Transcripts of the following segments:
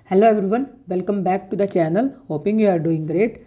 Hello everyone, welcome back to the channel. Hoping you are doing great.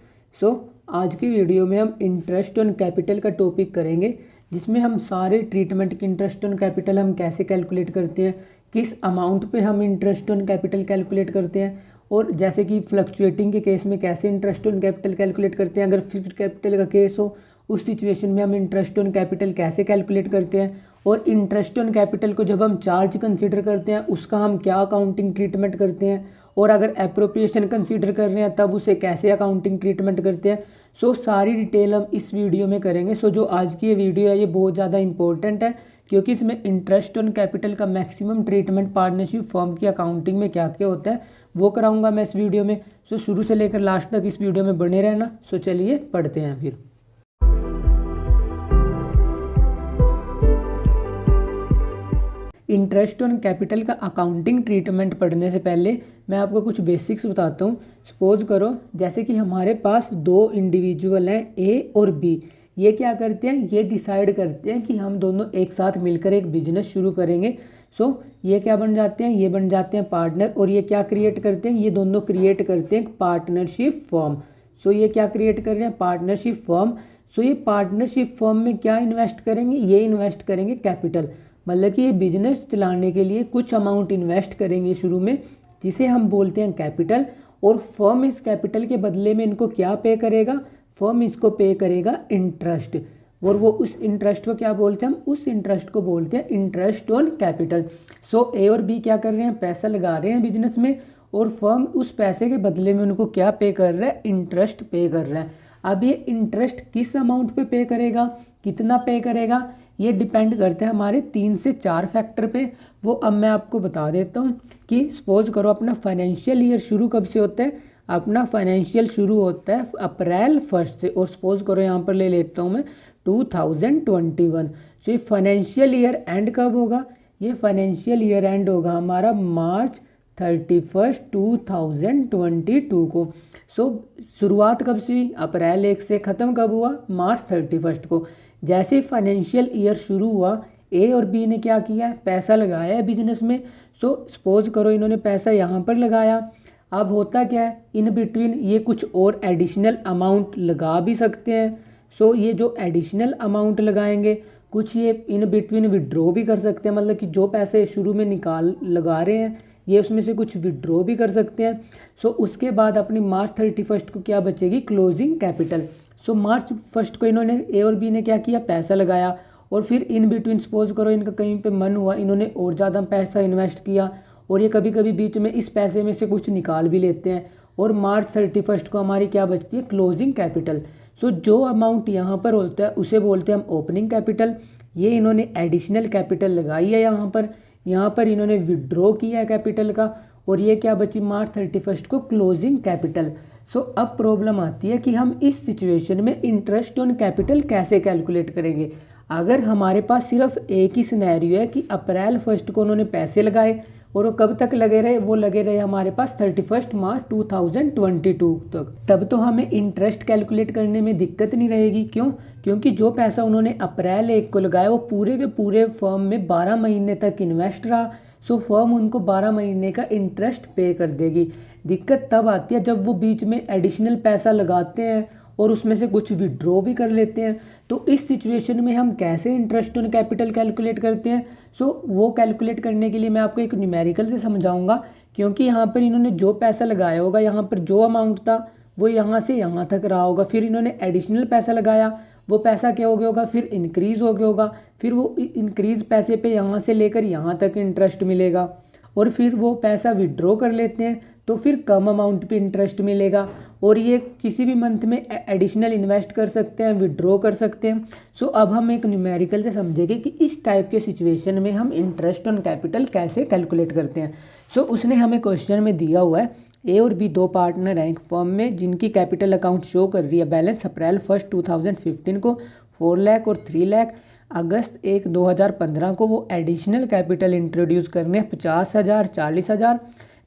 So आज की video में हम interest on capital का topic करेंगे, जिसमें हम सारे ट्रीटमेंट के इंटरेस्ट ऑन कैपिटल हम कैसे कैलकुलेट करते हैं, किस अमाउंट पे हम इंटरेस्ट ऑन कैपिटल कैलकुलेट करते हैं, और जैसे कि फ्लक्चुएटिंग के केस में कैसे इंटरेस्ट ऑन कैपिटल कैलकुलेट करते हैं। अगर फिक्स्ड कैपिटल का केस हो उस सिचुएशन में हम इंटरेस्ट ऑन कैपिटल कैसे कैलकुलेट करते हैं, और इंटरेस्ट ऑन कैपिटल को जब हम चार्ज कंसीडर करते हैं उसका हम क्या अकाउंटिंग ट्रीटमेंट करते हैं, और अगर एप्रोप्रिएशन कंसीडर कर रहे हैं तब उसे कैसे अकाउंटिंग ट्रीटमेंट करते हैं। सो सारी डिटेल हम इस वीडियो में करेंगे। सो जो आज की ये वीडियो है ये बहुत ज़्यादा इंपॉर्टेंट है, क्योंकि इसमें इंटरेस्ट ऑन कैपिटल का मैक्सिमम ट्रीटमेंट पार्टनरशिप फर्म की अकाउंटिंग में क्या क्या होता है वो कराऊंगा मैं इस वीडियो में। सो शुरू से लेकर लास्ट तक इस वीडियो में बने रहना। सो चलिए पढ़ते हैं फिर। इंटरेस्ट ऑन कैपिटल का अकाउंटिंग ट्रीटमेंट पढ़ने से पहले मैं आपको कुछ बेसिक्स बताता हूँ। सपोज करो जैसे कि हमारे पास दो इंडिविजुअल हैं, ए और बी। ये क्या करते हैं, ये डिसाइड करते हैं कि हम दोनों एक साथ मिलकर एक बिजनेस शुरू करेंगे। सो ये क्या बन जाते हैं, ये बन जाते हैं पार्टनर। और ये क्या क्रिएट करते हैं, ये दोनों क्रिएट करते हैं पार्टनरशिप फर्म। सो ये क्या क्रिएट कर रहे हैं, पार्टनरशिप फर्म। सो ये पार्टनरशिप फर्म में क्या इन्वेस्ट करेंगे, ये इन्वेस्ट करेंगे कैपिटल। मतलब कि ये बिजनेस चलाने के लिए कुछ अमाउंट इन्वेस्ट करेंगे शुरू में, जिसे हम बोलते हैं कैपिटल। और फर्म इस कैपिटल के बदले में इनको क्या पे करेगा, फर्म इसको पे करेगा इंटरेस्ट। और वो उस इंटरेस्ट को क्या बोलते हैं, हम उस इंटरेस्ट को बोलते हैं इंटरेस्ट ऑन कैपिटल। सो ए और बी क्या कर रहे हैं, पैसा लगा रहे हैं बिजनेस में, और फर्म उस पैसे के बदले में उनको क्या पे कर रहा है, इंटरेस्ट पे कर रहा है। अब ये इंटरेस्ट किस अमाउंट पे करेगा, कितना पे करेगा, ये डिपेंड करता है हमारे 3 से 4 फैक्टर पे। वो अब मैं आपको बता देता हूँ कि सपोज करो अपना फाइनेंशियल ईयर शुरू कब से होता है। अपना फाइनेंशियल शुरू होता है अप्रैल 1 से, और सपोज करो यहाँ पर ले लेता हूँ मैं 2021। तो ये फाइनेंशियल ईयर एंड कब होगा, ये फाइनेंशियल ईयर एंड होगा हमारा मार्च 31, 2022 को। सो शुरुआत कब से हुई, अप्रैल 1 से, ख़त्म कब हुआ, मार्च 31 को। जैसे फाइनेंशियल ईयर शुरू हुआ, ए और बी ने क्या किया है, पैसा लगाया है बिजनेस में। सो सपोज करो इन्होंने पैसा यहाँ पर लगाया। अब होता क्या है, इन बिटवीन ये कुछ और एडिशनल अमाउंट लगा भी सकते हैं। सो ये जो एडिशनल अमाउंट लगाएंगे, कुछ ये इन बिटवीन विड्रॉ भी कर सकते हैं। मतलब कि जो पैसे शुरू में लगा रहे हैं ये उसमें से कुछ विड्रॉ भी कर सकते हैं। सो उसके बाद अपनी मार्च 31 को क्या बचेगी, क्लोजिंग कैपिटल। सो मार्च 1 को इन्होंने ए और बी ने क्या किया, पैसा लगाया, और फिर इन बिटवीन सपोज करो इनका कहीं पे मन हुआ, इन्होंने और ज़्यादा पैसा इन्वेस्ट किया, और ये कभी कभी बीच में इस पैसे में से कुछ निकाल भी लेते हैं, और मार्च 31 को हमारी क्या बचती है, क्लोजिंग कैपिटल। सो जो अमाउंट यहाँ पर होता है उसे बोलते हैं हम ओपनिंग कैपिटल। ये इन्होंने एडिशनल कैपिटल लगाई है यहाँ पर इन्होंने विड्रॉ किया है कैपिटल का, और ये क्या बची मार्च 31 को क्लोजिंग कैपिटल। सो अब प्रॉब्लम आती है कि हम इस सिचुएशन में इंटरेस्ट ऑन कैपिटल कैसे कैलकुलेट करेंगे। अगर हमारे पास सिर्फ एक ही सिनेरियो है कि अप्रैल 1 को उन्होंने पैसे लगाए, और वो कब तक लगे रहे, वो लगे रहे हमारे पास 31 मार्च 2022 तक, तब तो हमें इंटरेस्ट कैलकुलेट करने में दिक्कत नहीं रहेगी। क्यों, क्योंकि जो पैसा उन्होंने अप्रैल 1 को लगाया वो पूरे के पूरे फर्म में 12 महीने तक इन्वेस्ट रहा। सो फर्म उनको 12 महीने का इंटरेस्ट पे कर देगी। दिक्कत तब आती है जब वो बीच में एडिशनल पैसा लगाते हैं और उसमें से कुछ विड्रॉ भी कर लेते हैं। तो इस सिचुएशन में हम कैसे इंटरेस्ट ऑन कैपिटल कैलकुलेट करते हैं। सो वो कैलकुलेट करने के लिए मैं आपको एक न्यूमेरिकल से समझाऊंगा, क्योंकि यहाँ पर इन्होंने जो पैसा लगाया होगा, यहाँ पर जो अमाउंट था वो यहाँ से यहाँ तक रहा होगा, फिर इन्होंने एडिशनल पैसा लगाया, वो पैसा क्या हो गया होगा, फिर इंक्रीज़ हो गया होगा, फिर वो इंक्रीज़ पैसे पे यहाँ से लेकर यहाँ तक इंटरेस्ट मिलेगा, और फिर वो पैसा विड्रॉ कर लेते हैं तो फिर कम अमाउंट पे इंटरेस्ट मिलेगा, और ये किसी भी मंथ में एडिशनल इन्वेस्ट कर सकते हैं, विड्रॉ कर सकते हैं। सो अब हम एक न्यूमेरिकल से समझेंगे कि इस टाइप के सिचुएशन में हम इंटरेस्ट ऑन कैपिटल कैसे कैलकुलेट करते हैं। सो उसने हमें क्वेश्चन में दिया हुआ है, ए और बी दो पार्टनर हैं एक फर्म में, जिनकी कैपिटल अकाउंट शो कर रही है बैलेंस अप्रैल 1, 2015 को 4 लाख और 3 लाख। अगस्त 1, 2015 को वो एडिशनल कैपिटल इंट्रोड्यूस करने 50,000, 40,000।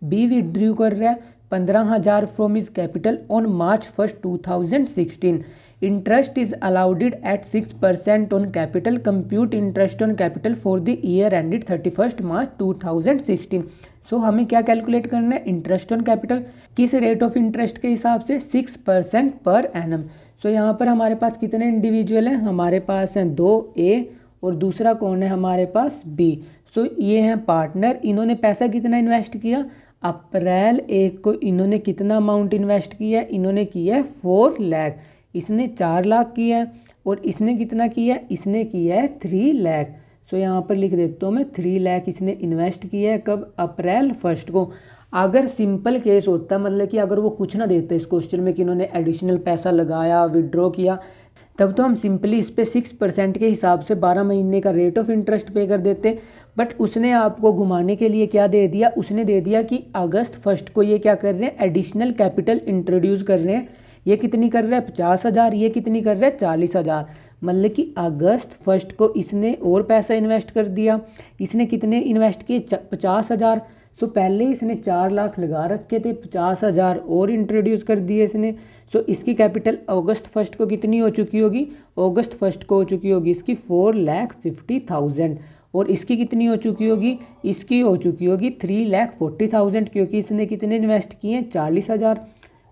बी विड्रू कर रहा है 15,000 from his capital on March 1, 2016। Interest is allowed at 6% on capital. Compute interest on capital for the year ended 31 March 2016। So हमें क्या कैलकुलेट करना है, इंटरेस्ट ऑन कैपिटल। किस रेट ऑफ इंटरेस्ट के हिसाब से, 6% पर एनम। सो यहाँ पर हमारे पास कितने इंडिविजुअल हैं, हमारे पास हैं 2 ए और दूसरा कौन है हमारे पास, बी। सो ये हैं पार्टनर। इन्होंने पैसा कितना इन्वेस्ट किया, अप्रैल 1 को इन्होंने कितना अमाउंट इन्वेस्ट किया है, इन्होंने किया है 4 लाख। इसने 4 लाख किया है और इसने कितना किया है, इसने किया है 3 लाख। सो यहाँ पर लिख देता हूँ मैं 3 लाख इसने इन्वेस्ट किया है कब, अप्रैल 1 को। अगर सिंपल केस होता, मतलब कि अगर वो कुछ ना देते इस क्वेश्चन में कि इन्होंने एडिशनल पैसा लगाया, विड्रॉ किया, तब तो हम सिंपली इस पे 6% के हिसाब से 12 महीने का रेट ऑफ इंटरेस्ट पे कर देते। बट उसने आपको घुमाने के लिए क्या दे दिया, उसने दे दिया कि अगस्त 1 को ये क्या कर रहे हैं, एडिशनल कैपिटल इंट्रोड्यूस कर रहे हैं। ये कितनी कर रहा है, 50,000, ये कितनी कर रहा है, 40,000। मतलब कि अगस्त 1 को इसने और पैसा इन्वेस्ट कर दिया। इसने कितने इन्वेस्ट किए, 50,000। सो पहले इसने 4 लाख लगा रखे थे, 50,000 और इंट्रोड्यूस कर दिए इसने। सो इसकी कैपिटल अगस्त 1 को कितनी हो चुकी होगी, अगस्त 1 को हो चुकी होगी इसकी 4,50,000। और इसकी कितनी हो चुकी होगी, इसकी हो चुकी होगी 3,40,000, क्योंकि इसने कितने इन्वेस्ट किए हैं, 40,000।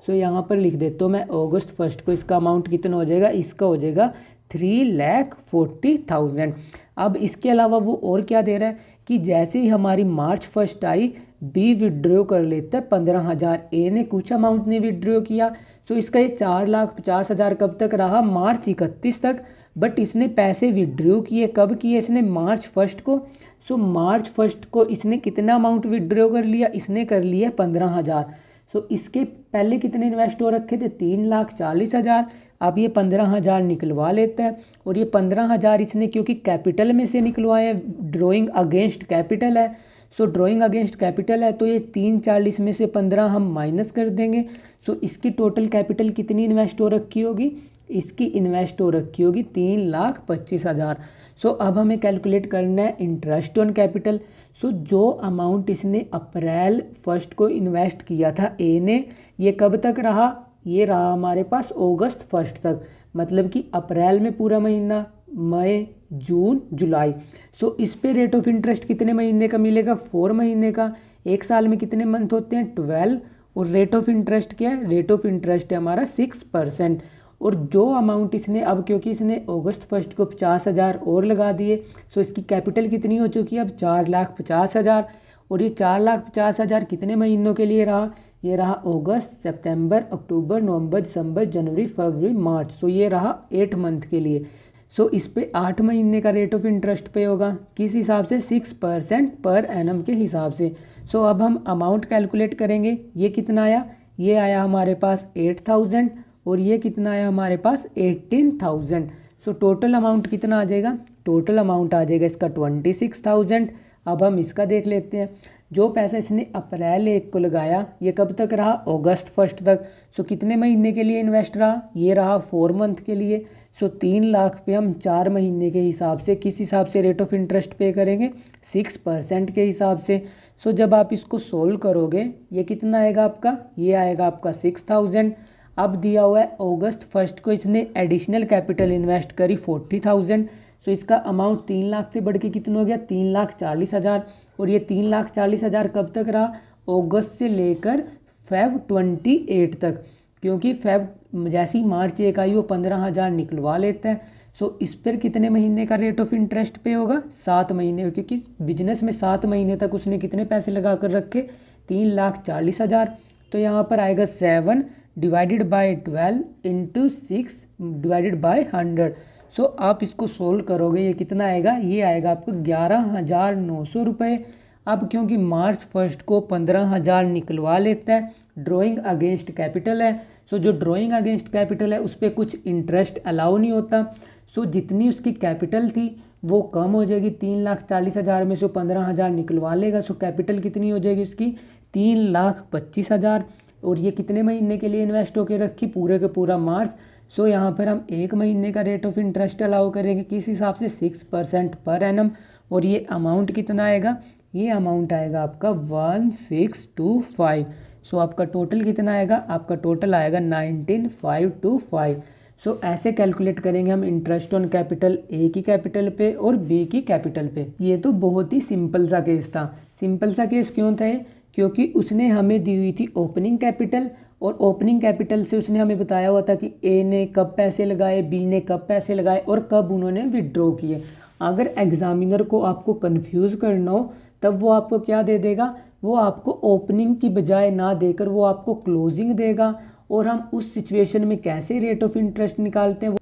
सो यहाँ पर लिख देता हूँ मैं अगस्त 1 को इसका अमाउंट कितना हो जाएगा, इसका हो जाएगा 3,40,000। अब इसके अलावा वो और क्या दे रहा है कि जैसे ही हमारी मार्च 1 आई, बी विड्रॉ कर लेता है 15,000। ए ने कुछ अमाउंट नहीं विड्रॉ किया। सो इसका ये 4,50,000 कब तक रहा, मार्च 31 तक। बट इसने पैसे विड्रॉ किए कब किए, इसने मार्च 1 को। सो मार्च 1 को इसने कितना अमाउंट विड्रॉ कर लिया, इसने कर लिया 15,000। सो इसके पहले कितने इन्वेस्ट हो रखे थे, 3,40,000। अब ये 15,000 निकलवा लेता है। और ये 15,000 इसने क्योंकि कैपिटल में से निकलवाए हैं, ड्रॉइंग अगेंस्ट कैपिटल है। सो ड्रॉइंग अगेंस्ट कैपिटल है, तो ये 340 में से 15 हम माइनस कर देंगे। सो इसकी टोटल कैपिटल कितनी इन्वेस्ट हो रखी होगी, इसकी इन्वेस्ट हो रखी होगी 3,25,000। सो अब हमें कैलकुलेट करना है इंटरेस्ट ऑन कैपिटल। सो जो अमाउंट इसने अप्रैल 1 को इन्वेस्ट किया था ए ने, ये कब तक रहा, ये रहा हमारे पास अगस्त 1 तक। मतलब कि अप्रैल में पूरा महीना, मई, जून, जुलाई। सो इस पे रेट ऑफ इंटरेस्ट कितने महीने का मिलेगा, 4 महीने का। एक साल में कितने मंथ होते हैं, 12। और रेट ऑफ इंटरेस्ट क्या है, रेट ऑफ इंटरेस्ट है हमारा 6%। और जो अमाउंट इसने अब, क्योंकि इसने अगस्त 1 को 50,000 और लगा दिए, सो इसकी कैपिटल कितनी हो चुकी है अब, 4,50,000। और ये 4,50,000 कितने महीनों के लिए रहा, ये रहा अगस्त, सितंबर, अक्टूबर, नवंबर, दिसंबर, जनवरी, फरवरी, मार्च। सो ये रहा 8 मंथ के लिए। सो इस पे 8 महीने का रेट ऑफ इंटरेस्ट पे होगा, किस हिसाब से, 6% पर एनम के हिसाब से। सो अब हम अमाउंट कैलकुलेट करेंगे। ये कितना आया, ये आया हमारे पास 8,000 और ये कितना आया हमारे पास 18,000। सो टोटल अमाउंट कितना आ जाएगा, टोटल अमाउंट आ जाएगा इसका 26,000। अब हम इसका देख लेते हैं। जो पैसा इसने अप्रैल 1 को लगाया, ये कब तक रहा, अगस्त 1 तक। सो कितने महीने के लिए इन्वेस्ट रहा, ये रहा 4 मंथ के लिए। सो 3 लाख पे हम 4 महीने के हिसाब से, किस हिसाब से रेट ऑफ इंटरेस्ट पे करेंगे, 6% के हिसाब से। सो जब आप इसको सोल्व करोगे, ये कितना आएगा आपका, ये आएगा आपका 6,000। अब दिया हुआ है अगस्त 1 को इसने एडिशनल कैपिटल इन्वेस्ट करी 40,000। सो इसका अमाउंट 3 लाख से बढ़ के कितना हो गया, 3,40,000। और ये 3,40,000 कब तक रहा, अगस्त से लेकर फेब 28 तक। क्योंकि फेब जैसी मार्च 1 आई, वो 15,000 निकलवा लेता है। सो इस पर कितने महीने का रेट ऑफ इंटरेस्ट पे होगा, 7 महीने, क्योंकि बिजनेस में 7 महीने तक उसने कितने पैसे लगा कर रखे, 3,40,000। तो यहाँ पर आएगा 7 divided by 12 into 6 divided by 100। सो आप इसको सोल्व करोगे, ये कितना आएगा, ये आएगा आपको 11,900 रुपये। अब क्योंकि मार्च 1 को 15,000 निकलवा लेता है, ड्राइंग अगेंस्ट कैपिटल है। सो जो ड्राइंग अगेंस्ट कैपिटल है उस पर कुछ इंटरेस्ट अलाउ नहीं होता। सो जितनी उसकी कैपिटल थी वो कम हो जाएगी, 3,40,000 में से 15,000 निकलवा लेगा। सो कैपिटल कितनी हो जाएगी उसकी, 3,25,000। और ये कितने महीने के लिए इन्वेस्ट होकर रखी, पूरे के पूरा मार्च। सो यहाँ पर हम 1 महीने का रेट ऑफ इंटरेस्ट अलाउ करेंगे, किस हिसाब से, 6% पर एनम। और ये अमाउंट कितना आएगा, ये अमाउंट आएगा आपका 1625। सो आपका टोटल कितना आएगा, आपका टोटल आएगा 19,525। सो ऐसे कैलकुलेट करेंगे हम इंटरेस्ट ऑन कैपिटल ए की कैपिटल पे और बी की कैपिटल पे। ये तो बहुत ही सिंपल सा केस था। सिंपल सा केस क्यों था ये? क्योंकि उसने हमें दी हुई थी ओपनिंग कैपिटल, और ओपनिंग कैपिटल से उसने हमें बताया हुआ था कि ए ने कब पैसे लगाए, बी ने कब पैसे लगाए और कब उन्होंने विड्रॉ किए। अगर एग्जामिनर को आपको कंफ्यूज करना हो तब वो आपको क्या दे देगा, वो आपको ओपनिंग की बजाय ना देकर वो आपको क्लोजिंग देगा। और हम उस सिचुएशन में कैसे रेट ऑफ इंटरेस्ट निकालते हैं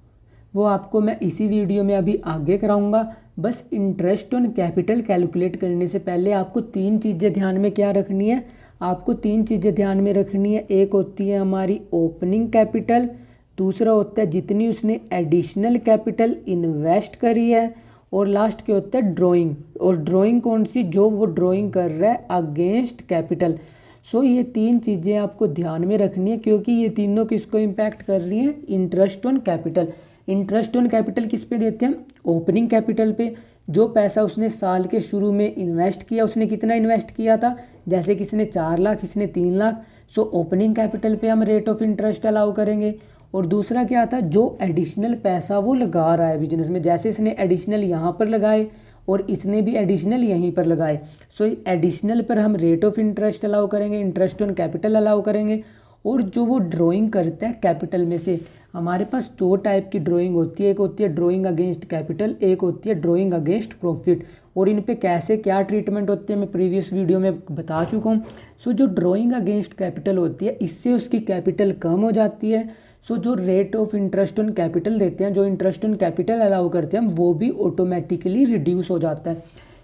वो आपको मैं इसी वीडियो में अभी आगे कराऊंगा। बस इंटरेस्ट ऑन कैपिटल कैलकुलेट करने से पहले आपको तीन चीज़ें ध्यान में क्या रखनी है, आपको तीन चीज़ें ध्यान में रखनी है। एक होती है हमारी ओपनिंग कैपिटल, दूसरा होता है जितनी उसने एडिशनल कैपिटल इन्वेस्ट करी है, और लास्ट के होता है ड्राइंग। और ड्राइंग कौन सी? जो वो ड्राइंग कर रहा है अगेंस्ट कैपिटल। सो ये तीन चीज़ें आपको ध्यान में रखनी है, क्योंकि ये तीनों किसको इम्पैक्ट कर रही हैं? Interest on capital. Interest on capital किस पे देते हैं? ओपनिंग कैपिटल पे। जो पैसा उसने साल के शुरू में इन्वेस्ट किया, उसने कितना इन्वेस्ट किया था? जैसे किसी ने 4 लाख, किसी ने 3 लाख। सो ओपनिंग कैपिटल पे हम रेट ऑफ इंटरेस्ट अलाउ करेंगे। और दूसरा क्या था? जो एडिशनल पैसा वो लगा रहा है बिजनेस में, जैसे इसने एडिशनल यहाँ पर लगाए और इसने भी एडिशनल यहीं पर लगाए। सो एडिशनल पर हम रेट ऑफ इंटरेस्ट अलाउ करेंगे, इंटरेस्ट ऑन कैपिटल अलाउ करेंगे। और जो वो ड्राइंग करता है कैपिटल में से, हमारे पास दो टाइप की ड्राइंग होती है। एक होती है ड्राइंग अगेंस्ट कैपिटल, एक होती है ड्राइंग अगेंस्ट प्रॉफिट। और इन पे कैसे क्या ट्रीटमेंट होती है मैं प्रीवियस वीडियो में बता चुका हूँ। सो जो ड्राइंग अगेंस्ट कैपिटल होती है, इससे उसकी कैपिटल कम हो जाती है। सो जो rate of interest on capital देते हैं, जो इंटरेस्ट ऑन कैपिटल अलाउ करते हैं, वो भी ऑटोमेटिकली रिड्यूस हो जाता है।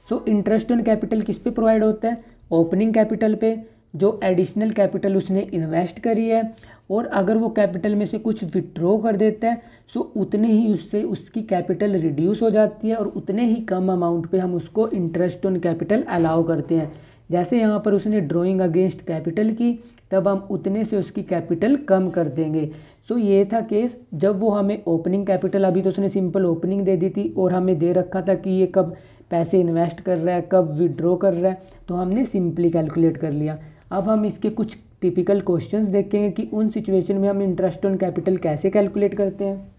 सो इंटरेस्ट ऑन कैपिटल किस पे प्रोवाइड होता है? ओपनिंग कैपिटल पे, जो एडिशनल कैपिटल उसने इन्वेस्ट करी है। और अगर वो कैपिटल में से कुछ विड्रॉ कर देता है, सो उतने ही उससे उसकी कैपिटल रिड्यूस हो जाती है, और उतने ही कम अमाउंट पे हम उसको इंटरेस्ट ऑन कैपिटल अलाउ करते हैं। जैसे यहाँ पर उसने ड्राइंग अगेंस्ट कैपिटल की, तब हम उतने से उसकी कैपिटल कम कर देंगे। सो ये था केस जब वो हमें ओपनिंग कैपिटल, अभी तो उसने सिंपल ओपनिंग दे दी थी और हमें दे रखा था कि ये कब पैसे इन्वेस्ट कर रहा है, कब विड्रॉ कर रहा है, तो हमने सिंपली कैलकुलेट कर लिया। अब हम इसके कुछ टिपिकल क्वेश्चंस देखेंगे कि उन सिचुएशन में हम इंटरेस्ट ऑन कैपिटल कैसे कैलकुलेट करते हैं।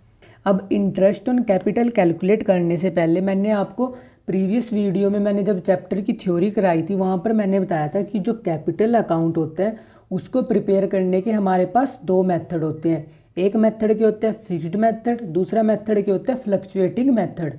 अब इंटरेस्ट ऑन कैपिटल कैलकुलेट करने से पहले मैंने आपको प्रीवियस वीडियो में मैंने जब चैप्टर की थ्योरी कराई थी, वहाँ पर मैंने बताया था कि जो कैपिटल अकाउंट होता है उसको प्रिपेयर करने के हमारे पास दो मेथड होते हैं। एक मेथड के होते हैं फिक्स्ड मेथड, दूसरा मेथड के होते हैं फ्लक्चुएटिंग मेथड।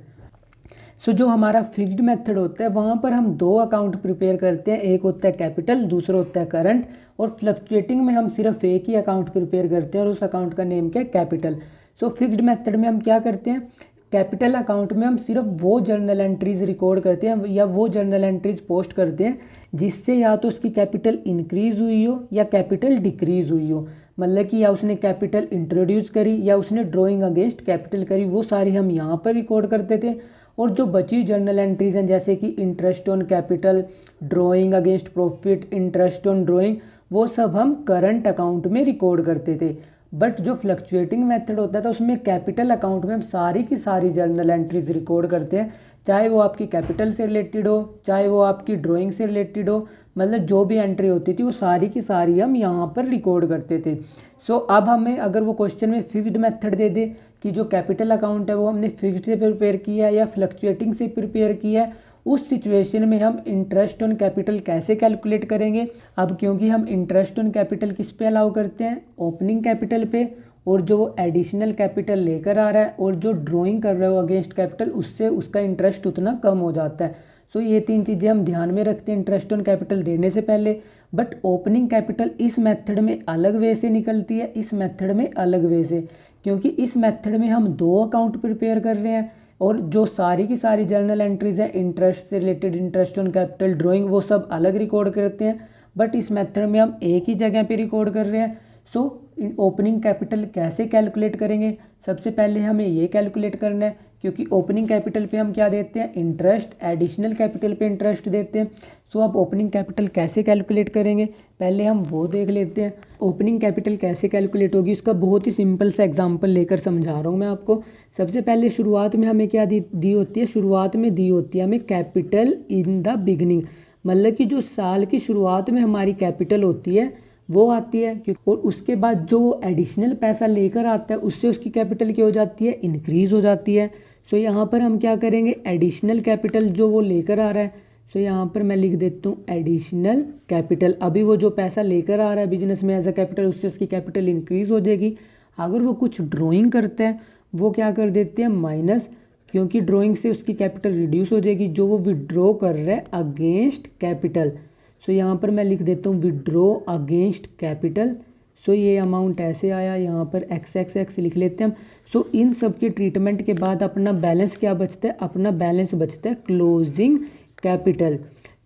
सो जो हमारा फिक्स्ड मेथड होता है वहाँ पर हम दो अकाउंट प्रिपेयर करते हैं, एक होता है कैपिटल, दूसरा होता है करंट। और फ्लक्चुएटिंग में हम सिर्फ एक ही अकाउंट प्रिपेयर करते हैं और उस अकाउंट का नेम क्या है? कैपिटल। सो फिक्स्ड मेथड में हम क्या करते हैं? कैपिटल अकाउंट में हम सिर्फ वो जर्नल एंट्रीज रिकॉर्ड करते हैं या वो जर्नल एंट्रीज पोस्ट करते हैं जिससे या तो उसकी कैपिटल इंक्रीज हुई हो या कैपिटल डिक्रीज हुई हो। मतलब कि या उसने कैपिटल इंट्रोड्यूस करी या उसने ड्राइंग अगेंस्ट कैपिटल करी, वो सारी हम यहाँ पर रिकॉर्ड करते थे। और जो बची जर्नल एंट्रीज हैं जैसे कि interest on capital, drawing against profit, interest on drawing, वो सब हम करंट अकाउंट में रिकॉर्ड करते थे। बट जो फ्लक्चुएटिंग मेथड होता था उसमें कैपिटल अकाउंट में हम सारी की सारी जर्नल एंट्रीज रिकॉर्ड करते हैं, चाहे वो आपकी कैपिटल से रिलेटेड हो, चाहे वो आपकी ड्राइंग से रिलेटेड हो। मतलब जो भी एंट्री होती थी वो सारी की सारी हम यहाँ पर रिकॉर्ड करते थे। सो अब हमें अगर वो क्वेश्चन में फिक्स्ड मेथड दे दे कि जो कैपिटल अकाउंट है वो हमने फिक्स्ड से प्रिपेयर किया है या फ्लक्चुएटिंग से प्रिपेयर किया है, उस सिचुएशन में हम इंटरेस्ट ऑन कैपिटल कैसे कैलकुलेट करेंगे। अब क्योंकि हम इंटरेस्ट ऑन कैपिटल किस पे अलाउ करते हैं? ओपनिंग कैपिटल पे। और जो वो एडिशनल कैपिटल लेकर आ रहा है और जो ड्राइंग कर रहा है वो अगेंस्ट कैपिटल, उससे उसका इंटरेस्ट उतना कम हो जाता है। सो ये तीन चीज़ें हम ध्यान में रखते हैं इंटरेस्ट ऑन कैपिटल देने से पहले। बट ओपनिंग कैपिटल इस मेथड में अलग वे से निकलती है, इस मेथड में अलग वे से, क्योंकि इस मेथड में हम दो अकाउंट प्रिपेयर कर रहे हैं और जो सारी की सारी जर्नल एंट्रीज है इंटरेस्ट से related, interest on capital, drawing, वो सब अलग रिकॉर्ड करते हैं। बट इस मेथड में हम एक ही जगह पे रिकॉर्ड कर रहे हैं। सो ओपनिंग कैपिटल कैसे कैलकुलेट करेंगे? सबसे पहले हमें ये कैलकुलेट करना है, क्योंकि ओपनिंग कैपिटल पे हम क्या देते हैं? इंटरेस्ट। एडिशनल कैपिटल पे इंटरेस्ट देते हैं। सो अब ओपनिंग कैपिटल कैसे कैलकुलेट करेंगे पहले हम वो देख लेते हैं। ओपनिंग कैपिटल कैसे कैलकुलेट होगी उसका बहुत ही सिंपल सा एग्जांपल लेकर समझा रहा हूँ मैं आपको। सबसे पहले शुरुआत में हमें क्या दी होती है? शुरुआत में दी होती है हमें कैपिटल इन द बिगनिंग। मतलब कि जो साल की शुरुआत में हमारी कैपिटल होती है वो आती है और उसके बाद जो वो एडिशनल पैसा लेकर आता है उससे उसकी कैपिटल क्या हो जाती है, इंक्रीज़ हो जाती है। सो यहाँ पर हम क्या करेंगे, एडिशनल कैपिटल जो वो लेकर आ रहा है, सो यहाँ पर मैं लिख देता हूँ एडिशनल कैपिटल। अभी वो जो पैसा लेकर आ रहा है बिजनेस में एज अ कैपिटल, उससे उसकी कैपिटल इंक्रीज़ हो जाएगी। अगर वो कुछ ड्राइंग करते हैं वो क्या कर देते हैं, माइनस, क्योंकि ड्राइंग से उसकी कैपिटल रिड्यूस हो जाएगी जो वो विड्रॉ कर रहा है अगेंस्ट कैपिटल। सो यहाँ पर मैं लिख देता हूँ विड्रॉ अगेंस्ट कैपिटल। सो ये अमाउंट ऐसे आया, यहाँ पर XXX लिख लेते हैं हम। सो इन सब के ट्रीटमेंट के बाद अपना बैलेंस क्या बचता है, अपना बैलेंस बचता है क्लोजिंग कैपिटल।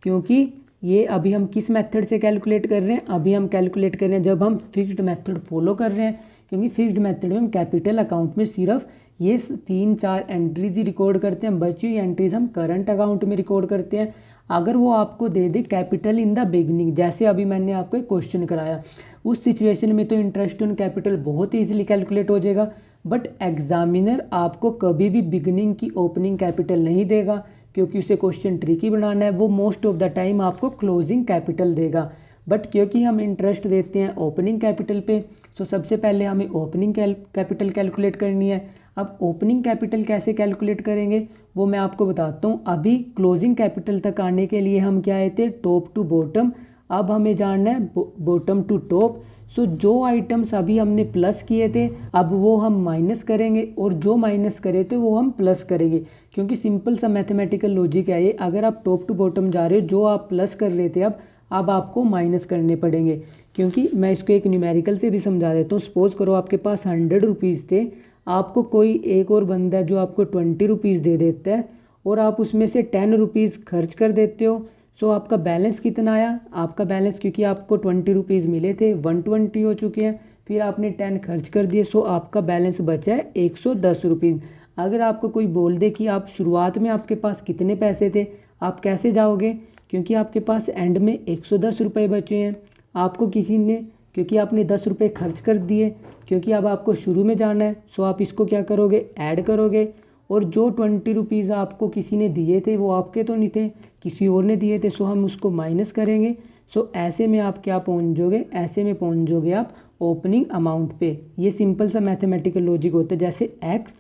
क्योंकि ये अभी हम किस मेथड से कैलकुलेट कर रहे हैं, अभी हम कैलकुलेट कर रहे हैं जब हम फिक्स्ड मेथड फॉलो कर रहे हैं, क्योंकि फिक्स्ड मेथड में हम कैपिटल अकाउंट में सिर्फ ये 3-4 एंट्रीज ही रिकॉर्ड करते हैं, बची हुई एंट्रीज हम करंट अकाउंट में रिकॉर्ड करते हैं। अगर वो आपको दे दे कैपिटल इन द बिगनिंग, जैसे अभी मैंने आपको एक क्वेश्चन कराया, उस सिचुएशन में तो इंटरेस्ट ऑन कैपिटल बहुत ईजिली कैलकुलेट हो जाएगा। बट एग्जामिनर आपको कभी भी बिगनिंग की ओपनिंग कैपिटल नहीं देगा, क्योंकि उसे क्वेश्चन ट्रिकी बनाना है। वो मोस्ट ऑफ द टाइम आपको क्लोजिंग कैपिटल देगा। बट क्योंकि हम इंटरेस्ट देते हैं ओपनिंग कैपिटल पे, सो सबसे पहले हमें ओपनिंग कैपिटल कैलकुलेट करनी है। अब ओपनिंग कैपिटल कैसे कैलकुलेट करेंगे वो मैं आपको बताता हूँ। अभी क्लोजिंग कैपिटल तक आने के लिए हम क्या आए थे, टॉप टू बॉटम। अब हमें जानना है बॉटम टू टॉप। सो जो आइटम्स अभी हमने प्लस किए थे अब वो हम माइनस करेंगे, और जो माइनस करे थे वो हम प्लस करेंगे, क्योंकि सिंपल सा मैथमेटिकल लॉजिक है ये। अगर आप टॉप टू बॉटम जा रहे हो, जो आप प्लस कर रहे थे अब आपको माइनस करने पड़ेंगे। क्योंकि मैं इसको एक न्यूमेरिकल से भी समझा देता हूँ। सपोज करो आपके पास 100 रुपीज़ थे, आपको कोई एक और बंदा है जो आपको 20 रुपीज़ दे देता है, और आप उसमें से 10 रुपीज़ खर्च कर देते हो। सो आपका बैलेंस कितना आया, आपका बैलेंस, क्योंकि आपको 20 रुपीज़ मिले थे, 120 हो चुके हैं, फिर आपने 10 खर्च कर दिए। सो आपका बैलेंस बचा है 110 रुपीज़। अगर आपको कोई बोल दे कि आप शुरुआत में आपके पास कितने पैसे थे, आप कैसे जाओगे, क्योंकि आपके पास एंड में 110 रुपये बचे हैं। आपको किसी ने, क्योंकि आपने 10 रुपये खर्च कर दिए, क्योंकि अब आपको शुरू में जाना है, सो आप इसको क्या करोगे, ऐड करोगे। और जो 20 रुपीज़ आपको किसी ने दिए थे वो आपके तो नहीं थे, किसी और ने दिए थे, सो हम उसको माइनस करेंगे। सो ऐसे में आप क्या पहुंच जाओगे, ऐसे में पहुंच जाओगे आप ओपनिंग अमाउंट पे। ये सिंपल सा मैथमेटिकल लॉजिक होता है। जैसे x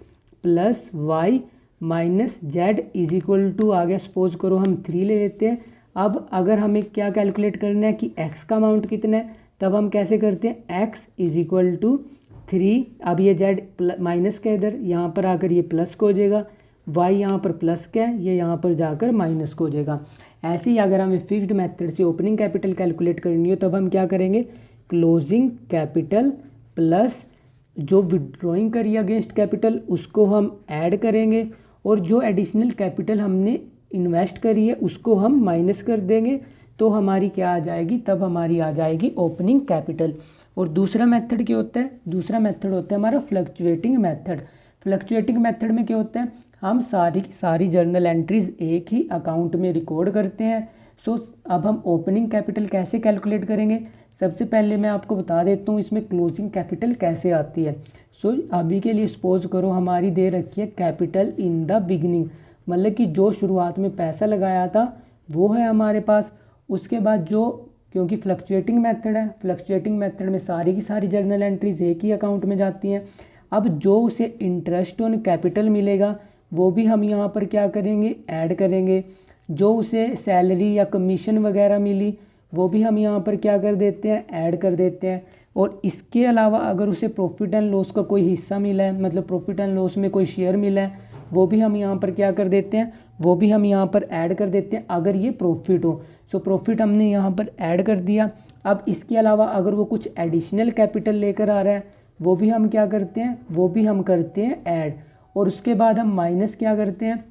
plus y minus z is equal to आ गया, सपोज करो हम 3 ले लेते हैं। अब अगर हमें क्या कैलकुलेट करना है कि x का अमाउंट कितना है, तब हम कैसे करते हैं, x इज इक्वल टू 3। अब ये z माइनस का इधर, यहाँ पर आकर ये प्लस का हो जाएगा, y यहाँ पर प्लस का है, ये यहाँ पर जाकर माइनस का हो जाएगा। ऐसे ही अगर हमें फिक्स्ड मेथड से ओपनिंग कैपिटल कैलकुलेट करनी हो तब हम क्या करेंगे, क्लोजिंग कैपिटल प्लस जो विड्रॉइंग करी अगेंस्ट कैपिटल उसको हम ऐड करेंगे, और जो एडिशनल कैपिटल हमने इन्वेस्ट करी है उसको हम माइनस कर देंगे। तो हमारी क्या आ जाएगी, तब हमारी आ जाएगी ओपनिंग कैपिटल। और दूसरा मेथड क्या होता है, दूसरा मेथड होता है हमारा फ्लक्चुएटिंग मेथड। फ्लक्चुएटिंग मेथड में क्या होता है, हम सारी की सारी जर्नल एंट्रीज एक ही अकाउंट में रिकॉर्ड करते हैं। सो अब हम ओपनिंग कैपिटल कैसे कैलकुलेट करेंगे, सबसे पहले मैं आपको बता देता हूँ इसमें क्लोजिंग कैपिटल कैसे आती है। सो अभी के लिए सपोज करो हमारी दे रखी है कैपिटल इन द बिगनिंग, मतलब कि जो शुरुआत में पैसा लगाया था वो है हमारे पास। उसके बाद जो, क्योंकि फ्लक्चुएटिंग मेथड है, फ्लक्चुएटिंग मेथड में सारी की सारी जर्नल एंट्रीज एक ही अकाउंट में जाती हैं। अब जो उसे इंटरेस्ट ऑन कैपिटल मिलेगा वो भी हम यहाँ पर क्या करेंगे, ऐड करेंगे। जो उसे सैलरी या कमीशन वगैरह मिली वो भी हम यहाँ पर क्या कर देते हैं, ऐड कर देते हैं। और इसके अलावा अगर उसे प्रॉफिट एंड लॉस का कोई हिस्सा मिला है, मतलब प्रॉफिट एंड लॉस में कोई शेयर मिला है, वो भी हम यहाँ पर क्या कर देते हैं, वो भी हम यहाँ पर ऐड कर देते हैं अगर ये प्रॉफिट हो। सो प्रॉफिट हमने यहाँ पर ऐड कर दिया। अब इसके अलावा अगर वो कुछ एडिशनल कैपिटल लेकर आ रहा है वो भी हम क्या करते हैं, वो भी हम करते हैं ऐड। और उसके बाद हम माइनस क्या करते हैं,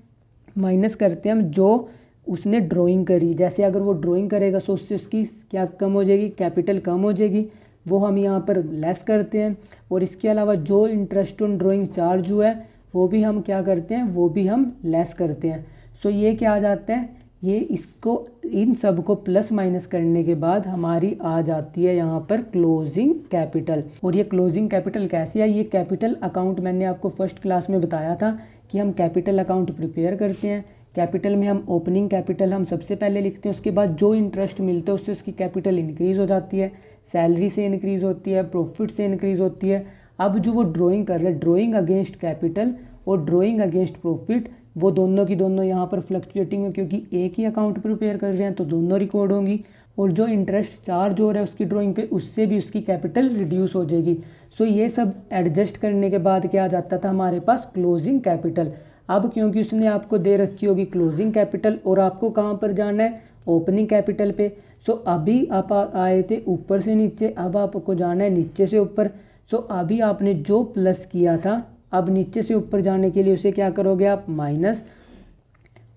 माइनस करते हैं हम जो उसने ड्राइंग करी। जैसे अगर वो ड्राइंग करेगा तो उससे उसकी क्या कम हो जाएगी, कैपिटल कम हो जाएगी, वो हम यहाँ पर लेस करते हैं। और इसके अलावा जो इंटरेस्ट ऑन ड्राइंग चार्ज हुआ है वो भी हम क्या करते हैं, वो भी हम लेस करते हैं। सो ये क्या आ जाता है, ये इसको इन सब को प्लस माइनस करने के बाद हमारी आ जाती है यहाँ पर क्लोजिंग कैपिटल। और ये क्लोजिंग कैपिटल कैसे है, ये कैपिटल अकाउंट मैंने आपको फर्स्ट क्लास में बताया था कि हम कैपिटल अकाउंट प्रिपेयर करते हैं। कैपिटल में हम ओपनिंग कैपिटल हम सबसे पहले लिखते हैं, उसके बाद जो इंटरेस्ट मिलता है उससे उसकी कैपिटल इंक्रीज़ हो जाती है। सैलरी से इंक्रीज़ होती है, प्रॉफिट से इंक्रीज़ होती है। अब जो वो ड्राइंग कर रहे हैं, ड्राइंग अगेंस्ट कैपिटल और ड्राइंग अगेंस्ट प्रॉफिट, वो दोनों की दोनों यहाँ पर फ्लक्चुएटिंग है, क्योंकि एक ही अकाउंट प्रिपेयर कर रहे हैं तो दोनों रिकॉर्ड होंगी। और जो इंटरेस्ट चार्ज हो रहा है उसकी ड्राइंग पे, उससे भी उसकी कैपिटल रिड्यूस हो जाएगी। सो ये सब एडजस्ट करने के बाद क्या आ जाता था हमारे पास, क्लोजिंग कैपिटल। अब क्योंकि उसने आपको दे रखी होगी क्लोजिंग कैपिटल और आपको कहाँ पर जाना है, ओपनिंग कैपिटल पे। सो अभी आप आए थे ऊपर से नीचे, अब आपको जाना है नीचे से ऊपर। सो अभी आपने जो प्लस किया था, अब नीचे से ऊपर जाने के लिए उसे क्या करोगे आप, माइनस,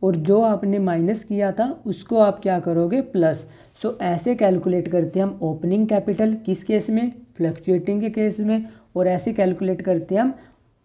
और जो आपने माइनस किया था उसको आप क्या करोगे, प्लस। सो ऐसे कैलकुलेट करते हैं हम ओपनिंग कैपिटल, किस केस में, फ्लक्चुएटिंग के केस में, और ऐसे कैलकुलेट करते हैं हम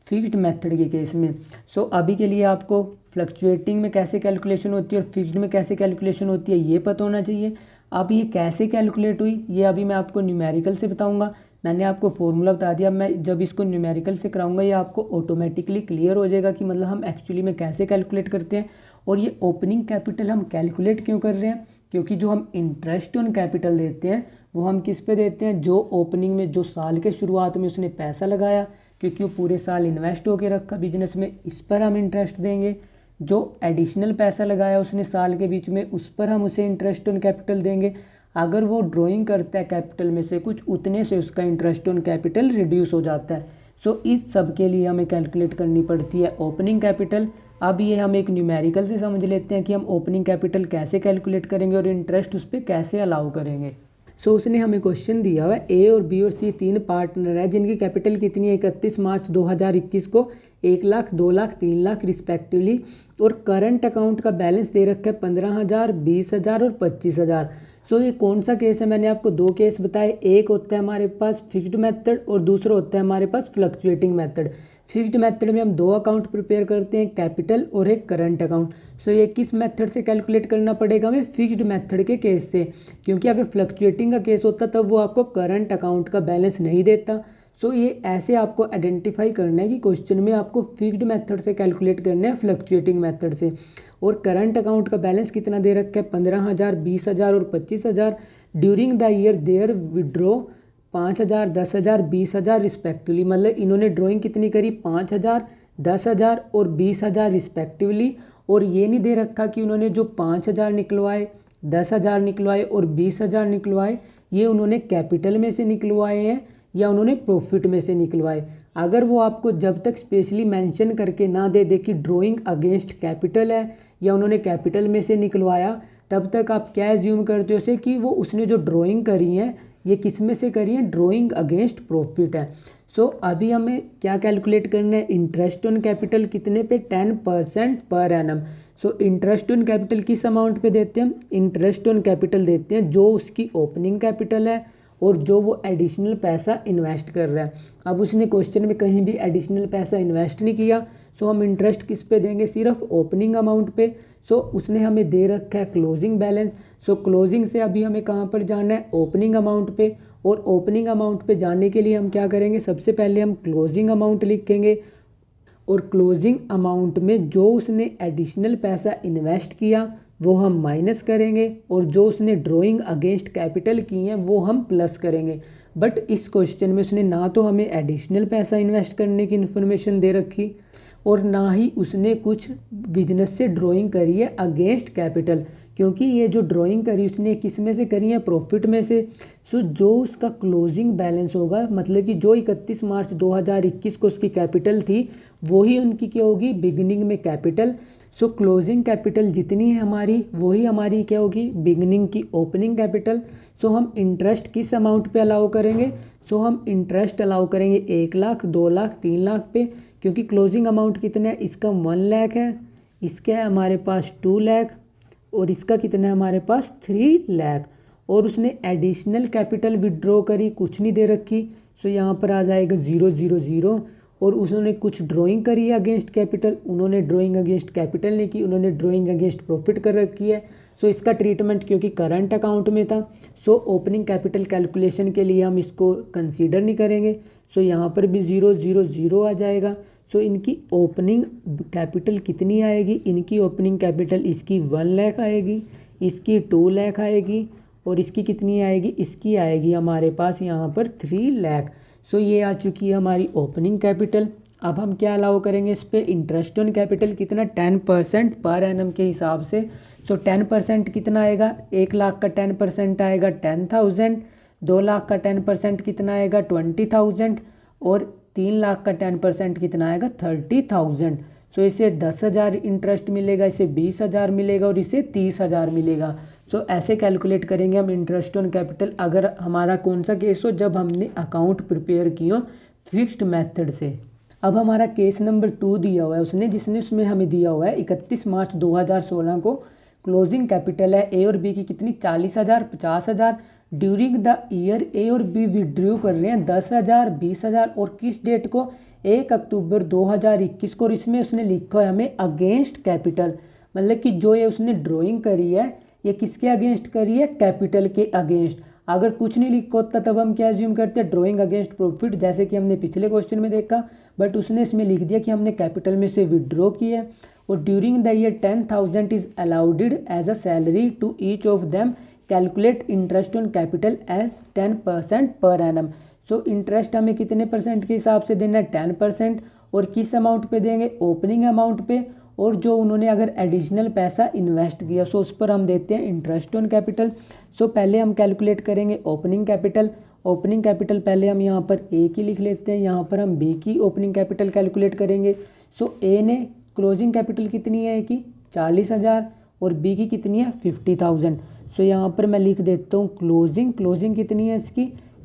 फिक्स्ड मेथड के केस में। सो अभी के लिए आपको फ्लक्चुएटिंग में कैसे कैलकुलेशन होती है और फिक्स्ड में कैसे कैलकुलेशन होती है ये पता होना चाहिए। अब ये कैसे कैलकुलेट हुई ये अभी मैं आपको न्यूमेरिकल से बताऊंगा। मैंने आपको फॉर्मूला बता दिया, मैं जब इसको न्यूमेरिकल से कराऊंगा ये आपको ऑटोमेटिकली क्लियर हो जाएगा कि मतलब हम एक्चुअली में कैसे कैलकुलेट करते हैं। और ये ओपनिंग कैपिटल हम कैलकुलेट क्यों कर रहे हैं, क्योंकि जो हम इंटरेस्ट ऑन कैपिटल देते हैं वो हम किस पे देते हैं, जो ओपनिंग में, जो साल के शुरुआत में उसने पैसा लगाया, क्योंकि वो पूरे साल इन्वेस्ट होके रखा बिजनेस में, इस पर हम इंटरेस्ट देंगे। जो एडिशनल पैसा लगाया उसने साल के बीच में, उस पर हम उसे इंटरेस्ट ऑन कैपिटल देंगे। अगर वो ड्राइंग करता है कैपिटल में से कुछ, उतने से उसका इंटरेस्ट ऑन कैपिटल रिड्यूस हो जाता है। सो इस सब के लिए हमें कैलकुलेट करनी पड़ती है ओपनिंग कैपिटल। अब ये हम एक न्यूमेरिकल से समझ लेते हैं कि हम ओपनिंग कैपिटल कैसे कैलकुलेट करेंगे और इंटरेस्ट उस पर कैसे अलाउ करेंगे। सो उसने हमें क्वेश्चन दिया हुआ है, ए और बी और सी तीन पार्टनर है जिनकी कैपिटल कितनी है 31 मार्च 2021 को 1 लाख, 2 लाख, 3 लाख रिस्पेक्टिवली, और करंट अकाउंट का बैलेंस दे रखा है 15,000, 20,000 और 25,000। सो ये कौन सा केस है, मैंने आपको दो केस बताए, एक होता है हमारे पास फिक्स्ड मेथड और दूसरा होता है हमारे पास फ्लक्चुएटिंग मेथड। फिक्स्ड मेथड में हम दो अकाउंट प्रिपेयर करते हैं, कैपिटल और एक करंट अकाउंट। सो ये किस मेथड से कैलकुलेट करना पड़ेगा हमें, फिक्स्ड मेथड के केस से, क्योंकि अगर फ्लक्चुएटिंग का केस होता तब वो आपको करंट अकाउंट का बैलेंस नहीं देता। सो ये ऐसे आपको आइडेंटिफाई करना है कि क्वेश्चन में आपको फिक्स्ड मेथड से कैलकुलेट करना है फ्लक्चुएटिंग मेथड से। और करंट अकाउंट का बैलेंस कितना दे रखा है, 15,000, 20,000 और 25,000। During the year their withdraw 5,000, 10,000, 20,000 respectively. मतलब इन्होंने ड्राइंग कितनी करी, 5,000, 10,000 और 20,000 रिस्पेक्टिवली। और ये नहीं दे रखा कि उन्होंने जो 5,000 निकलवाए, 10,000 निकलवाए और 20,000 निकलवाए ये उन्होंने कैपिटल में से निकलवाए हैं या उन्होंने प्रॉफिट में से निकलवाए। अगर वो आपको जब तक स्पेशली मेंशन करके ना दे दे कि ड्राइंग अगेंस्ट कैपिटल है या उन्होंने कैपिटल में से निकलवाया, तब तक आप क्या एज्यूम करते हो उसे कि वो उसने जो ड्राइंग करी है ये किस में से करी है, ड्राइंग अगेंस्ट प्रॉफिट है। सो अभी हमें क्या कैलकुलेट करना है, इंटरेस्ट ऑन कैपिटल कितने पे, 10% per annum. So interest on capital किस अमाउंट पे देते हैं हम, इंटरेस्ट ऑन कैपिटल देते हैं जो उसकी ओपनिंग कैपिटल है और जो वो एडिशनल पैसा इन्वेस्ट कर रहा है। अब उसने क्वेश्चन में कहीं भी एडिशनल पैसा इन्वेस्ट नहीं किया, सो हम इंटरेस्ट किस पे देंगे, सिर्फ ओपनिंग अमाउंट पे। सो उसने हमें दे रखा है क्लोजिंग बैलेंस। सो क्लोजिंग से अभी हमें कहाँ पर जाना है, ओपनिंग अमाउंट पे। और ओपनिंग अमाउंट पे जाने के लिए हम क्या करेंगे, सबसे पहले हम क्लोजिंग अमाउंट लिखेंगे और क्लोजिंग अमाउंट में जो उसने एडिशनल पैसा इन्वेस्ट किया वो हम माइनस करेंगे और जो उसने ड्राइंग अगेंस्ट कैपिटल की हैं वो हम प्लस करेंगे। बट इस क्वेश्चन में उसने ना तो हमें एडिशनल पैसा इन्वेस्ट करने की इन्फॉर्मेशन दे रखी और ना ही उसने कुछ बिजनेस से ड्राइंग करी है अगेंस्ट कैपिटल, क्योंकि ये जो ड्राइंग करी उसने किस में से करी है, प्रॉफिट में से। सो जो उसका क्लोजिंग बैलेंस होगा, मतलब कि जो 31 मार्च 2021 को उसकी कैपिटल थी वही उनकी क्या होगी, बिगिनिंग में कैपिटल। सो क्लोजिंग कैपिटल जितनी है हमारी वही हमारी क्या होगी, बिगिनिंग की ओपनिंग कैपिटल। सो हम इंटरेस्ट किस अमाउंट पे अलाउ करेंगे, सो हम इंटरेस्ट अलाउ करेंगे 1 लाख, 2 लाख, 3 लाख पे, क्योंकि क्लोजिंग अमाउंट कितना है, इसका 1 लाख है, इसका है हमारे पास 2 लाख और इसका कितना है हमारे पास 3 लाख। और उसने एडिशनल कैपिटल विड्रॉ करी, कुछ नहीं दे रखी। सो यहाँ पर आ जाएगा 0, 0, 0। और उसने कुछ ड्राइंग करी है अगेंस्ट कैपिटल, उन्होंने ड्राइंग अगेंस्ट कैपिटल नहीं की, उन्होंने ड्राइंग अगेंस्ट प्रॉफिट कर रखी है। सो इसका ट्रीटमेंट क्योंकि करंट अकाउंट में था, सो ओपनिंग कैपिटल कैलकुलेशन के लिए हम इसको कंसीडर नहीं करेंगे। सो यहाँ पर भी 0, 0, 0 आ जाएगा। सो इनकी ओपनिंग कैपिटल कितनी आएगी, इनकी ओपनिंग कैपिटल इसकी 1 लाख आएगी, इसकी 2 लाख आएगी और इसकी कितनी आएगी, इसकी आएगी हमारे पास यहाँ पर 3 लाख। सो ये आ चुकी है हमारी ओपनिंग कैपिटल। अब हम क्या अलाउ करेंगे इस पे, इंटरेस्ट ऑन कैपिटल कितना 10% पर एनम के हिसाब से। सो 10% कितना आएगा, 1 लाख का 10% आएगा 10,000, 2 लाख का 10% कितना आएगा 20,000 और 3 लाख का 10% कितना आएगा 30,000। सो इसे 10,000 इंटरेस्ट मिलेगा, इसे 20,000 मिलेगा और इसे 30,000 मिलेगा। सो ऐसे कैलकुलेट करेंगे हम इंटरेस्ट ऑन कैपिटल अगर हमारा कौन सा केस हो, जब हमने अकाउंट प्रिपेयर किया फिक्स्ड मेथड से। अब हमारा केस नंबर 2 दिया हुआ है उसमें हमें दिया हुआ है 31 मार्च 2016 को क्लोजिंग कैपिटल है ए और बी की कितनी 40,000 50,000। ड्यूरिंग द ईयर ए और बी विड्रॉ कर रहे हैं 10,000 20,000 और किस डेट को 1 अक्टूबर 2021 को। और इसमें उसने लिखा है हमें अगेंस्ट कैपिटल, मतलब कि जो ये उसने ड्राइंग करी है ये किसके अगेंस्ट करी है, कैपिटल के अगेंस्ट। अगर कुछ नहीं लिखा होता तब हम क्या एज्यूम करते हैं, ड्राइंग अगेंस्ट प्रॉफिट, जैसे कि हमने पिछले क्वेश्चन में देखा। बट उसने इसमें लिख दिया कि हमने कैपिटल में से विड्रॉ किया है। और during the year 10,000 is allowed as a salary to each of them, calculate interest on capital as 10% per annum. So interest हमें कितने परसेंट के हिसाब से देना है 10%। और किस अमाउंट पे देंगे, ओपनिंग अमाउंट पे। और जो उन्होंने अगर एडिशनल पैसा इन्वेस्ट किया सो उस पर हम देते हैं इंटरेस्ट ऑन कैपिटल। सो पहले हम कैलकुलेट करेंगे ओपनिंग कैपिटल। ओपनिंग कैपिटल पहले हम यहाँ पर ए की लिख लेते हैं, यहाँ पर हम बी की ओपनिंग कैपिटल कैलकुलेट करेंगे। सो ए ने क्लोजिंग कैपिटल कितनी है कि 40,000 और बी की कितनी है 50,000। सो यहाँ पर मैं लिख देता हूँ क्लोजिंग कितनी है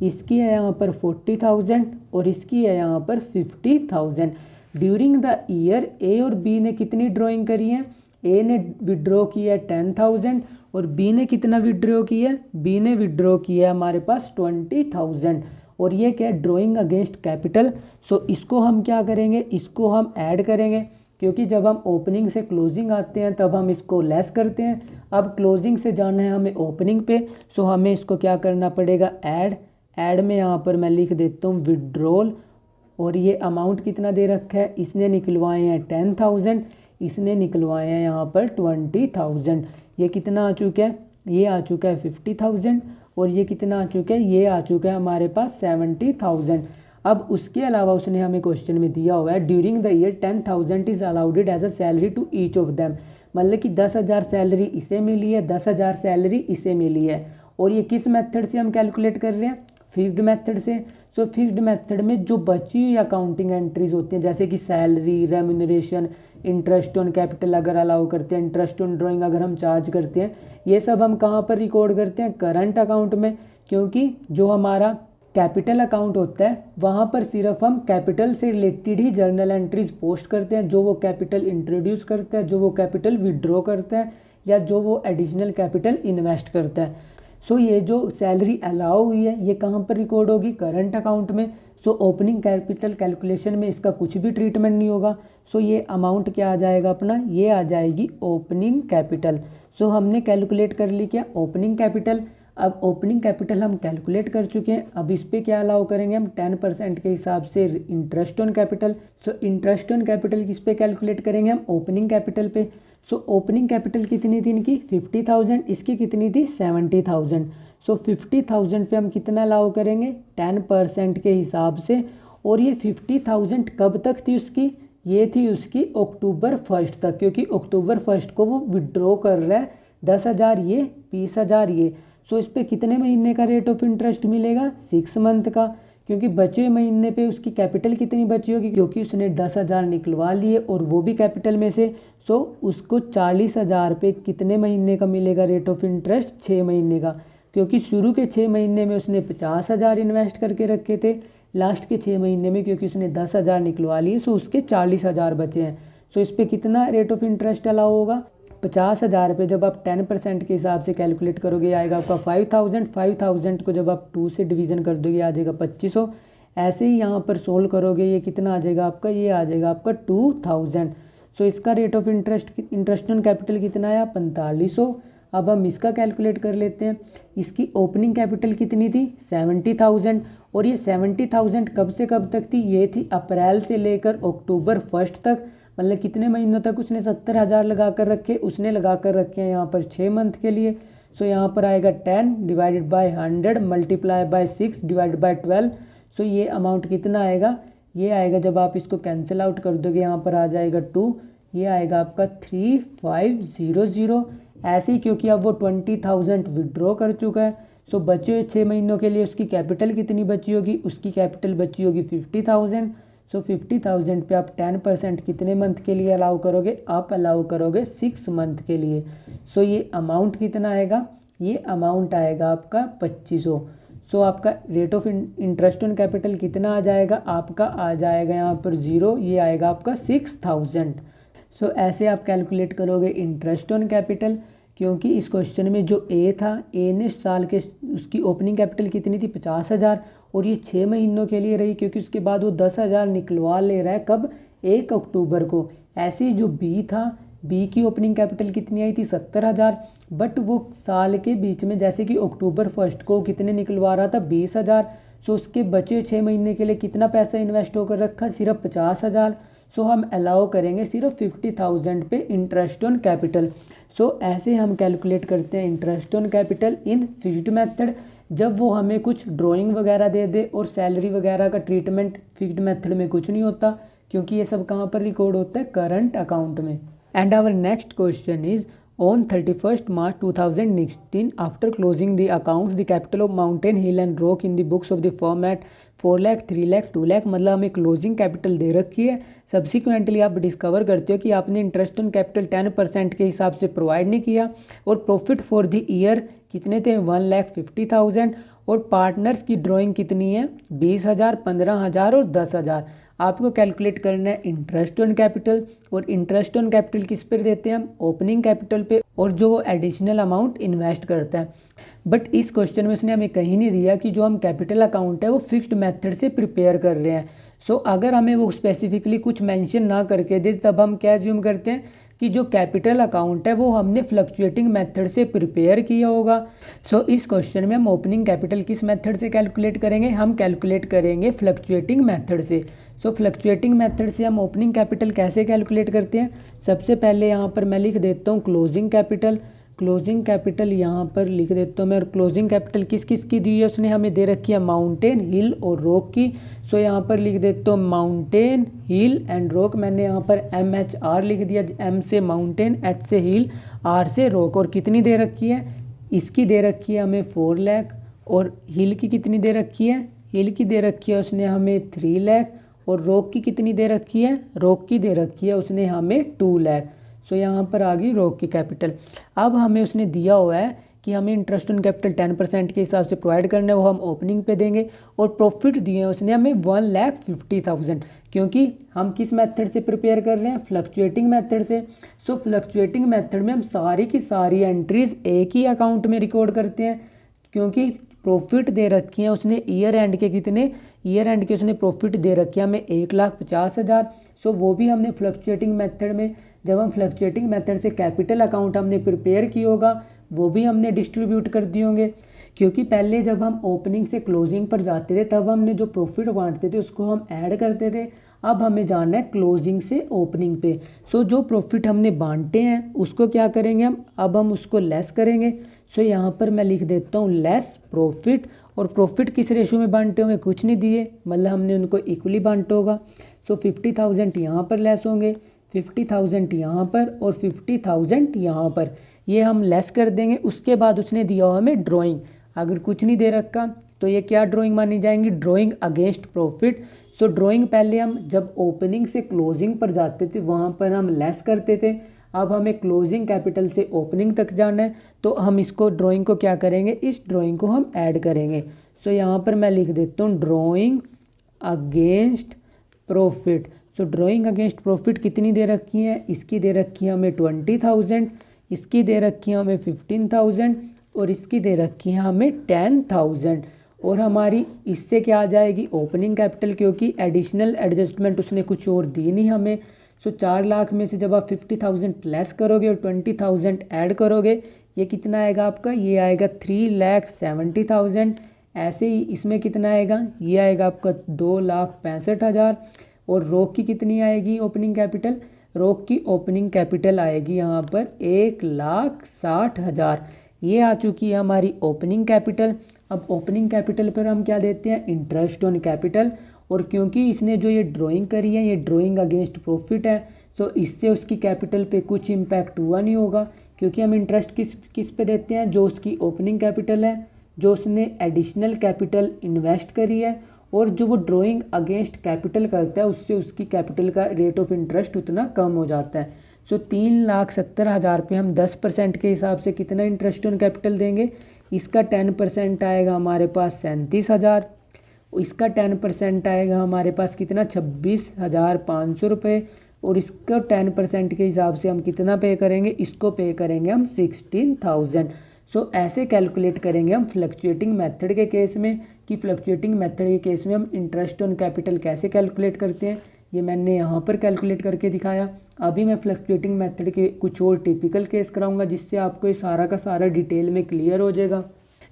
इसकी है यहाँ पर 40,000 और इसकी है यहाँ पर 50,000। ड्यूरिंग द ईयर ए और बी ने कितनी ड्राइंग करी है, ए ने विड्रॉ किया है 10,000 और बी ने कितना विड्रॉ किया है, बी ने विड्रॉ किया है हमारे पास 20,000। और ये क्या है, ड्राइंग अगेंस्ट कैपिटल। सो इसको हम क्या करेंगे, इसको हम ऐड करेंगे, क्योंकि जब हम ओपनिंग से क्लोजिंग आते हैं तब हम इसको लेस करते हैं। अब क्लोजिंग से जाना है हमें ओपनिंग पे, सो हमें इसको क्या करना पड़ेगा, ऐड में यहाँ पर मैं लिख देता हूँ विड्रॉल। और ये अमाउंट कितना दे रखा है, इसने निकलवाए हैं 10,000, इसने निकलवाए हैं यहाँ पर 20,000। ये कितना आ चुका है, ये आ चुका है 50,000 और ये कितना आ चुका है, ये आ चुका है हमारे पास 70,000। अब उसके अलावा उसने हमें क्वेश्चन में दिया हुआ है during the year 10,000 is allowed as a salary to each of them, मतलब कि 10,000 सैलरी इसे मिली है, 10,000 सैलरी इसे मिली है। और ये किस मेथड से हम कैलकुलेट कर रहे हैं, फिक्स्ड मेथड से। सो फिक्स्ड मेथड में जो बची हुई अकाउंटिंग एंट्रीज होती हैं जैसे कि salary, remuneration, interest on capital अगर अलाउ करते हैं, इंटरेस्ट ऑन ड्राइंग अगर हम चार्ज करते हैं, ये सब हम कहाँ पर रिकॉर्ड करते हैं, करंट अकाउंट में। क्योंकि जो हमारा कैपिटल अकाउंट होता है वहाँ पर सिर्फ हम कैपिटल से रिलेटेड ही जर्नल एंट्रीज पोस्ट करते हैं, जो वो कैपिटल इंट्रोड्यूस करता है, जो वो कैपिटल विड्रॉ करता है या जो वो एडिशनल कैपिटल इन्वेस्ट करता है। सो ये जो सैलरी अलाउ हुई है ये कहाँ पर रिकॉर्ड होगी, करंट अकाउंट में। सो ओपनिंग कैपिटल कैलकुलेशन में इसका कुछ भी ट्रीटमेंट नहीं होगा। सो ये अमाउंट क्या आ जाएगा अपना, ये आ जाएगी ओपनिंग कैपिटल। सो हमने कैलकुलेट कर ली क्या, ओपनिंग कैपिटल। अब ओपनिंग कैपिटल हम कैलकुलेट कर चुके हैं, अब इस पे क्या अलाउ करेंगे हम 10% के हिसाब से interest on capital. So interest on capital किस पे कैलकुलेट करेंगे हम, ओपनिंग कैपिटल पे। सो ओपनिंग कैपिटल कितनी थी इनकी 50,000, इसकी कितनी थी 70,000। सो 50,000 पे हम कितना अलाउ करेंगे 10% के हिसाब से। और ये 50,000 कब तक थी उसकी, ये थी उसकी अक्टूबर 1 तक, क्योंकि अक्टूबर 1 को वो विड्रॉ कर रहा है 10,000 ये 20,000 ये। सो इस पर कितने महीने का रेट ऑफ इंटरेस्ट मिलेगा, 6 मंथ का, क्योंकि बचे हुए महीने पे उसकी कैपिटल कितनी बची होगी, क्योंकि उसने 10,000 निकलवा लिए और वो भी कैपिटल में से। सो उसको 40,000 पे कितने महीने का मिलेगा रेट ऑफ इंटरेस्ट, 6 महीने का, क्योंकि शुरू के 6 महीने में उसने 50,000 इन्वेस्ट करके रखे थे, लास्ट के 6 महीने में क्योंकि उसने 10,000 निकलवा लिए सो उसके 40,000 बचे हैं। सो इस पर कितना रेट ऑफ इंटरेस्ट अलाउ होगा, 50,000 पे जब आप 10% के हिसाब से कैलकुलेट करोगे आएगा आपका 5,000 को जब आप 2 से डिवीज़न कर दोगे आ जाएगा 2,500। ऐसे ही यहाँ पर सोल्व करोगे ये कितना आ जाएगा आपका, ये आ जाएगा आपका 2,000। सो इसका rate of interest on capital कितना आया 4500। अब हम इसका कैलकुलेट कर लेते हैं। इसकी ओपनिंग कैपिटल कितनी थी 70,000 और ये 70,000 कब से कब तक थी, ये थी अप्रैल से लेकर अक्टूबर 1 तक, मतलब कितने महीनों तक उसने 70,000 लगा कर रखे, उसने लगा कर रखे हैं यहाँ पर 6 मंथ के लिए। सो यहाँ पर आएगा 10 divided by 100 multiply by 6 divided by 12। सो ये अमाउंट कितना आएगा, ये आएगा जब आप इसको कैंसिल आउट कर दोगे यहाँ पर आ जाएगा 2, ये आएगा आपका 3500 ऐसे ही, क्योंकि अब वो 20,000 विड्रॉ कर चुका है। सो बचे हुए 6 महीनों के लिए उसकी कैपिटल कितनी बची होगी, उसकी कैपिटल बची होगी 50,000। सो 50,000 पे आप 10% कितने मंथ के लिए अलाउ करोगे, आप अलाउ करोगे 6 मंथ के लिए। सो ये अमाउंट कितना आएगा, ये अमाउंट आएगा आपका 2500। सो आपका rate of interest on capital कितना आ जाएगा, आपका आ जाएगा यहाँ पर 0, ये आएगा आपका 6000। सो ऐसे आप कैलकुलेट करोगे इंटरेस्ट ऑन कैपिटल, क्योंकि इस क्वेश्चन में जो ए था, ए ने साल के उसकी ओपनिंग कैपिटल कितनी थी 50,000 और ये 6 महीनों के लिए रही, क्योंकि उसके बाद वो 10,000 निकलवा ले रहा है कब, 1 अक्टूबर को। ऐसे ही जो बी था, बी की ओपनिंग कैपिटल कितनी आई थी 70,000, बट वो साल के बीच में जैसे कि अक्टूबर 1 को कितने निकलवा रहा था 20,000। सो उसके बचे 6 महीने के लिए कितना पैसा इन्वेस्ट होकर रखा, सिर्फ 50,000। सो हम अलाउ करेंगे सिर्फ 50,000 पे इंटरेस्ट ऑन कैपिटल। सो ऐसे हम कैलकुलेट करते हैं interest on capital in fixed method, जब वो हमें कुछ ड्राइंग वगैरह दे दे और सैलरी वगैरह का ट्रीटमेंट फिक्स्ड मेथड में कुछ नहीं होता, क्योंकि ये सब कहाँ पर रिकॉर्ड होता है, करंट अकाउंट में। And our next question is on 31st March 2016, after closing the accounts, the capital of Mountain Hill and Rock in the books of the firm at 4 lakh 3 lakh 2 lakh, मतलब हमें क्लोजिंग कैपिटल दे रखी है। Subsequently आप discover करते हो कि आपने इंटरेस्ट ऑन कैपिटल 10% के हिसाब से प्रोवाइड नहीं किया, और प्रॉफिट फॉर द ईयर कितने थे 1,50,000, और पार्टनर्स की ड्राइंग कितनी है 20,000, 15,000 और 10,000। आपको कैलकुलेट करना है इंटरेस्ट ऑन कैपिटल, और इंटरेस्ट ऑन कैपिटल किस पर देते हैं हम, ओपनिंग कैपिटल पे, और जो वो एडिशनल अमाउंट इन्वेस्ट करता है। बट इस क्वेश्चन में उसने हमें कहीं नहीं दिया कि जो हम कैपिटल अकाउंट है वो फिक्स्ड मेथड से प्रिपेयर कर रहे हैं। सो अगर हमें वो स्पेसिफिकली कुछ मेंशन ना करके दे, तब हम क्या एज्यूम करते हैं कि जो कैपिटल अकाउंट है वो हमने फ्लक्चुएटिंग मेथड से प्रिपेयर किया होगा। सो इस क्वेश्चन में हम ओपनिंग कैपिटल किस मेथड से कैलकुलेट करेंगे, हम कैलकुलेट करेंगे फ्लक्चुएटिंग मेथड से। सो फ्लक्चुएटिंग मेथड से हम ओपनिंग कैपिटल कैसे कैलकुलेट करते हैं, सबसे पहले यहाँ पर मैं लिख देता हूँ क्लोजिंग कैपिटल। क्लोजिंग कैपिटल यहाँ पर लिख देता हूँ मैं, और क्लोजिंग कैपिटल किस किस की दी है, उसने हमें दे रखी है माउंटेन, हिल और रॉक की। सो यहाँ पर लिख देता हूँ माउंटेन, हिल एंड रॉक। मैंने यहाँ पर MHR लिख दिया, M से माउंटेन, H से हिल, R से रॉक। और कितनी दे रखी है, इसकी दे रखी है हमें 4 लाख, और हिल की कितनी दे रखी है, हिल की दे रखी है उसने हमें 3 लाख, और रॉक की कितनी दे रखी है, रॉक की दे रखी है उसने हमें 2 लाख। सो यहाँ पर आ गई रॉक की कैपिटल। अब हमें उसने दिया हुआ है कि हमें इंटरेस्ट ऑन कैपिटल 10% के हिसाब से प्रोवाइड करना है, वो हम ओपनिंग पे देंगे, और प्रॉफिट दिए हैं उसने हमें 1,50,000, क्योंकि हम किस मेथड से प्रिपेयर कर रहे हैं, फ्लक्चुएटिंग मेथड से। सो फ्लक्चुएटिंग मेथड में हम सारी की सारी एंट्रीज एक ही अकाउंट में रिकॉर्ड करते हैं, क्योंकि प्रॉफिट दे रखी है उसने ईयर एंड के कितने, ईयर एंड के उसने प्रॉफिट दे रखी है हमें 1,50,000। सो वो भी हमने फ्लक्चुएटिंग मेथड में, जब हम फ्लक्चुएटिंग मेथड से कैपिटल अकाउंट हमने प्रिपेयर की होगा, वो भी हमने डिस्ट्रीब्यूट कर दिए होंगे, क्योंकि पहले जब हम ओपनिंग से क्लोजिंग पर जाते थे तब हमने जो प्रॉफिट बांटते थे उसको हम ऐड करते थे। अब हमें जानना है क्लोजिंग से ओपनिंग पे। सो जो प्रॉफिट हमने बांटे हैं उसको क्या करेंगे हम, अब हम उसको लेस करेंगे। सो यहाँ पर मैं लिख देता हूँ लेस प्रॉफिट, और प्रॉफिट किस रेशो में बांटे होंगे, कुछ नहीं दिए, मतलब हमने उनको इक्वली बांटा होगा। सो 50,000 यहाँ पर लेस होंगे, 50,000 यहाँ पर, और 50,000 यहाँ पर, ये हम लेस कर देंगे। उसके बाद उसने दिया हुआ हमें ड्राइंग, अगर कुछ नहीं दे रखा तो ये क्या ड्राइंग मानी जाएंगी, ड्राइंग अगेंस्ट प्रॉफिट। सो ड्राइंग पहले हम जब ओपनिंग से क्लोजिंग पर जाते थे वहाँ पर हम लेस करते थे, अब हमें क्लोजिंग कैपिटल से ओपनिंग तक जाना है, तो हम इसको ड्राइंग को क्या करेंगे, इस ड्राइंग को हम ऐड करेंगे। सो यहाँ पर मैं लिख देता हूँ ड्राइंग अगेंस्ट प्रॉफिट। सो ड्राइंग अगेंस्ट प्रॉफिट कितनी दे रखी है, इसकी दे रखी है हमें 20,000, इसकी दे रखी है हमें 15,000, और इसकी दे रखी है हमें 10,000। और हमारी इससे क्या आ जाएगी, ओपनिंग कैपिटल, क्योंकि एडिशनल एडजस्टमेंट उसने कुछ और दी नहीं हमें। सो 4 लाख में से जब आप 50,000 लेस करोगे और 20,000 ऐड करोगे, ये कितना आएगा आपका, ये आएगा 3,70,000। ऐसे ही इसमें कितना आएगा, ये आएगा आपका 2,65,000। और रॉक की कितनी आएगी ओपनिंग कैपिटल, रॉक की ओपनिंग कैपिटल आएगी यहाँ पर 1,60,000। ये आ चुकी है हमारी ओपनिंग कैपिटल। अब ओपनिंग कैपिटल पर हम क्या देते हैं, इंटरेस्ट ऑन कैपिटल। और क्योंकि इसने जो ये ड्राइंग करी है ये ड्राइंग अगेंस्ट प्रॉफिट है, सो इससे उसकी कैपिटल पे कुछ इम्पैक्ट हुआ नहीं होगा, क्योंकि हम इंटरेस्ट किस किस पे देते हैं, जो उसकी ओपनिंग कैपिटल है, जो उसने एडिशनल कैपिटल इन्वेस्ट करी है, और जो वो ड्राइंग अगेंस्ट कैपिटल करता है उससे उसकी कैपिटल का रेट ऑफ इंटरेस्ट उतना कम हो जाता है। सो 3,70,000 पे हम 10% के हिसाब से कितना इंटरेस्ट ऑन कैपिटल देंगे, इसका 10% आएगा हमारे पास 37,000, इसका 10% आएगा हमारे पास कितना 26,500 रुपये, और इसका 10% के हिसाब से हम कितना पे करेंगे, इसको पे करेंगे हम 16,000। सो ऐसे कैलकुलेट करेंगे हम फ्लक्चुएटिंग मेथड के केस में, कि फ्लक्चुएटिंग मेथड के केस में हम इंटरेस्ट ऑन कैपिटल कैसे कैलकुलेट करते हैं, ये मैंने यहाँ पर कैलकुलेट करके दिखाया। अभी मैं फ्लक्चुएटिंग मेथड के कुछ और टिपिकल केस कराऊंगा, जिससे आपको ये सारा का सारा डिटेल में क्लियर हो जाएगा।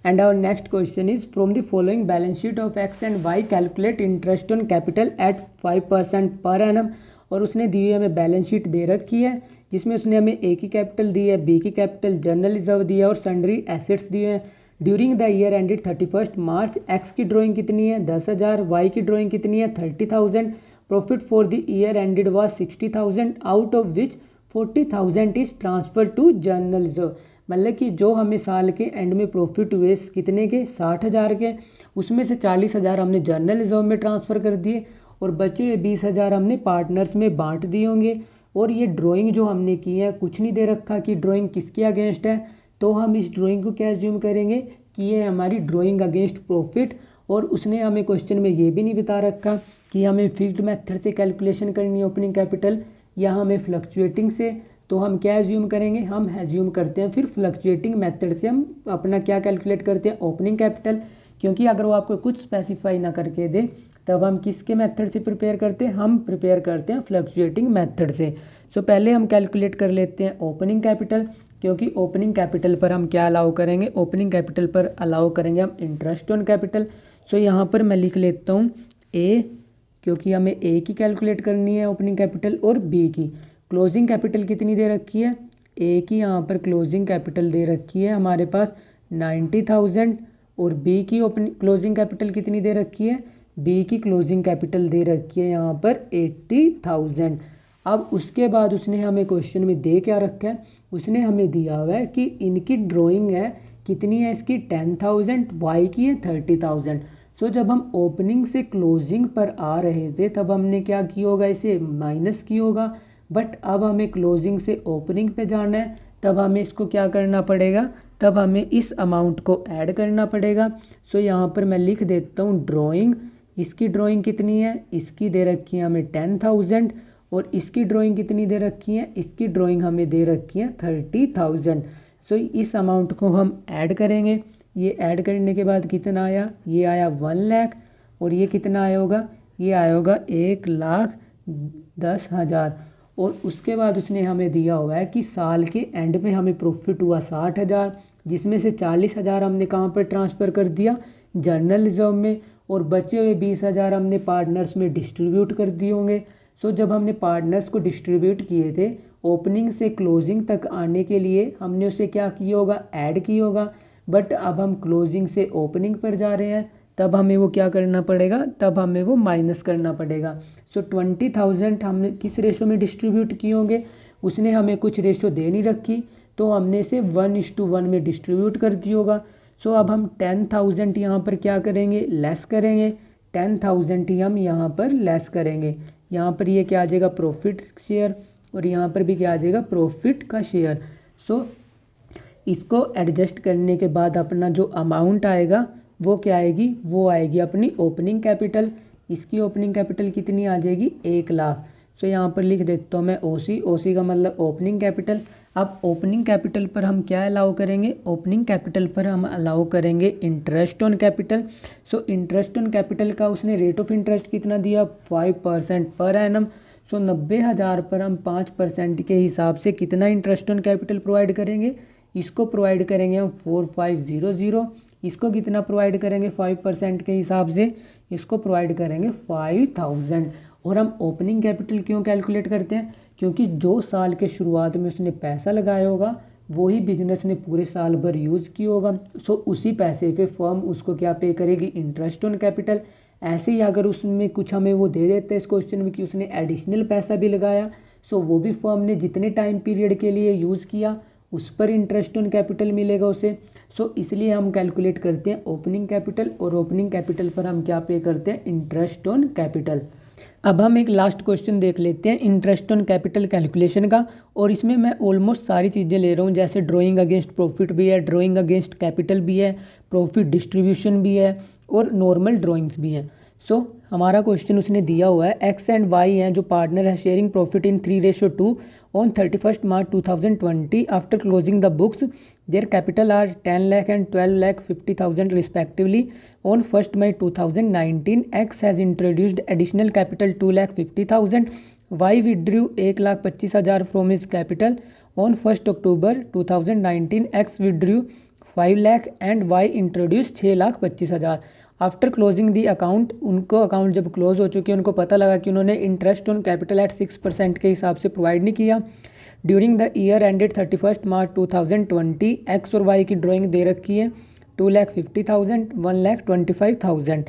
And our next question is from the following balance sheet of X and Y calculate interest on capital at 5% per annum. और उसने दी है हमें बैलेंस शीट दे रखी है, जिसमें उसने हमें ए की कैपिटल दी है, बी की कैपिटल, जनरल रिजर्व दी है और सन्ड्री एसेट्स दिए हैं। During the year ended 31 March X की ड्राइंग कितनी है 10,000, वाई की ड्राइंग कितनी है 30,000, profit for the year ended was 60,000, out of which 40,000 is transfer to general reserve. मतलब कि जो हमें साल के एंड में प्रॉफिट हुए कितने के 60,000 के, उसमें से 40,000 हमने जनरल रिजर्व में ट्रांसफ़र कर दिए, और बचे हुए 20,000 हमने पार्टनर्स में बांट दिए होंगे। और ये ड्राइंग जो हमने की है कुछ नहीं दे रखा कि ड्राइंग किसके अगेंस्ट है, तो हम इस ड्राइंग को क्या एज्यूम करेंगे कि ये हमारी ड्राइंग अगेंस्ट प्रॉफिट। और उसने हमें क्वेश्चन में ये भी नहीं बता रखा कि हमें फिक्स्ड मेथड से कैलकुलेशन करनी है ओपनिंग कैपिटल या हमें फ्लक्चुएटिंग से। तो हम क्या एज्यूम करेंगे, हम एज्यूम करते हैं फिर फ्लक्चुएटिंग मेथड से हम अपना क्या कैलकुलेट करते हैं, ओपनिंग कैपिटल। क्योंकि अगर वो आपको कुछ स्पेसिफाई ना करके दे तब हम किसके मेथड से प्रिपेयर करते हैं, हम प्रिपेयर करते हैं फ्लक्चुएटिंग मेथड से। सो पहले हम कैलकुलेट कर लेते हैं ओपनिंग कैपिटल, क्योंकि ओपनिंग कैपिटल पर हम क्या अलाउ करेंगे, ओपनिंग कैपिटल पर अलाउ करेंगे हम इंटरेस्ट ऑन कैपिटल। सो यहाँ पर मैं लिख लेता हूँ ए, क्योंकि हमें ए की कैलकुलेट करनी है ओपनिंग कैपिटल, और बी की। क्लोजिंग कैपिटल कितनी दे रखी है, ए की यहाँ पर क्लोजिंग कैपिटल दे रखी है हमारे पास 90,000, और बी की ओपनिंग क्लोजिंग कैपिटल कितनी दे रखी है, बी की क्लोजिंग कैपिटल दे रखी है यहाँ पर 80,000। अब उसके बाद उसने हमें क्वेश्चन में दे क्या रखा है, उसने हमें दिया हुआ है कि इनकी ड्राइंग है कितनी है, इसकी 10,000, वाई की है 30,000। सो जब हम ओपनिंग से क्लोजिंग पर आ रहे थे तब हमने क्या किया होगा, इसे माइनस किया होगा। बट अब हमें क्लोजिंग से ओपनिंग पे जाना है, तब हमें इसको क्या करना पड़ेगा, तब हमें इस अमाउंट को ऐड करना पड़ेगा। सो यहाँ पर मैं लिख देता हूँ ड्राइंग, इसकी ड्राइंग कितनी है, इसकी दे रखी है हमें 10,000, और इसकी ड्राइंग कितनी दे रखी है, इसकी ड्राइंग हमें दे रखी है 30,000। सो इस अमाउंट को हम ऐड करेंगे, ये ऐड करने के बाद कितना आया, ये आया 1 लाख, और ये कितना आया होगा, ये आया होगा 1,10,000। और उसके बाद उसने हमें दिया हुआ है कि साल के एंड में हमें प्रॉफिट हुआ 60,000, जिसमें से 40,000 हमने कहाँ पर ट्रांसफ़र कर दिया, जनरल रिजर्व में, और बचे हुए 20,000 हमने पार्टनर्स में डिस्ट्रीब्यूट कर दिए होंगे। सो जब हमने पार्टनर्स को डिस्ट्रीब्यूट किए थे ओपनिंग से क्लोजिंग तक आने के लिए हमने उसे क्या किया होगा, ऐड किया होगा। बट अब हम क्लोजिंग से ओपनिंग पर जा रहे हैं, तब हमें वो क्या करना पड़ेगा, तब हमें वो माइनस करना पड़ेगा। सो 20,000 हमने किस रेशो में डिस्ट्रीब्यूट किए होंगे, उसने हमें कुछ रेशो दे नहीं रखी, तो हमने इसे 1:1 में डिस्ट्रीब्यूट कर दिया होगा। सो अब हम 10,000 यहाँ पर क्या करेंगे, लेस करेंगे, 10,000 ही हम यहाँ पर लेस करेंगे। यहाँ पर ये क्या आ जाएगा, प्रॉफिट शेयर, और यहाँ पर भी क्या आ जाएगा, प्रॉफिट का शेयर। सो इसको एडजस्ट करने के बाद अपना जो अमाउंट आएगा वो क्या आएगी, वो आएगी अपनी ओपनिंग कैपिटल। इसकी ओपनिंग कैपिटल कितनी आ जाएगी, 1 लाख। सो यहाँ पर लिख देता हूँ मैं ओसी, ओसी का मतलब ओपनिंग कैपिटल। अब ओपनिंग कैपिटल पर हम क्या अलाउ करेंगे, ओपनिंग कैपिटल पर हम अलाउ करेंगे interest on capital. So interest on capital का उसने रेट ऑफ इंटरेस्ट कितना दिया, 5% पर एनम। सो 90,000 पर हम 5% के हिसाब से कितना इंटरेस्ट ऑन कैपिटल प्रोवाइड करेंगे, इसको प्रोवाइड करेंगे हम 4500। इसको कितना प्रोवाइड करेंगे 5% के हिसाब से, इसको प्रोवाइड करेंगे 5,000। और हम ओपनिंग कैपिटल क्यों कैलकुलेट करते हैं, क्योंकि जो साल के शुरुआत में उसने पैसा लगाया होगा वही बिजनेस ने पूरे साल भर यूज़ किया होगा। सो उसी पैसे पे फर्म उसको क्या पे करेगी, इंटरेस्ट ऑन कैपिटल। ऐसे ही अगर उसमें कुछ हमें वो दे देते हैं इस क्वेश्चन में कि उसने एडिशनल पैसा भी लगाया, सो वो भी फर्म ने जितने टाइम पीरियड के लिए यूज़ किया उस पर इंटरेस्ट ऑन कैपिटल मिलेगा उसे। सो इसलिए हम कैलकुलेट करते हैं ओपनिंग कैपिटल, और ओपनिंग कैपिटल पर हम क्या पे करते हैं, इंटरेस्ट ऑन कैपिटल। अब हम एक लास्ट क्वेश्चन देख लेते हैं इंटरेस्ट ऑन कैपिटल कैलकुलेशन का, और इसमें मैं ऑलमोस्ट सारी चीज़ें ले रहा हूँ, जैसे ड्राइंग अगेंस्ट प्रॉफिट भी है, ड्राइंग अगेंस्ट कैपिटल भी है, प्रॉफिट डिस्ट्रीब्यूशन भी है, और नॉर्मल ड्राइंग्स भी हैं। सो हमारा क्वेश्चन उसने दिया हुआ है, एक्स एंड वाई हैं जो पार्टनर है, sharing profit in 3:2 on 31 March 2020 after closing the books, their capital R 10 lakh and 12,50,000 respectively. On 1st May 2019, X has introduced additional capital 2,50,000. Y withdrew 1,25,000 from his capital. On 1st October 2019, X withdrew 5 lakh and Y introduced 6,25,000. After closing the account, उनको account जब close हो चुके हैं उनको पता लगा कि उन्होंने इंटरेस्ट ऑन कैपिटल एट 6% के हिसाब से प्रोवाइड नहीं किया। During the year ended 31 March 2020, x और वाई की ड्राइंग दे रखी है 2,50,000, 1,25,000।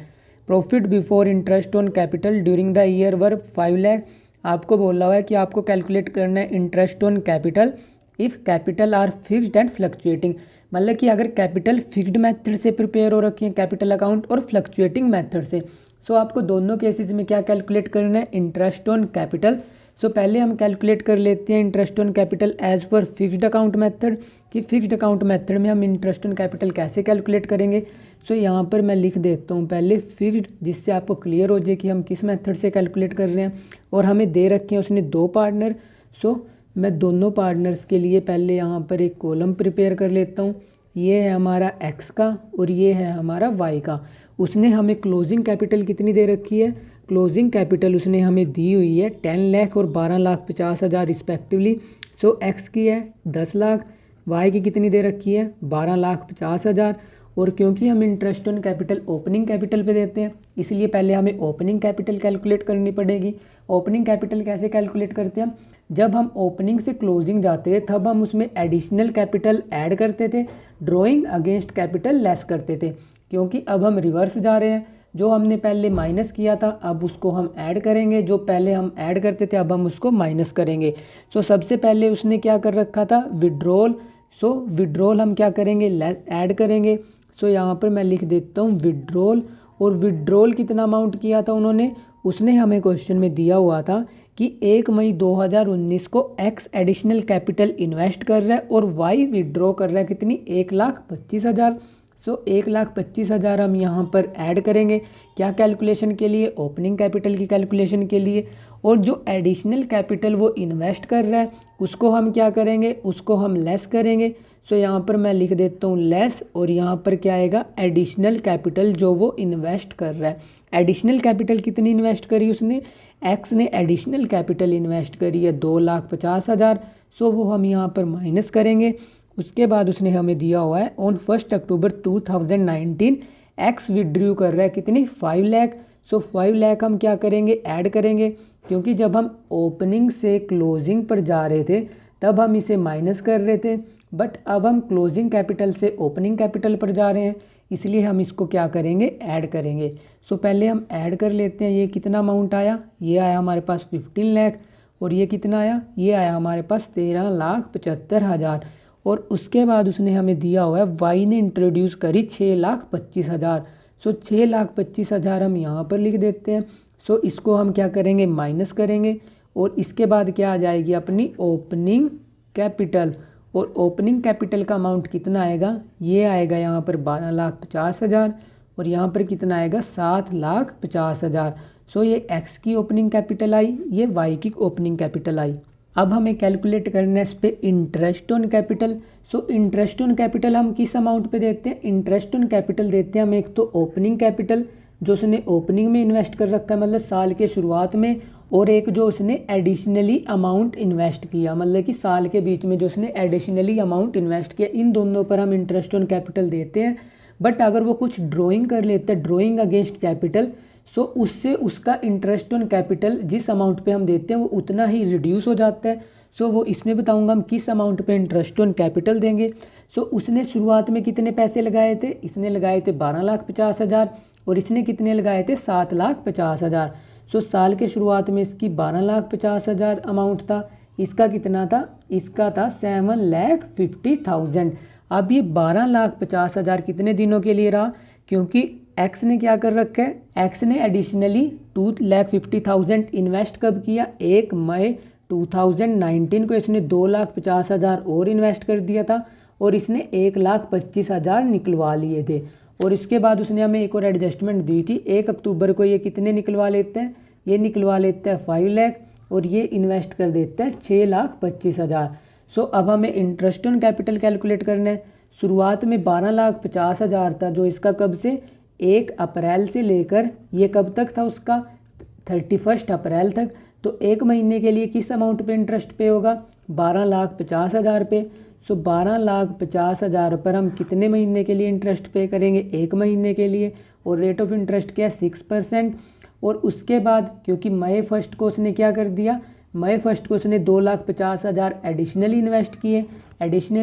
Profit before interest on capital during the year were 5 lakh। आपको बोला हुआ है कि आपको कैलकुलेट करना है interest on capital if capital R fixed and fluctuating, मतलब कि अगर कैपिटल फिक्स्ड मेथड से प्रिपेयर हो रखी है कैपिटल अकाउंट और फ्लक्चुएटिंग मेथड से। सो आपको दोनों केसेस में क्या कैलकुलेट करना है, इंटरेस्ट ऑन कैपिटल। सो पहले हम कैलकुलेट कर लेते हैं interest on capital as per fixed account method, कि फिक्स्ड अकाउंट मेथड में हम इंटरेस्ट ऑन कैपिटल कैसे कैलकुलेट करेंगे। सो यहाँ पर मैं लिख देता हूँ पहले फिक्स्ड, जिससे आपको क्लियर हो जाए कि हम किस मेथड से कैलकुलेट कर रहे हैं। और हमें दे रखे हैं उसने 2 पार्टनर। सो मैं दोनों पार्टनर्स के लिए पहले यहाँ पर एक कॉलम प्रिपेयर कर लेता हूँ। ये है हमारा एक्स का और ये है हमारा वाई का। उसने हमें क्लोजिंग कैपिटल कितनी दे रखी है, क्लोजिंग कैपिटल उसने हमें दी हुई है 10 लाख और 12,50,000 रिस्पेक्टिवली। सो एक्स की है 10 लाख, वाई की कितनी दे रखी है 12,50,000। और क्योंकि हम interest on capital opening capital पे देते हैं, इसलिए पहले हमें ओपनिंग कैपिटल कैलकुलेट करनी पड़ेगी। ओपनिंग कैपिटल कैसे कैलकुलेट करते हैं, जब हम ओपनिंग से क्लोजिंग जाते थे तब हम उसमें एडिशनल कैपिटल ऐड करते थे, ड्राइंग अगेंस्ट कैपिटल लेस करते थे। क्योंकि अब हम रिवर्स जा रहे हैं, जो हमने पहले माइनस किया था अब उसको हम ऐड करेंगे, जो पहले हम ऐड करते थे अब हम उसको माइनस करेंगे। सो सबसे पहले उसने क्या कर रखा था, विड्रॉल। सो विड्रॉल हम क्या करेंगे, ऐड करेंगे। सो यहाँ पर मैं लिख देता हूँ विड्रॉल। और विड्रॉल कितना अमाउंट किया था उन्होंने, उसने हमें क्वेश्चन में दिया हुआ था कि 1 मई 2019 को एक्स एडिशनल कैपिटल इन्वेस्ट कर रहा है और वाई विड्रॉ कर रहा है कितनी, 1,25,000। सो 1,25,000 हम यहाँ पर ऐड करेंगे, क्या कैलकुलेशन के लिए, ओपनिंग कैपिटल की कैलकुलेशन के लिए। और जो एडिशनल कैपिटल वो इन्वेस्ट कर रहा है उसको हम क्या करेंगे, उसको हम लेस करेंगे। सो यहाँ पर मैं लिख देता हूँ लेस, और यहाँ पर क्या आएगा, एडिशनल कैपिटल जो वो इन्वेस्ट कर रहा है। एडिशनल कैपिटल कितनी इन्वेस्ट करी उसने, एक्स ने एडिशनल कैपिटल इन्वेस्ट करी है 2,50,000। सो वो हम यहाँ पर माइनस करेंगे। उसके बाद उसने हमें दिया हुआ है ऑन 1 अक्टूबर 2019 एक्स विड्रू कर रहा है कितनी, 5 लाख। सो 5 लाख हम क्या करेंगे, ऐड करेंगे। क्योंकि जब हम ओपनिंग से क्लोजिंग पर जा रहे थे तब हम इसे माइनस कर रहे थे, बट अब हम क्लोजिंग कैपिटल से ओपनिंग कैपिटल पर जा रहे हैं, इसलिए हम इसको क्या करेंगे, ऐड करेंगे। सो पहले हम ऐड कर लेते हैं। ये कितना अमाउंट आया, ये आया हमारे पास 15 लाख, और ये कितना आया, ये आया हमारे पास 13,75,000। और उसके बाद उसने हमें दिया हुआ है वाई ने इंट्रोड्यूस करी 6,25,000। सो 6,25,000 हम यहाँ पर लिख देते हैं। सो इसको हम क्या करेंगे, माइनस करेंगे। और इसके बाद क्या आ जाएगी अपनी ओपनिंग कैपिटल, और ओपनिंग कैपिटल का अमाउंट कितना आएगा, ये आएगा यहाँ पर 12,50,000, और यहाँ पर कितना आएगा 7,50,000। सो ये एक्स की ओपनिंग कैपिटल आई, ये वाई की ओपनिंग कैपिटल आई। अब हमें कैलकुलेट करना है इस पर interest on capital. So interest on capital हम किस अमाउंट पे देते हैं, इंटरेस्ट ऑन कैपिटल देते हैं हम एक तो ओपनिंग कैपिटल जो उसने ओपनिंग में इन्वेस्ट कर रखा है मतलब साल के शुरुआत में, और एक जो उसने एडिशनली अमाउंट इन्वेस्ट किया मतलब कि साल के बीच में जो उसने एडिशनली अमाउंट इन्वेस्ट किया, इन दोनों पर हम इंटरेस्ट ऑन कैपिटल देते हैं। बट अगर वो कुछ ड्राइंग कर लेते हैं, ड्राइंग अगेंस्ट कैपिटल, सो उससे उसका इंटरेस्ट ऑन कैपिटल जिस अमाउंट पे हम देते हैं वो उतना ही रिड्यूस हो जाता है। सो वो इसमें बताऊंगा हम किस अमाउंट पे इंटरेस्ट ऑन कैपिटल देंगे। सो उसने शुरुआत में कितने पैसे लगाए थे, इसने लगाए थे 12,50,000 और इसने कितने लगाए थे 7,50,000। सो साल के शुरुआत में इसकी 12,50,000 अमाउंट था, इसका कितना था, इसका था 7,50,000। अब ये 12,50,000 कितने दिनों के लिए रहा, क्योंकि एक्स ने क्या कर रखा है, एक्स ने एडिशनली 2,50,000 इन्वेस्ट कब किया, 1 मई 2019 को इसने 2,50,000 और इन्वेस्ट कर दिया था और इसने 1,25,000 निकलवा लिए थे। और इसके बाद उसने हमें एक और एडजस्टमेंट दी थी, 1 अक्टूबर को ये कितने निकलवा लेते हैं, ये निकलवा लेते हैं 5 लाख और ये इन्वेस्ट कर देते हैं 6,25,000। सो अब हमें इंटरेस्ट ऑन कैपिटल कैलकुलेट करना है। शुरुआत में 12,50,000 था, जो इसका कब से 1 अप्रैल से लेकर ये कब तक था उसका 31 अप्रैल तक। तो एक महीने के लिए किस अमाउंट पे इंटरेस्ट पे होगा, 12,50,000 पे। सो 12,50,000 पर हम कितने महीने के लिए इंटरेस्ट पे करेंगे, 1 महीने के लिए। और रेट ऑफ इंटरेस्ट क्या है 6%। और उसके बाद क्योंकि मई 1 को उसने क्या कर दिया, मई 1 को उसने 2,50,000 एडिशनली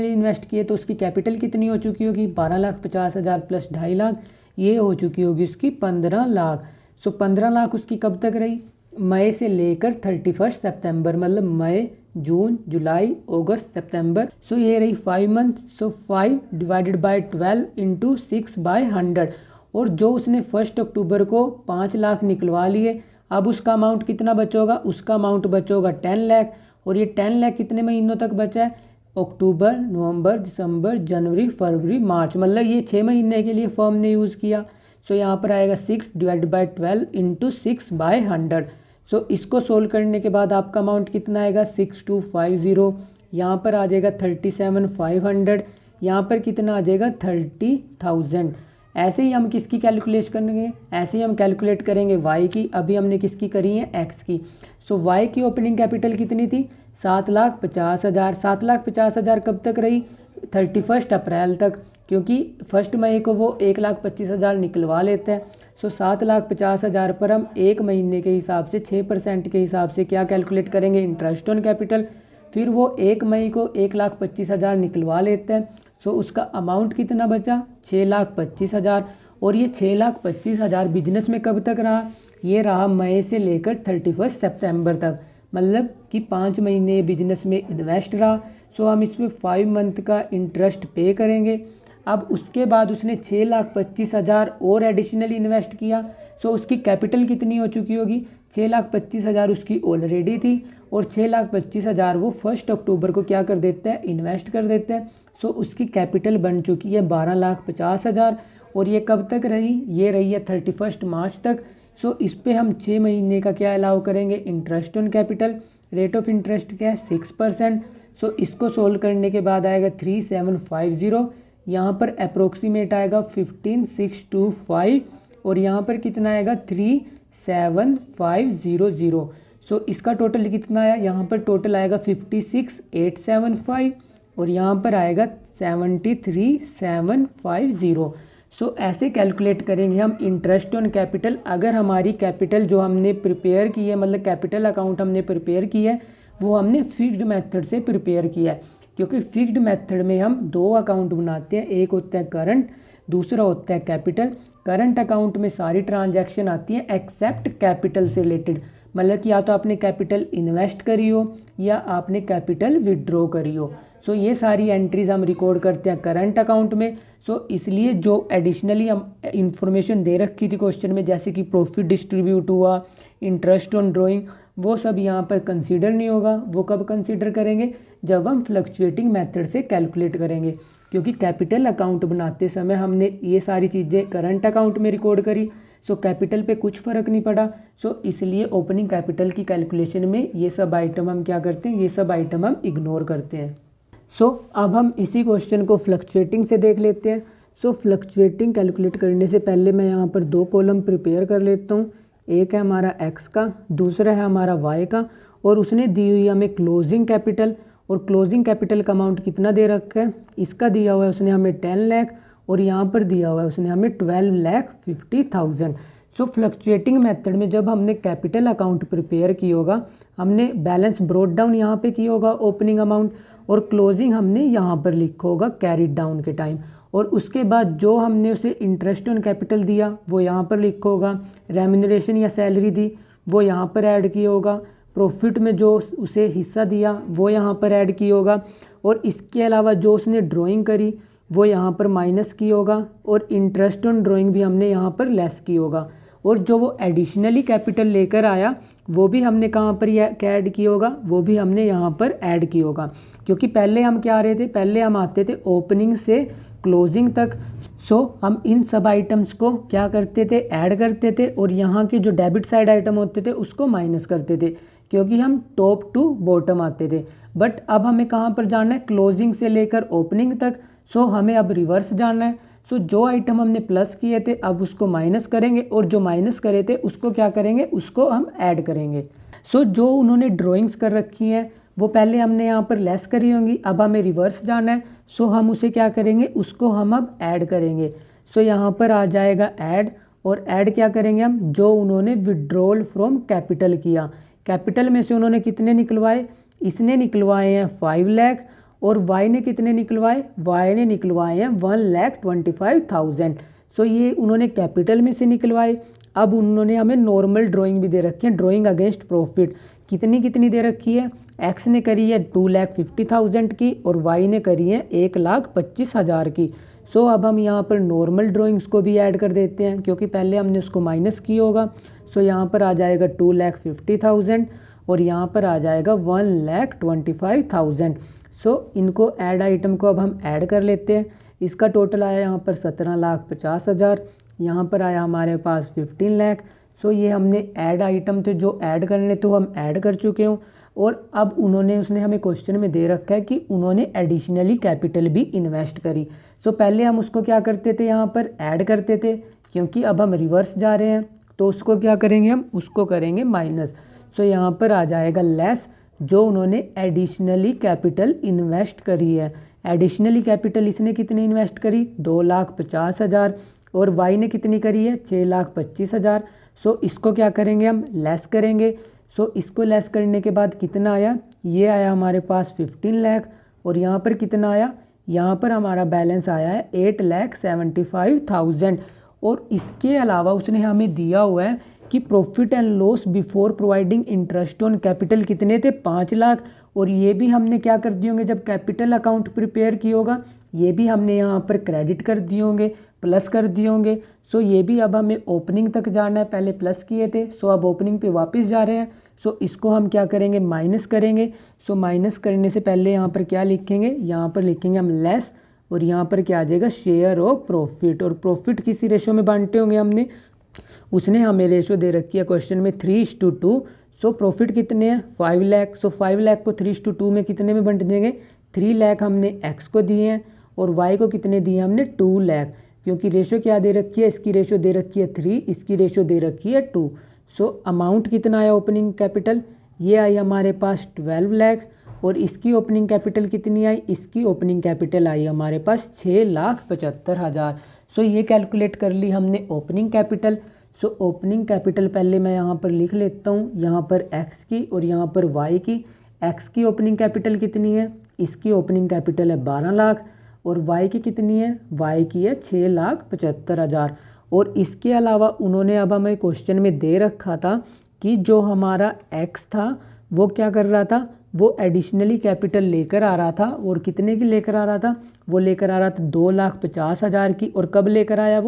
इन्वेस्ट किए तो उसकी कैपिटल कितनी हो चुकी होगी, 12,50,000 प्लस 2.5 लाख, ये हो चुकी होगी उसकी 15 लाख। सो 15 लाख उसकी कब तक रही, मई से लेकर 31 सितंबर, मतलब मई, जून, जुलाई, अगस्त, सितंबर। सो ये रही 5 month. So 5 divided by 12 into 6/100। और जो उसने 1 अक्टूबर को 5 लाख निकलवा लिए, अब उसका अमाउंट कितना बचोगा, उसका अमाउंट बचोगा 10 लाख। और ये 10 लाख कितने महीनों तक बचा है, अक्टूबर, नवंबर, दिसंबर, जनवरी, फरवरी, मार्च, मतलब ये 6 महीने के लिए फर्म ने यूज़ किया। सो यहाँ पर आएगा 6 डिवाइड बाय 12 इंटू 6/100। सो इसको सोल्व करने के बाद आपका अमाउंट कितना आएगा 6250। यहाँ पर आ जाएगा 37,500, यहाँ पर कितना आ जाएगा 30,000। ऐसे ही हम किसकी कैलकुलेट करेंगे, ऐसे ही हम कैलकुलेट करेंगे वाई की। अभी हमने किसकी करी है, एक्स की। सो वाई की ओपनिंग कैपिटल कितनी थी, 7,50,000। 7,50,000 कब तक रही, 31 अप्रैल तक, क्योंकि 1 मई को वो 1,25,000 निकलवा लेते हैं। सो 7,50,000 पर हम 1 महीने के हिसाब से 6% के हिसाब से क्या कैलकुलेट करेंगे, इंटरेस्ट ऑन कैपिटल। फिर वो 1 मई को 1,25,000 निकलवा लेते हैं। सो उसका अमाउंट कितना बचा, 6,25,000। और ये 6,25,000 बिजनेस में कब तक रहा, ये रहा मई से लेकर 31 सितंबर तक, मतलब कि 5 महीने बिजनेस में इन्वेस्ट रहा। सो हम इसमें 5 मंथ का इंटरेस्ट पे करेंगे। अब उसके बाद उसने 6,25,000 और एडिशनली इन्वेस्ट किया। सो उसकी कैपिटल कितनी हो चुकी होगी, 6,25,000 उसकी ऑलरेडी थी और 6,25,000 वो 1 अक्टूबर को क्या कर देते हैं, इन्वेस्ट कर देते हैं। सो उसकी कैपिटल बन चुकी है 12,50,000 और ये कब तक रही, ये रही है 31 मार्च तक। सो इस पे हम 6 महीने का क्या अलाउ करेंगे, interest on capital. Rate of interest क्या है 6%। सो इसको सोल्व करने के बाद आएगा 3750, यहाँ पर अप्रोक्सीमेट आएगा 15,625 और यहाँ पर कितना आएगा 37,500। सो इसका टोटल कितना आया, यहाँ पर टोटल आएगा 56,875 और यहाँ पर आएगा 73,750। सो ऐसे कैलकुलेट करेंगे हम इंटरेस्ट ऑन कैपिटल। अगर हमारी कैपिटल जो हमने प्रिपेयर की है, मतलब कैपिटल अकाउंट हमने प्रिपेयर किया है, वो हमने फिक्स्ड मेथड से प्रिपेयर किया है। क्योंकि फिक्स्ड मेथड में हम 2 अकाउंट बनाते हैं, एक होता है करंट, दूसरा होता है कैपिटल। करंट अकाउंट में सारी ट्रांजैक्शन आती है एक्सेप्ट कैपिटल से रिलेटेड, मतलब कि या तो आपने कैपिटल इन्वेस्ट करी हो या आपने कैपिटल विड्रॉ करी हो। सो ये सारी एंट्रीज हम रिकॉर्ड करते हैं करंट अकाउंट में। सो इसलिए जो एडिशनली हम इंफॉर्मेशन दे रखी थी क्वेश्चन में, जैसे कि प्रॉफिट डिस्ट्रीब्यूट हुआ, इंटरेस्ट ऑन ड्राइंग, वो सब यहाँ पर कंसीडर नहीं होगा। वो कब कंसीडर करेंगे, जब हम फ्लक्चुएटिंग मेथड से कैलकुलेट करेंगे। क्योंकि कैपिटल अकाउंट बनाते समय हमने ये सारी चीज़ें करंट अकाउंट में रिकॉर्ड करी। सो कैपिटल पे कुछ फ़र्क नहीं पड़ा। सो इसलिए ओपनिंग कैपिटल की कैलकुलेशन में ये सब आइटम हम क्या करते हैं, ये सब आइटम हम इग्नोर करते हैं। सो अब हम इसी क्वेश्चन को फ्लक्चुएटिंग से देख लेते हैं। सो फ्लक्चुएटिंग कैलकुलेट करने से पहले मैं यहाँ पर 2 कॉलम प्रिपेयर कर लेता हूँ। एक है हमारा एक्स का, दूसरा है हमारा वाई का। और उसने दी हुई हमें क्लोजिंग कैपिटल, और क्लोजिंग कैपिटल का अमाउंट कितना दे रखा है, इसका दिया हुआ है उसने हमें 10 लाख और यहाँ पर दिया हुआ है उसने हमें 12,50,000। सो फ्लक्चुएटिंग मेथड में जब हमने कैपिटल अकाउंट प्रिपेयर की होगा, हमने बैलेंस ब्रोट डाउन यहाँ पे की होगा ओपनिंग अमाउंट, और क्लोजिंग हमने यहाँ पर लिखा होगा कैरिड डाउन के टाइम, और उसके बाद जो हमने उसे इंटरेस्ट ऑन कैपिटल दिया वो यहाँ पर लिखा होगा, रेम्यूनरेशन या सैलरी दी वो यहाँ पर ऐड किया होगा, प्रॉफिट में जो उसे हिस्सा दिया वो यहाँ पर ऐड किया होगा, और इसके अलावा जो उसने ड्राइंग करी वो यहाँ पर माइनस की होगा, और इंटरेस्ट ऑन ड्राइंग भी हमने यहाँ पर लेस की होगा, और जो वो एडिशनली कैपिटल लेकर आया वो भी हमने कहाँ पर ऐड किया होगा, वो भी हमने यहाँ पर ऐड किया होगा। क्योंकि पहले हम क्या आ रहे थे, पहले हम आते थे ओपनिंग से क्लोजिंग तक। सो हम इन सब आइटम्स को क्या करते थे, ऐड करते थे, और यहाँ के जो डेबिट साइड आइटम होते थे उसको माइनस करते थे, क्योंकि हम टॉप टू बॉटम आते थे। बट अब हमें कहाँ पर जाना है, क्लोजिंग से लेकर ओपनिंग तक। सो हमें अब रिवर्स जाना है। सो जो आइटम हमने प्लस किए थे अब उसको माइनस करेंगे, और जो माइनस करे थे उसको क्या करेंगे, उसको हम ऐड करेंगे। सो जो उन्होंने ड्राइंग्स कर रखी हैं वो पहले हमने यहाँ पर लेस करी होंगी, अब हमें रिवर्स जाना है। सो हम उसे क्या करेंगे, उसको हम अब ऐड करेंगे। सो यहाँ पर आ जाएगा ऐड, और ऐड क्या करेंगे हम, जो उन्होंने विड्रॉल फ्रॉम कैपिटल किया, कैपिटल में से उन्होंने कितने निकलवाए, इसने निकलवाए हैं 5 लाख, और वाई ने कितने निकलवाए, वाई ने निकलवाए हैं 1,25,000। सो ये उन्होंने कैपिटल में से निकलवाए। अब उन्होंने हमें नॉर्मल ड्राइंग भी दे रखी है, ड्राइंग अगेंस्ट प्रॉफिट कितनी दे रखी है, एक्स ने करी है 2,50,000 की, और वाई ने करी है 1,25,000 की। सो अब हम यहाँ पर नॉर्मल ड्राइंग्स को भी ऐड कर देते हैं, क्योंकि पहले हमने उसको माइनस किया होगा। सो यहाँ पर आ जाएगा 2,50,000, और यहाँ पर आ जाएगा 1,25,000। सो इनको ऐड आइटम को अब हम ऐड कर लेते हैं। इसका टोटल आया यहाँ पर 17,50,000, यहाँ पर आया हमारे पास 15 लाख। सो ये हमने ऐड आइटम थे जो ऐड करने तो हम ऐड कर चुके हों, और अब उसने हमें क्वेश्चन में दे रखा है कि उन्होंने एडिशनली कैपिटल भी इन्वेस्ट करी। सो पहले हम उसको क्या करते थे, यहाँ पर ऐड करते थे, क्योंकि अब हम रिवर्स जा रहे हैं तो उसको क्या करेंगे, हम उसको करेंगे माइनस। सो यहाँ पर आ जाएगा लेस, जो उन्होंने एडिशनली कैपिटल इन्वेस्ट करी है। एडिशनली कैपिटल इसने कितनी इन्वेस्ट करी, 2,50,000, और वाई ने कितनी करी है 6,25,000। सो इसको क्या करेंगे, हम लेस करेंगे। सो इसको लेस करने के बाद कितना आया, ये आया हमारे पास 15 लाख, और यहाँ पर कितना आया, यहाँ पर हमारा बैलेंस आया है 8,75,000। और इसके अलावा उसने हमें दिया हुआ है कि profit and loss before providing interest on capital कितने थे, 5 लाख। और ये भी हमने क्या कर दिए होंगे, जब कैपिटल अकाउंट प्रिपेयर किया होगा ये भी हमने यहाँ पर क्रेडिट कर दिए होंगे, प्लस कर दिए होंगे। सो ये भी अब हमें ओपनिंग तक जाना है, पहले प्लस किए थे, सो अब ओपनिंग पे वापस जा रहे हैं। सो इसको हम क्या करेंगे, माइनस करेंगे। सो माइनस करने से पहले यहाँ पर क्या लिखेंगे, यहाँ पर लिखेंगे हम लेस, और यहाँ पर क्या आ जाएगा, शेयर ऑफ प्रॉफिट। और प्रॉफिट किसी रेशो में बांटे होंगे हमने, उसने हमें रेशो दे रखी है क्वेश्चन में 3:2। सो प्रॉफिट कितने हैं, 5 लाख। सो 5 लाख को 3:2 में कितने में बंट देंगे, 3 लाख हमने एक्स को दिए हैं, और वाई को कितने दिए हमने 2 लाख। क्योंकि रेशो क्या दे रखी है, इसकी रेशो दे रखी है 3, इसकी रेशो दे रखी है 2। सो अमाउंट कितना आया ओपनिंग कैपिटल, ये आई हमारे पास 12 लाख, और इसकी ओपनिंग कैपिटल कितनी आई, इसकी ओपनिंग कैपिटल आई हमारे पास 6,75,000। सो ये कैलकुलेट कर ली हमने opening capital. So opening capital पहले मैं यहाँ पर लिख लेता हूँ, यहाँ पर एक्स की और यहाँ पर वाई की। एक्स की ओपनिंग कैपिटल कितनी है, इसकी ओपनिंग कैपिटल है 12 लाख, और वाई की कितनी है, वाई की है 6,75,000। और इसके अलावा उन्होंने अब हमें क्वेश्चन में दे रखा था कि जो हमारा एक्स था वो क्या कर रहा था, वो एडिशनली कैपिटल लेकर आ रहा था, और कितने की लेकर आ रहा था, वो लेकर आ रहा था 2,50,000 की। और कब लेकर आया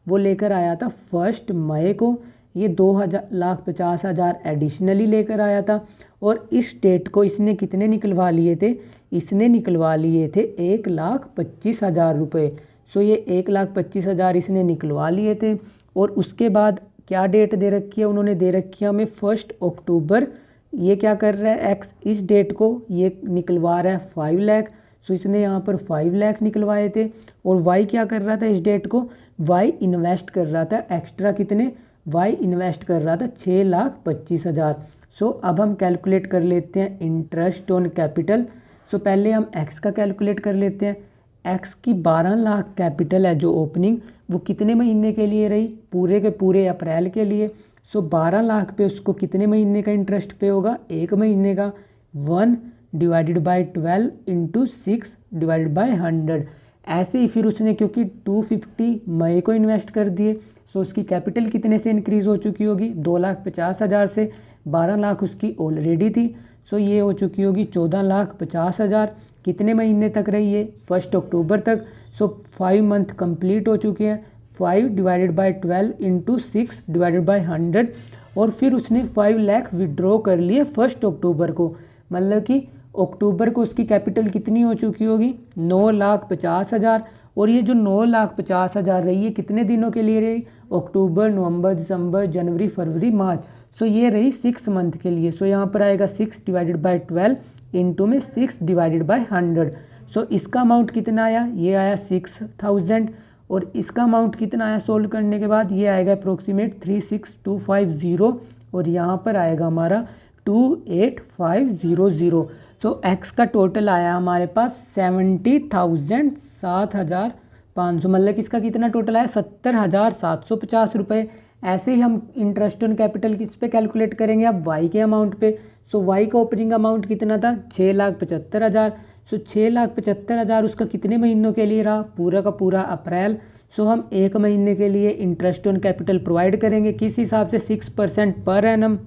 वो लेकर आया था 1 मई को। ये 2,50,000 एडिशनली लेकर आया था, और इस डेट को इसने कितने निकलवा लिए थे, इसने निकलवा लिए थे 1,25,000 रुपये। सो ये 1,25,000 इसने निकलवा लिए थे। और उसके बाद क्या डेट दे रखी है, उन्होंने दे रखी है हमें 1 अक्टूबर। ये क्या कर रहा है एक्स, इस डेट को ये निकलवा रहा है 5 लाख। सो इसने यहाँ पर 5 लाख निकलवाए थे। और वाई क्या कर रहा था, इस डेट को वाई इन्वेस्ट कर रहा था एक्स्ट्रा कितने, वाई इन्वेस्ट कर रहा था 6,25,000। सो अब हम कैलकुलेट कर लेते हैं इंटरेस्ट ऑन कैपिटल। सो पहले हम एक्स का कैलकुलेट कर लेते हैं। एक्स की 12 लाख कैपिटल है जो ओपनिंग, वो कितने महीने के लिए रही, पूरे के पूरे अप्रैल के लिए। सो 12 लाख पे उसको कितने महीने का इंटरेस्ट पे होगा, एक महीने का। 1 divided by 12 into 6 divided by 100। ऐसे ही फिर उसने क्योंकि 250 मई को इन्वेस्ट कर दिए, सो उसकी कैपिटल कितने से इंक्रीज़ हो चुकी होगी, 2,50,000 से। 12 लाख उसकी ऑलरेडी थी, सो ये हो चुकी होगी 14,50,000। कितने महीने तक रही है, 1 अक्टूबर तक। सो 5 मंथ कंप्लीट हो चुके हैं। 5 divided by 12 into 6 divided by 100। और फिर उसने 5 लाख विड्रॉ कर लिए 1 अक्टूबर को, मतलब कि अक्टूबर को उसकी कैपिटल कितनी हो चुकी होगी, 9,50,000। और ये जो 9,50,000 रही है कितने दिनों के लिए रही, अक्टूबर, नवंबर, दिसंबर, जनवरी, फरवरी, मार्च। सो ये रही 6 मंथ के लिए। सो यहाँ पर आएगा 6 डिवाइडेड बाई 12 इंटू में 6 डिवाइडेड बाई 100। सो इसका अमाउंट कितना आया, ये आया 6,000। और इसका अमाउंट कितना आया सोल्व करने के बाद, ये आएगा अप्रोक्सीमेट 36250। और यहाँ पर आएगा हमारा 28500। सो एक्स का टोटल आया हमारे पास 70,000, 7,500, मतलब कि इसका कितना टोटल आया, 70,750 रुपये। ऐसे ही हम इंटरेस्ट ऑन कैपिटल किस पे कैलकुलेट करेंगे, अब वाई के अमाउंट पे। सो वाई का ओपनिंग अमाउंट कितना था, 6,75,000। सो 6,75,000 उसका कितने महीनों के लिए रहा, पूरा का पूरा अप्रैल। सो हम एक महीने के लिए इंटरेस्ट ऑन कैपिटल प्रोवाइड करेंगे, किस हिसाब से, 6% पर एनम।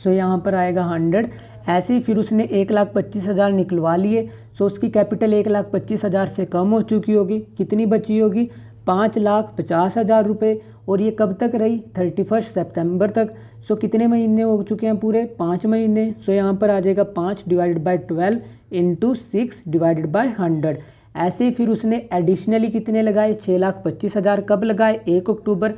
सो यहाँ पर आएगा 100। ऐसे ही फिर उसने 1,25,000 निकलवा लिए। सो उसकी कैपिटल 1,25,000 से कम हो चुकी होगी, कितनी बची होगी, 5,50,000 रुपये। और ये कब तक रही, 31 सितंबर तक। सो कितने महीने हो चुके हैं पूरे, 5 महीने। सो यहाँ पर आ जाएगा 5 divided by 12 into 6 divided by 100। ऐसे ही फिर उसने एडिशनली कितने लगाए, 6,25,000। कब लगाए, 1 अक्टूबर,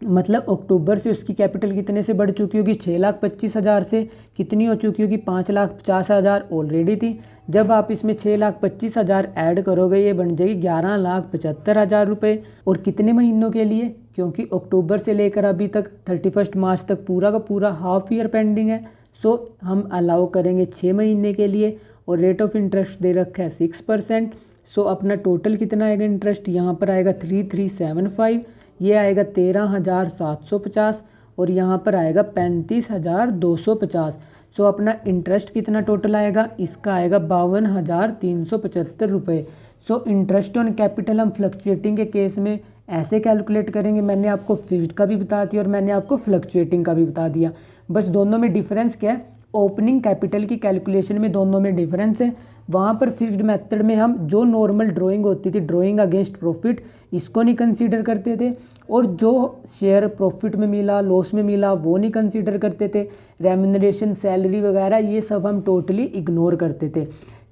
मतलब अक्टूबर से उसकी कैपिटल कितने से बढ़ चुकी होगी, 6,25,000 से। कितनी हो चुकी होगी, 5,50,000 ऑलरेडी थी। जब आप इसमें 6,25,000 ऐड करोगे, ये बन जाएगी 11,75,000 रुपये। और कितने महीनों के लिए, क्योंकि अक्टूबर से लेकर अभी तक 31 मार्च तक पूरा का पूरा हाफ ईयर पेंडिंग है। सो हम अलाउ करेंगे 6 महीने के लिए। और रेट ऑफ इंटरेस्ट दे रखा है 6%। सो अपना टोटल कितना आएगा इंटरेस्ट, यहाँ पर आएगा 3,375। ये आएगा 13,750। और यहाँ पर आएगा 35,250। सो अपना इंटरेस्ट कितना टोटल आएगा, इसका आएगा 52,375 रुपये। सो इंटरेस्ट ऑन कैपिटल हम फ्लक्चुएटिंग के केस में ऐसे कैलकुलेट करेंगे, मैंने आपको फिक्स्ड का भी बता दिया और मैंने आपको फ्लक्चुएटिंग का भी बता दिया। बस दोनों में डिफरेंस क्या है, ओपनिंग कैपिटल की कैलकुलेशन में दोनों में डिफरेंस है। वहाँ पर फिक्स्ड मेथड में हम जो नॉर्मल ड्राइंग होती थी, ड्राइंग अगेंस्ट प्रॉफिट, इसको नहीं कंसीडर करते थे। और जो शेयर प्रॉफिट में मिला, लॉस में मिला, वो नहीं कंसीडर करते थे। रेम्यूनरेशन, सैलरी वगैरह, ये सब हम टोटली इग्नोर करते थे।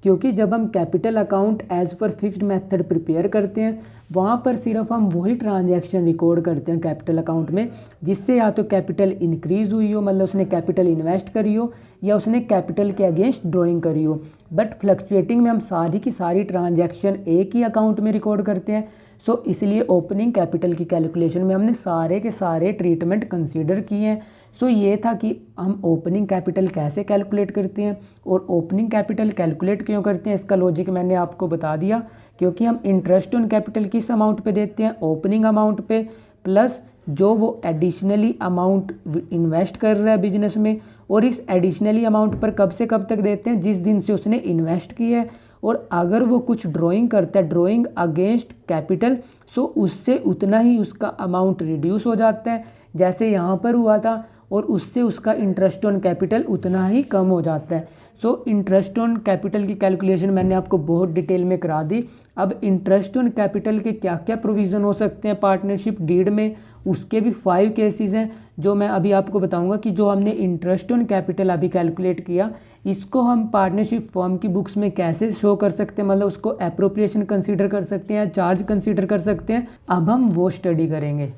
क्योंकि जब हम capital account as per fixed method prepare करते हैं, वहाँ पर सिर्फ हम वही ट्रांजैक्शन रिकॉर्ड करते हैं कैपिटल अकाउंट में जिससे या तो कैपिटल इंक्रीज़ हुई हो, मतलब उसने कैपिटल इन्वेस्ट करी हो, या उसने कैपिटल के अगेंस्ट ड्राइंग करी हो। बट फ्लक्चुएटिंग में हम सारी की सारी ट्रांजैक्शन एक ही अकाउंट में रिकॉर्ड करते हैं। सो इसलिए ओपनिंग कैपिटल की कैलकुलेशन में हमने सारे के सारे ट्रीटमेंट कंसीडर किए हैं। सो ये था कि हम ओपनिंग कैपिटल कैसे कैलकुलेट करते हैं और ओपनिंग कैपिटल कैलकुलेट क्यों करते हैं, इसका लॉजिक मैंने आपको बता दिया। क्योंकि हम इंटरेस्ट ऑन कैपिटल किस अमाउंट पे देते हैं, ओपनिंग अमाउंट पे, प्लस जो वो एडिशनली अमाउंट इन्वेस्ट कर रहा है बिजनेस में, और इस एडिशनली अमाउंट पर कब से कब तक देते हैं, जिस दिन से उसने इन्वेस्ट किया है। और अगर वो कुछ ड्राइंग करता है, ड्राइंग अगेंस्ट कैपिटल, सो उससे उतना ही उसका अमाउंट रिड्यूस हो जाता है जैसे यहाँ पर हुआ था, और उससे उसका इंटरेस्ट ऑन कैपिटल उतना ही कम हो जाता है। सो इंटरेस्ट ऑन कैपिटल की कैलकुलेशन मैंने आपको बहुत डिटेल में करा दी। अब इंटरेस्ट ऑन कैपिटल के क्या क्या प्रोविज़न हो सकते हैं पार्टनरशिप डीड में, उसके भी 5 केसेस हैं जो मैं अभी आपको बताऊंगा कि जो हमने इंटरेस्ट ऑन कैपिटल अभी कैलकुलेट किया, इसको हम पार्टनरशिप फर्म की बुक्स में कैसे शो कर सकते हैं, मतलब उसको एप्रोप्रिएशन कंसीडर कर सकते हैं या चार्ज कंसीडर कर सकते हैं। अब हम वो स्टडी करेंगे।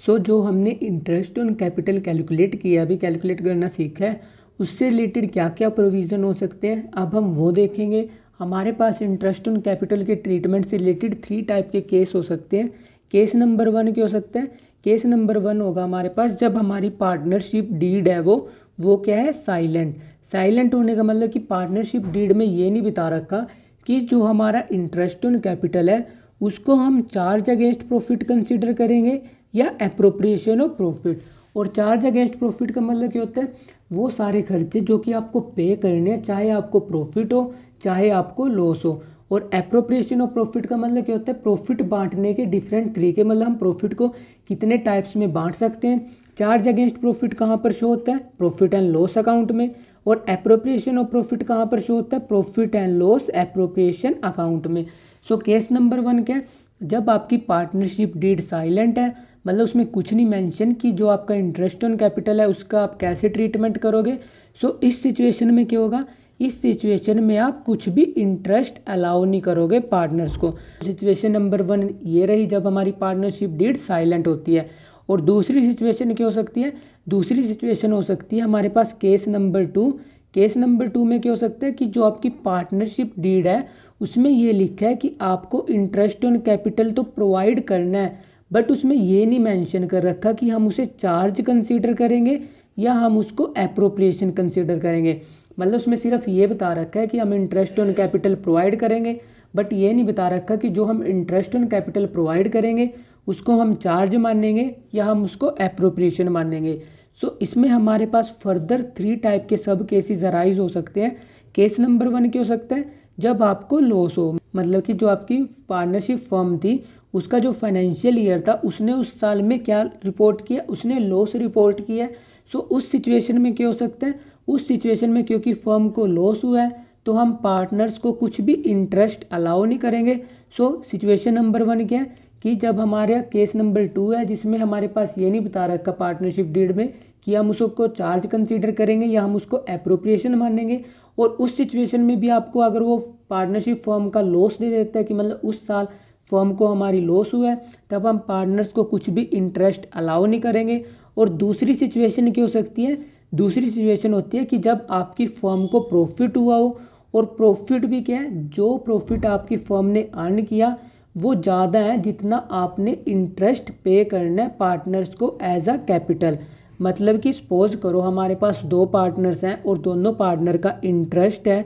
सो जो हमने इंटरेस्ट ऑन कैपिटल कैलकुलेट किया, अभी कैलकुलेट करना सीखा है, उससे रिलेटेड क्या क्या प्रोविज़न हो सकते हैं अब हम वो देखेंगे। हमारे पास इंटरेस्ट ऑन कैपिटल के ट्रीटमेंट से रिलेटेड 3 टाइप के केस हो सकते हैं। केस नंबर 1 क्या हो सकता है, केस नंबर 1 होगा हमारे पास जब हमारी पार्टनरशिप डीड है वो क्या है, साइलेंट। साइलेंट होने का मतलब कि पार्टनरशिप डीड में ये नहीं बता रखा कि जो हमारा इंटरेस्ट ऑन कैपिटल है उसको हम चार्ज अगेंस्ट प्रॉफिट कंसीडर करेंगे या एप्रोप्रिएशन ऑफ प्रॉफिट। और चार्ज अगेंस्ट प्रॉफिट का मतलब क्या होता है, वो सारे खर्चे जो कि आपको पे करने हैं, चाहे आपको प्रॉफिट हो चाहे आपको लॉस हो। और एप्रोप्रिएशन ऑफ प्रॉफिट का मतलब क्या होता है, प्रॉफिट बांटने के डिफरेंट तरीके, मतलब हम प्रॉफिट को कितने टाइप्स में बांट सकते हैं। चार्ज अगेंस्ट प्रॉफिट कहाँ पर शो होता है, प्रॉफिट एंड लॉस अकाउंट में। और एप्रोप्रिएशन ऑफ प्रॉफिट कहाँ पर शो होता है, profit and loss appropriation account में। सो केस नंबर 1 क्या है, जब आपकी पार्टनरशिप डीड साइलेंट है, मतलब उसमें कुछ नहीं मेंशन कि जो आपका इंटरेस्ट ऑन कैपिटल है उसका आप कैसे ट्रीटमेंट करोगे। सो इस सिचुएशन में क्या होगा, इस सिचुएशन में आप कुछ भी इंटरेस्ट अलाउ नहीं करोगे पार्टनर्स को। सिचुएशन नंबर 1 ये रही जब हमारी पार्टनरशिप डीड साइलेंट होती है। और दूसरी सिचुएशन क्या हो सकती है, दूसरी सिचुएशन हो सकती है हमारे पास केस नंबर 2। केस नंबर 2 में क्या हो सकता है कि जो आपकी पार्टनरशिप डीड है उसमें ये लिखा है कि आपको इंटरेस्ट ऑन कैपिटल तो प्रोवाइड करना है, बट उसमें ये नहीं मेंशन कर रखा कि हम उसे चार्ज कंसीडर करेंगे या हम उसको एप्रोप्रिएशन कंसीडर करेंगे। मतलब उसमें सिर्फ ये बता रखा है कि हम इंटरेस्ट ऑन कैपिटल प्रोवाइड करेंगे, बट ये नहीं बता रखा कि जो हम इंटरेस्ट ऑन कैपिटल प्रोवाइड करेंगे उसको हम चार्ज मानेंगे या हम उसको एप्रोप्रिएशन मानेंगे। सो इसमें हमारे पास फर्दर 3 टाइप के सब केसेस अराइज हो सकते हैं। केस नंबर 1 क्या हो सकता है, जब आपको लॉस हो, मतलब कि जो आपकी पार्टनरशिप फर्म थी उसका जो फाइनेंशियल ईयर था उसने उस साल में क्या रिपोर्ट किया, उसने लॉस रिपोर्ट किया है। सो उस सिचुएशन में क्या हो सकता है, उस सिचुएशन में क्योंकि फर्म को लॉस हुआ है तो हम पार्टनर्स को कुछ भी इंटरेस्ट अलाउ नहीं करेंगे। सो सिचुएशन नंबर 1 क्या है कि जब हमारे केस नंबर 2 है जिसमें हमारे पास ये नहीं बता रखा पार्टनरशिप डीड में कि हम उसको चार्ज कंसीडर करेंगे या हम उसको एप्रोप्रिएशन मानेंगे। और उस सिचुएशन में भी आपको अगर वो पार्टनरशिप फर्म का लॉस दे देता है कि मतलब उस साल फर्म को हमारी लॉस हुआ है, तब हम पार्टनर्स को कुछ भी इंटरेस्ट अलाउ नहीं करेंगे। और दूसरी सिचुएशन क्या हो सकती है, दूसरी सिचुएशन होती है कि जब आपकी फर्म को प्रॉफिट हुआ हो, और प्रॉफिट भी क्या है, जो प्रॉफिट आपकी फर्म ने अर्न किया वो ज़्यादा है जितना आपने इंटरेस्ट पे करना है पार्टनर्स को एज अ कैपिटल। मतलब कि सपोज करो हमारे पास 2 पार्टनर्स हैं और दोनों पार्टनर का इंटरेस्ट है,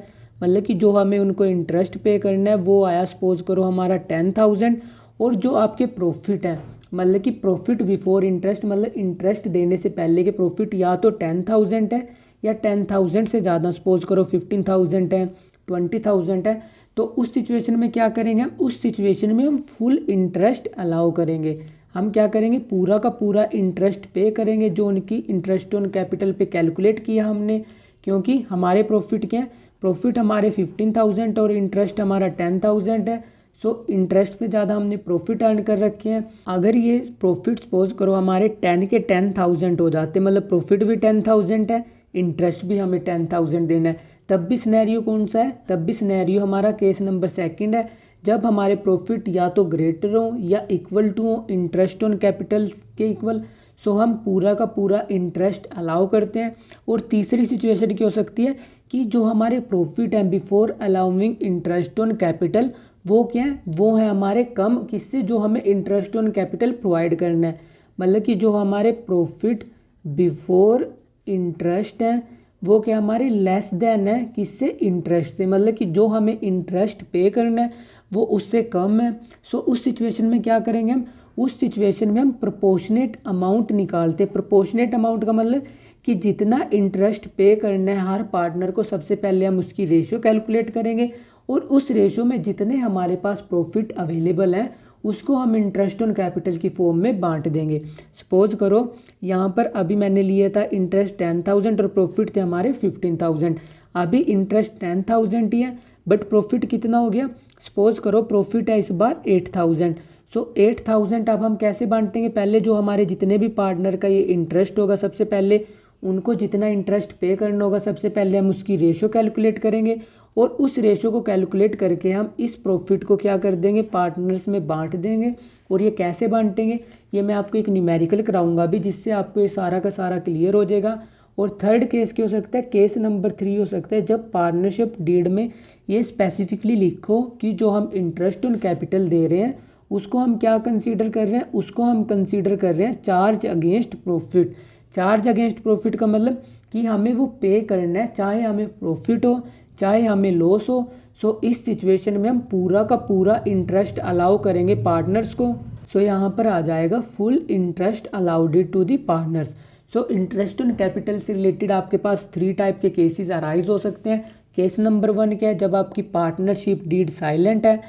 मतलब कि जो हमें उनको इंटरेस्ट पे करना है वो आया सपोज करो हमारा 10,000। और जो आपके प्रॉफिट है, मतलब कि प्रॉफिट बिफोर इंटरेस्ट, मतलब इंटरेस्ट देने से पहले के प्रॉफिट या तो 10,000 है या 10,000 से ज़्यादा, सपोज करो 15,000 है, 20,000 है। तो उस सिचुएशन में क्या करेंगे हम, उस सिचुएशन में हम फुल इंटरेस्ट अलाउ करेंगे। हम क्या करेंगे, पूरा का पूरा इंटरेस्ट पे करेंगे जो उनकी इंटरेस्ट ऑन कैपिटल पे कैलकुलेट किया हमने। क्योंकि हमारे प्रॉफिट क्या है, प्रॉफिट हमारे 15,000 और इंटरेस्ट हमारा 10,000 है। सो इंटरेस्ट से ज़्यादा हमने प्रॉफिट अर्न कर रखे हैं। अगर ये प्रॉफिट सपोज करो हमारे 10 के 10,000 हो जाते, मतलब प्रॉफिट भी 10,000 है, इंटरेस्ट भी हमें 10,000 देना है, तब भी सिनेरियो कौन सा है, तब भी सिनेरियो हमारा केस नंबर 2 है, जब हमारे प्रॉफिट या तो ग्रेटर हो या इक्वल टू हो इंटरेस्ट ऑन कैपिटल के इक्वल। सो हम पूरा का पूरा इंटरेस्ट अलाउ करते हैं। और तीसरी सिचुएशन क्या हो सकती है कि जो हमारे प्रॉफिट हैं before allowing interest on capital, वो क्या है, वो है हमारे कम, किससे, जो हमें इंटरेस्ट ऑन कैपिटल प्रोवाइड करना है। मतलब कि जो हमारे प्रॉफिट बिफोर इंटरेस्ट है वो क्या हमारे लेस देन है, किससे, इंटरेस्ट से, मतलब कि जो हमें इंटरेस्ट पे करना है वो उससे कम है। सो उस सिचुएशन में क्या करेंगे हम, उस सिचुएशन में हम प्रोपोर्शनेट अमाउंट निकालते हैं। प्रोपोर्शनेट अमाउंट का मतलब कि जितना इंटरेस्ट पे करना है हर पार्टनर को, सबसे पहले हम उसकी रेशो कैलकुलेट करेंगे और उस रेशो में जितने हमारे पास प्रॉफिट अवेलेबल हैं उसको हम इंटरेस्ट ऑन कैपिटल की फॉर्म में बांट देंगे। सपोज करो यहाँ पर अभी मैंने लिया था इंटरेस्ट 10,000 और प्रॉफिट थे हमारे 15,000। अभी इंटरेस्ट 10,000 ही है बट प्रॉफिट कितना हो गया, सपोज करो प्रॉफिट है इस बार 8,000। सो 8,000 अब हम कैसे बांटेंगे, पहले जो हमारे जितने भी पार्टनर का ये इंटरेस्ट होगा सबसे पहले उनको जितना इंटरेस्ट पे करना होगा सबसे पहले हम उसकी रेशो कैलकुलेट करेंगे और उस रेशो को कैलकुलेट करके हम इस प्रॉफिट को क्या कर देंगे, पार्टनर्स में बांट देंगे। और ये कैसे बांटेंगे ये मैं आपको एक न्यूमेरिकल कराऊंगा भी, जिससे आपको ये सारा का सारा क्लियर हो जाएगा। और थर्ड केस क्या हो सकता है, केस नंबर 3 हो सकता है जब पार्टनरशिप डीड में ये स्पेसिफिकली लिखो कि जो हम इंटरेस्ट ऑन कैपिटल दे रहे हैं उसको हम क्या कंसीडर कर रहे हैं, उसको हम कंसीडर कर रहे हैं charge against profit. Charge against profit का मतलब कि हमें वो पे करना है, चाहे हमें प्रॉफिट हो चाहे हमें लॉस हो। सो इस सिचुएशन में हम पूरा का पूरा इंटरेस्ट अलाउ करेंगे पार्टनर्स को। सो यहाँ पर आ जाएगा full interest allowed to the partners. So interest on capital से रिलेटेड आपके पास 3 टाइप के केसेस अराइज हो सकते हैं। केस नंबर 1 क्या है, जब आपकी पार्टनरशिप डीड साइलेंट है।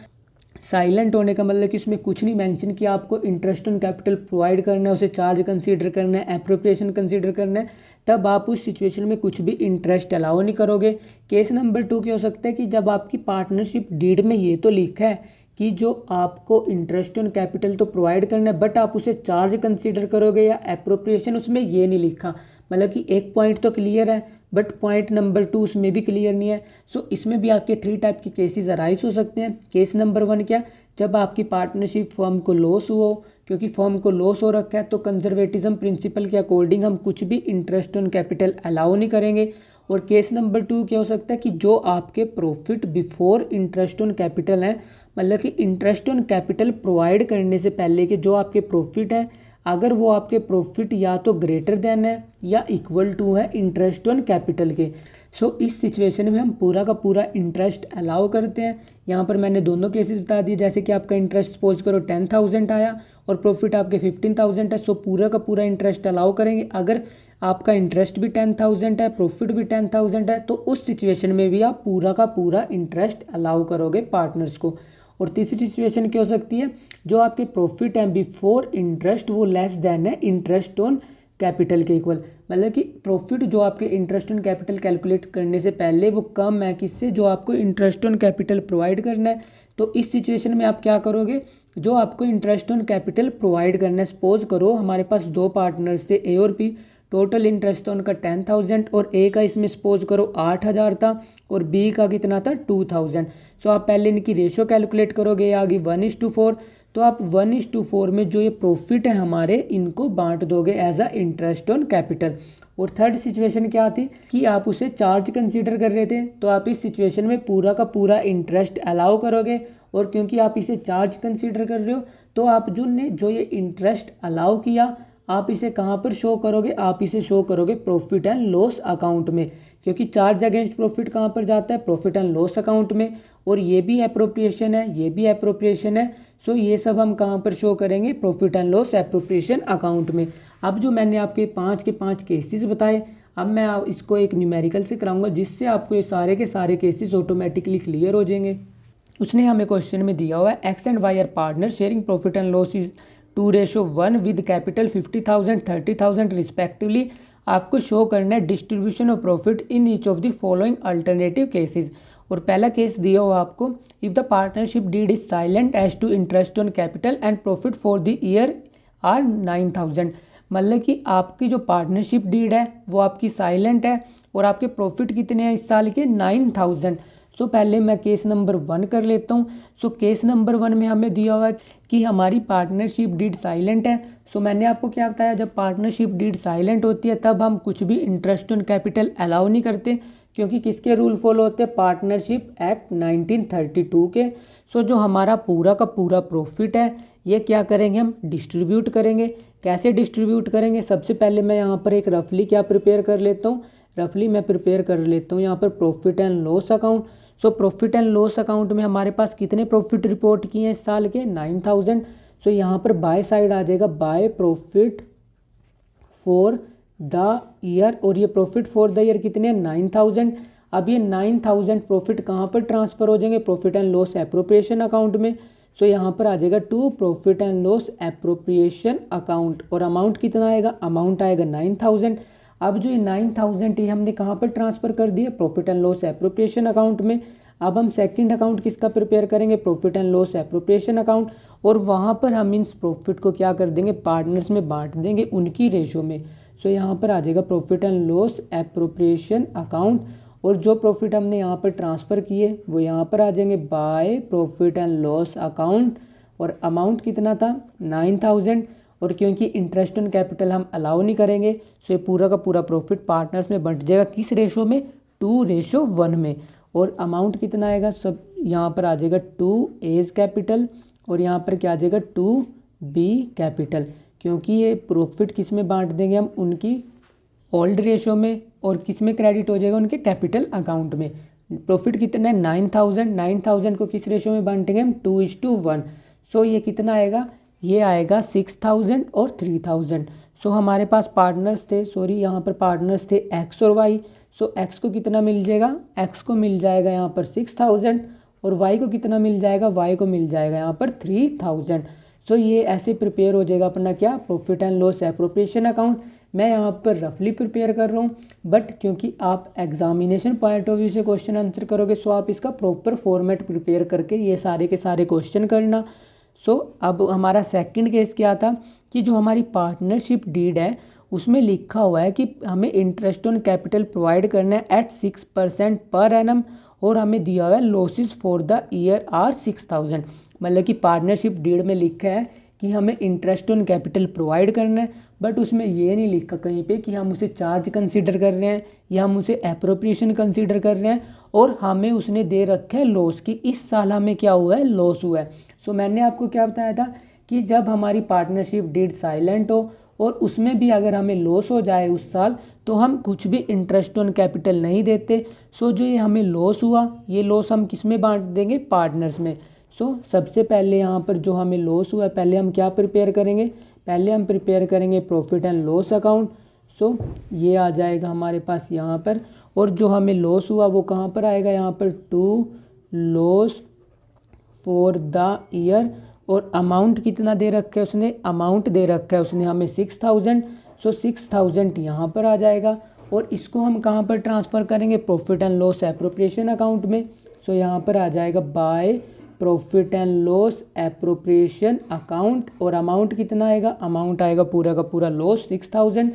साइलेंट होने का मतलब कि उसमें कुछ नहीं मेंशन किया, आपको इंटरेस्ट ऑन कैपिटल प्रोवाइड करना है, उसे चार्ज कंसीडर करना है, एप्रोप्रिएशन कंसीडर करना है, तब आप उस सिचुएशन में कुछ भी इंटरेस्ट अलाउ नहीं करोगे। केस नंबर 2 क्या हो सकता है कि जब आपकी पार्टनरशिप डीड में ये तो लिखा है कि जो आपको इंटरेस्ट ऑन कैपिटल तो प्रोवाइड करना है, बट आप उसे चार्ज कंसीडर करोगे या एप्रोप्रिएशन, उसमें ये नहीं लिखा। मतलब कि एक पॉइंट तो क्लियर है बट पॉइंट नंबर 2 उसमें भी क्लियर नहीं है। सो इसमें भी आपके 3 टाइप के केसेस अराइज हो सकते हैं। केस नंबर 1 क्या, जब आपकी पार्टनरशिप फर्म को लॉस हो, क्योंकि फर्म को लॉस हो रखा है तो कंजर्वेटिज्म प्रिंसिपल के अकॉर्डिंग हम कुछ भी इंटरेस्ट ऑन कैपिटल अलाउ नहीं करेंगे। और केस नंबर 2 क्या हो सकता है कि जो आपके profit before interest on capital है, मतलब कि इंटरेस्ट ऑन कैपिटल प्रोवाइड करने से पहले के जो आपके प्रॉफिट है, अगर वो आपके प्रॉफिट या तो ग्रेटर देन है या इक्वल टू है इंटरेस्ट ऑन कैपिटल के। सो इस सिचुएशन में हम पूरा का पूरा इंटरेस्ट अलाउ करते हैं। यहाँ पर मैंने दोनों केसेस बता दिए, जैसे कि आपका इंटरेस्ट सपोज करो 10,000 आया और प्रॉफिट आपके 15,000 है, सो पूरा का पूरा इंटरेस्ट अलाउ करेंगे। अगर आपका इंटरेस्ट भी 10,000 है, प्रॉफिट भी 10,000 है, तो उस सिचुएशन में भी आप पूरा का पूरा इंटरेस्ट अलाउ करोगे पार्टनर्स को। और तीसरी सिचुएशन क्या हो सकती है, जो आपके प्रॉफिट है बिफोर इंटरेस्ट वो लेस देन है इंटरेस्ट ऑन कैपिटल के इक्वल। मतलब कि प्रॉफिट जो आपके इंटरेस्ट ऑन कैपिटल कैलकुलेट करने से पहले वो कम है किससे, जो आपको इंटरेस्ट ऑन कैपिटल प्रोवाइड करना है। तो इस सिचुएशन में आप क्या करोगे, जो आपको इंटरेस्ट ऑन कैपिटल प्रोवाइड करना है, सपोज करो हमारे पास 2 पार्टनर्स थे ए और बी, टोटल इंटरेस्ट था उनका 10,000 और ए का इसमें सपोज करो 8,000 था और बी का कितना था 2,000। सो आप पहले इनकी रेशियो कैलकुलेट करोगे, आ गई 1:4। तो आप 1:4 में जो ये प्रॉफिट है हमारे, इनको बांट दोगे as a interest on capital. और थर्ड सिचुएशन क्या थी कि आप उसे चार्ज कंसीडर कर रहे थे, तो आप इस सिचुएशन में पूरा का पूरा इंटरेस्ट अलाउ करोगे। और क्योंकि आप इसे चार्ज कंसीडर कर रहे हो, तो आप जो ये इंटरेस्ट अलाउ किया, आप इसे कहाँ पर शो करोगे, आप इसे शो करोगे प्रॉफिट एंड लॉस अकाउंट में, क्योंकि चार्ज अगेंस्ट प्रॉफिट कहाँ पर जाता है, प्रॉफिट एंड लॉस अकाउंट में। और ये भी एप्रोप्रिएशन है, ये भी एप्रोप्रिएशन है। सो ये सब हम कहाँ पर शो करेंगे, profit and loss appropriation account में। अब जो मैंने आपके 5 के 5 केसेस बताए, अब मैं इसको एक न्यूमेरिकल से कराऊंगा, जिससे आपको ये सारे के सारे केसेस ऑटोमेटिकली क्लियर हो जाएंगे। उसने हमें क्वेश्चन में दिया हुआ है X and Y are partner sharing profit and loss 2:1 with capital 50,000 30,000 respectively. आपको शो करना है distribution of profit in each of the following alternative cases. और पहला केस दिया हुआ आपको, if the partnership deed is silent as to interest on capital and profit for the year are 9,000। मतलब कि आपकी जो पार्टनरशिप डीड है वो आपकी साइलेंट है और आपके प्रॉफिट कितने हैं इस साल के, 9,000। सो पहले मैं केस नंबर 1 कर लेता हूँ। सो केस नंबर 1 में हमें दिया हुआ है कि हमारी पार्टनरशिप डीड साइलेंट है। सो मैंने आपको क्या बताया, जब पार्टनरशिप डीड साइलेंट होती है तब हम कुछ भी इंटरेस्ट ऑन कैपिटल अलाउ नहीं करते, क्योंकि किसके रूल फॉलो होते हैं, पार्टनरशिप एक्ट 1932 के। सो जो हमारा पूरा का पूरा प्रॉफिट है ये क्या करेंगे, हम डिस्ट्रीब्यूट करेंगे। कैसे डिस्ट्रीब्यूट करेंगे, सबसे पहले मैं यहाँ पर एक रफली क्या प्रिपेयर कर लेता हूँ, रफली मैं प्रिपेयर कर लेता हूँ यहाँ पर profit and loss account. So profit and loss account में हमारे पास कितने प्रॉफिट रिपोर्ट किए हैं इस साल के, 9,000। सो यहाँ पर बाय साइड आ जाएगा by profit for the year, और ये प्रॉफिट फॉर द ईयर कितने हैं, 9,000। अब ये 9,000 प्रॉफिट कहाँ पर ट्रांसफर हो जाएंगे, profit and loss appropriation account में। सो यहाँ पर आ जाएगा to profit and loss appropriation account, और अमाउंट कितना आएगा, अमाउंट आएगा 9,000। अब जो ये 9,000 ये हमने कहाँ पर ट्रांसफ़र कर दिया, profit and loss appropriation account में। अब हम सेकंड अकाउंट किसका प्रिपेयर करेंगे, profit and loss appropriation account, और वहाँ पर हम इन प्रॉफिट को क्या कर देंगे, पार्टनर्स में बांट देंगे उनकी रेशो में। सो यहाँ पर आ जाएगा profit and loss appropriation account, और जो प्रॉफिट हमने यहाँ पर ट्रांसफ़र किए वो यहाँ पर आ जाएंगे by profit and loss account, और अमाउंट कितना था, 9,000। और क्योंकि इंटरेस्ट ऑन कैपिटल हम अलाउ नहीं करेंगे, सो ये पूरा का पूरा प्रॉफिट पार्टनर्स में बंट जाएगा, किस रेशो में, 2:1 में। और अमाउंट कितना आएगा, सब यहाँ पर आ जाएगा 2A कैपिटल, और यहाँ पर क्या आ जाएगा 2B कैपिटल, क्योंकि ये प्रॉफिट किस में बांट देंगे हम, उनकी ओल्ड रेशो में, और किस में क्रेडिट हो जाएगा, उनके कैपिटल अकाउंट में। प्रॉफिट कितना है 9000, 9000 को किस रेशो में बांटेंगे हम 2:1। सो ये कितना आएगा, ये आएगा 6000 और 3000। सो हमारे पास पार्टनर्स थे, सॉरी यहाँ पर पार्टनर्स थे एक्स और वाई। सो एक्स को कितना मिल जाएगा, एक्स को मिल जाएगा यहाँ पर 6000 और वाई को कितना मिल जाएगा, वाई को मिल जाएगा यहाँ पर 3000। सो ये ऐसे प्रिपेयर हो जाएगा अपना क्या, profit and loss appropriation account. मैं यहाँ पर रफली प्रिपेयर कर रहा हूँ, बट क्योंकि आप एग्जामिनेशन पॉइंट ऑफ व्यू से क्वेश्चन आंसर करोगे, सो आप इसका प्रॉपर फॉर्मेट प्रिपेयर करके ये सारे के सारे क्वेश्चन करना। सो अब हमारा सेकंड केस क्या था कि जो हमारी पार्टनरशिप डीड है उसमें लिखा हुआ है कि हमें इंटरेस्ट ऑन कैपिटल प्रोवाइड करना है एट 6% पर एनम, और हमें दिया हुआ है losses for the year are 6000। मतलब कि पार्टनरशिप डीड में लिखा है कि हमें इंटरेस्ट ऑन कैपिटल प्रोवाइड करना है, बट उसमें ये नहीं लिखा कहीं पे कि हम उसे चार्ज कंसीडर कर रहे हैं या हम उसे एप्रोप्रिएशन कंसीडर कर रहे हैं, और हमें उसने दे रखा है लॉस कि इस साल हमें क्या हुआ है, लॉस हुआ है। सो मैंने आपको क्या बताया था कि जब हमारी पार्टनरशिप डीड साइलेंट हो और उसमें भी अगर हमें लॉस हो जाए उस साल, तो हम कुछ भी इंटरेस्ट ऑन कैपिटल नहीं देते। सो जो ये हमें लॉस हुआ, ये लॉस हम किस में बांट देंगे, पार्टनर्स में। सो सबसे पहले यहाँ पर जो हमें लॉस हुआ है, पहले हम क्या प्रिपेयर करेंगे, पहले हम प्रिपेयर करेंगे प्रॉफिट एंड लॉस अकाउंट। सो ये आ जाएगा हमारे पास यहाँ पर, और जो हमें लॉस हुआ वो कहाँ पर आएगा, यहाँ पर to loss for the year, और अमाउंट कितना दे रखा है उसने, अमाउंट दे रखा है उसने हमें 6000। सो 6000 यहाँ पर आ जाएगा, और इसको हम कहाँ पर ट्रांसफ़र करेंगे, profit and loss appropriation account में। सो यहाँ पर आ जाएगा by profit and loss appropriation account, और अमाउंट कितना आएगा, अमाउंट आएगा पूरा का पूरा लॉस 6000।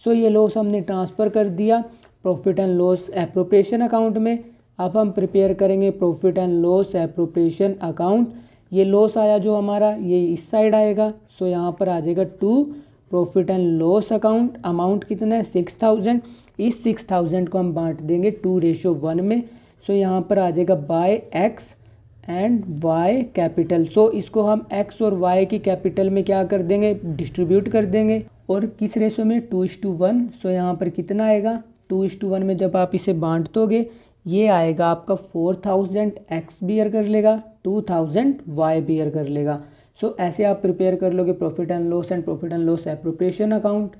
सो ये लॉस हमने ट्रांसफ़र कर दिया profit and loss appropriation account में। अब हम प्रिपेयर करेंगे profit and loss appropriation account. ये लॉस आया जो हमारा, ये इस साइड आएगा। सो यहाँ पर आ जाएगा to profit and loss account, amount कितना है 6000। इस 6000 को हम बांट देंगे 2:1 में। सो यहाँ पर आ जाएगा by x and y capital. So इसको हम एक्स और वाई की कैपिटल में क्या कर देंगे, डिस्ट्रीब्यूट कर देंगे, और किस रेशो में 2:1। सो यहाँ पर कितना आएगा, 2:1 में जब आप इसे बांट दोगे, ये आएगा आपका 4000 एक्स बियर कर लेगा, 2000 वाई बियर कर लेगा। सो ऐसे आप प्रिपेयर कर लोगे profit and loss appropriation account.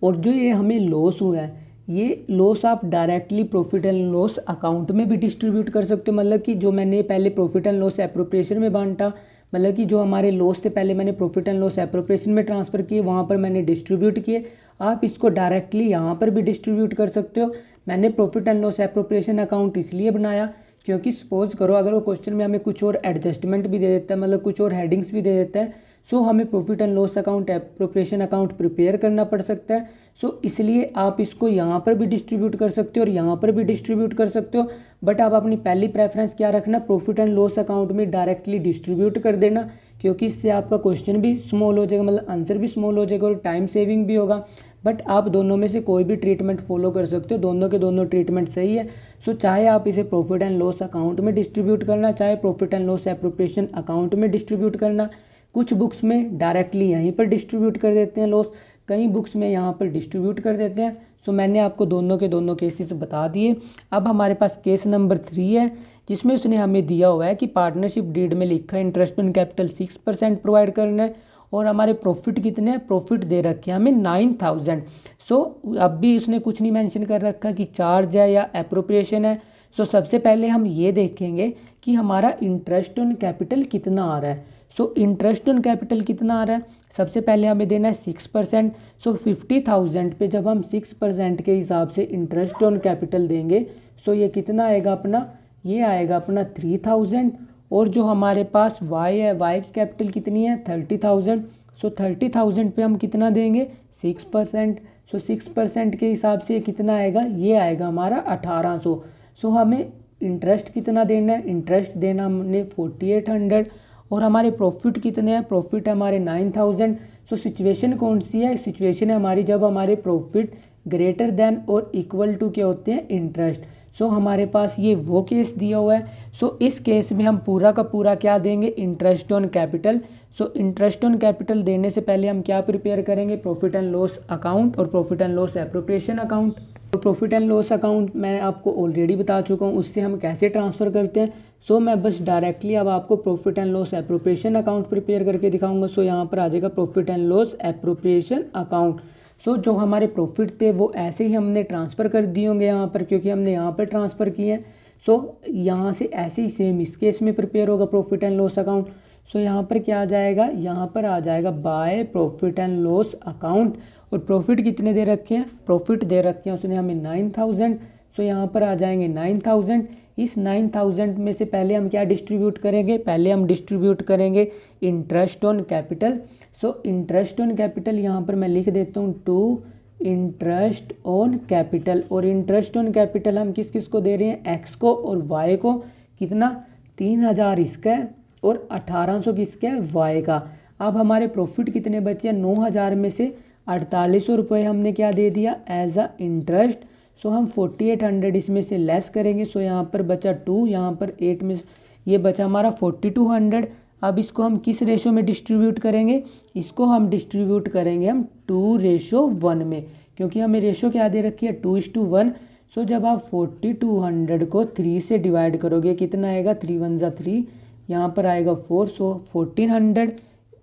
और जो ये हमें लॉस हुआ है, ये लॉस आप directly profit and loss account में भी डिस्ट्रीब्यूट कर सकते हो। मतलब कि जो मैंने पहले प्रॉफिट एंड लॉस एप्रोप्रिएशन में बांटा, मतलब कि जो हमारे लॉस थे पहले मैंने प्रॉफिट एंड लॉस एप्रोप्रिएशन में ट्रांसफ़र किए, वहाँ पर मैंने डिस्ट्रीब्यूट किए। आप इसको डायरेक्टली यहाँ पर भी डिस्ट्रीब्यूट कर सकते हो। मैंने profit and loss appropriation account इसलिए बनाया क्योंकि सपोज करो अगर वो क्वेश्चन में हमें कुछ और एडजस्टमेंट भी दे देता है, मतलब कुछ और हेडिंग्स भी दे देता है, सो हमें profit and loss account appropriation account prepare करना पड़ सकता है। सो इसलिए आप इसको यहाँ पर भी डिस्ट्रीब्यूट कर सकते हो और यहाँ पर भी डिस्ट्रीब्यूट कर सकते हो, बट आप अपनी पहली प्रेफरेंस क्या रखना, प्रॉफिट एंड लॉस अकाउंट में डायरेक्टली डिस्ट्रीब्यूट कर देना, क्योंकि इससे आपका क्वेश्चन भी स्मॉल हो जाएगा, मतलब आंसर भी स्मॉल हो जाएगा और टाइम सेविंग भी होगा। बट आप दोनों में से कोई भी ट्रीटमेंट फॉलो कर सकते हो, दोनों के दोनों ट्रीटमेंट सही है। सो चाहे आप इसे प्रॉफिट एंड लॉस अकाउंट में डिस्ट्रीब्यूट करना, चाहे profit and loss appropriation account में डिस्ट्रीब्यूट करना। कुछ बुक्स में डायरेक्टली यहीं पर डिस्ट्रीब्यूट कर देते हैं लॉस, कई बुक्स में यहाँ पर डिस्ट्रीब्यूट कर देते हैं। सो मैंने आपको दोनों के दोनों केसेस बता दिए। अब हमारे पास केस नंबर 3 है, जिसमें उसने हमें दिया हुआ है कि पार्टनरशिप डीड में लिखा है इंटरेस्ट ऑन कैपिटल 6% प्रोवाइड करना है, और हमारे प्रॉफिट कितने हैं, प्रॉफिट दे रखे हैं हमें 9000। सो अब भी उसने कुछ नहीं मेंशन कर रखा कि चार्ज है या एप्रोप्रिएशन है। सो सबसे पहले हम ये देखेंगे कि हमारा इंटरेस्ट ऑन कैपिटल कितना आ रहा है। सो इंटरेस्ट ऑन कैपिटल कितना आ रहा है, सबसे पहले हमें देना है 6%। सो 50,000 पे जब हम 6% के हिसाब से इंटरेस्ट ऑन कैपिटल देंगे, सो ये कितना आएगा अपना, ये आएगा अपना 3000। और जो हमारे पास वाई है, वाई की कैपिटल कितनी है 30,000। सो 30,000 पे हम कितना देंगे 6%। सो 6% के हिसाब से कितना आएगा, ये आएगा हमारा 1800। सो हमें इंटरेस्ट कितना देना है, इंटरेस्ट देना हमने 4800, और हमारे प्रॉफिट कितने हैं, प्रॉफिट हमारे 9000। सो सिचुएशन कौन सी है, सिचुएशन है हमारी जब हमारे प्रॉफिट ग्रेटर देन और इक्वल टू क्या होते हैं, इंटरेस्ट। सो हमारे पास ये वो केस दिया हुआ है। सो इस केस में हम पूरा का पूरा क्या देंगे, interest on capital. So interest on capital देने से पहले हम क्या प्रिपेयर करेंगे, प्रॉफिट एंड लॉस अकाउंट और profit and loss appropriation account. Profit and loss account मैं आपको ऑलरेडी बता चुका हूँ, उससे हम कैसे ट्रांसफ़र करते हैं। सो मैं बस डायरेक्टली अब आपको profit and loss appropriation account prepare करके दिखाऊंगा। सो यहाँ पर आ जाएगा profit and loss appropriation account. So जो हमारे प्रॉफिट थे वो ऐसे ही हमने ट्रांसफ़र कर दिए होंगे यहाँ पर, क्योंकि हमने यहाँ पर ट्रांसफ़र किए हैं। सो यहाँ से ऐसे ही सेम इस केस में प्रिपेयर होगा प्रॉफिट एंड लॉस अकाउंट। सो यहाँ पर क्या आ जाएगा, यहाँ पर आ जाएगा by profit and loss account. और प्रॉफिट कितने दे रखे हैं, प्रॉफिट दे रखे हैं उसने हमें 9000। सो यहाँ पर आ जाएंगे 9000। इस 9000 में से पहले हम क्या डिस्ट्रीब्यूट करेंगे, पहले हम डिस्ट्रीब्यूट करेंगे interest on capital. So interest on capital यहाँ पर मैं लिख देता हूँ टू इंटरेस्ट ऑन कैपिटल। और इंटरेस्ट ऑन कैपिटल हम किस किस को दे रहे हैं, एक्स को और वाई को। कितना, 3000 इसका है और 1800 किसका है, वाई का। अब हमारे प्रॉफिट कितने बचे हैं, 9000 में से 4800 रुपये हमने क्या दे दिया एज अ इंटरेस्ट। सो हम 4800 इसमें से लेस करेंगे। सो यहाँ पर बचा 2, यहाँ पर 8 में ये बचा हमारा 4200। अब इसको हम किस रेशो में डिस्ट्रीब्यूट करेंगे, इसको हम डिस्ट्रीब्यूट करेंगे हम 2:1 में, क्योंकि हमें रेशो क्या दे रखी है 2:1। सो जब आप 4200 को 3 से डिवाइड करोगे कितना आएगा, 3 1 जा 3, यहाँ पर आएगा 4। सो 1400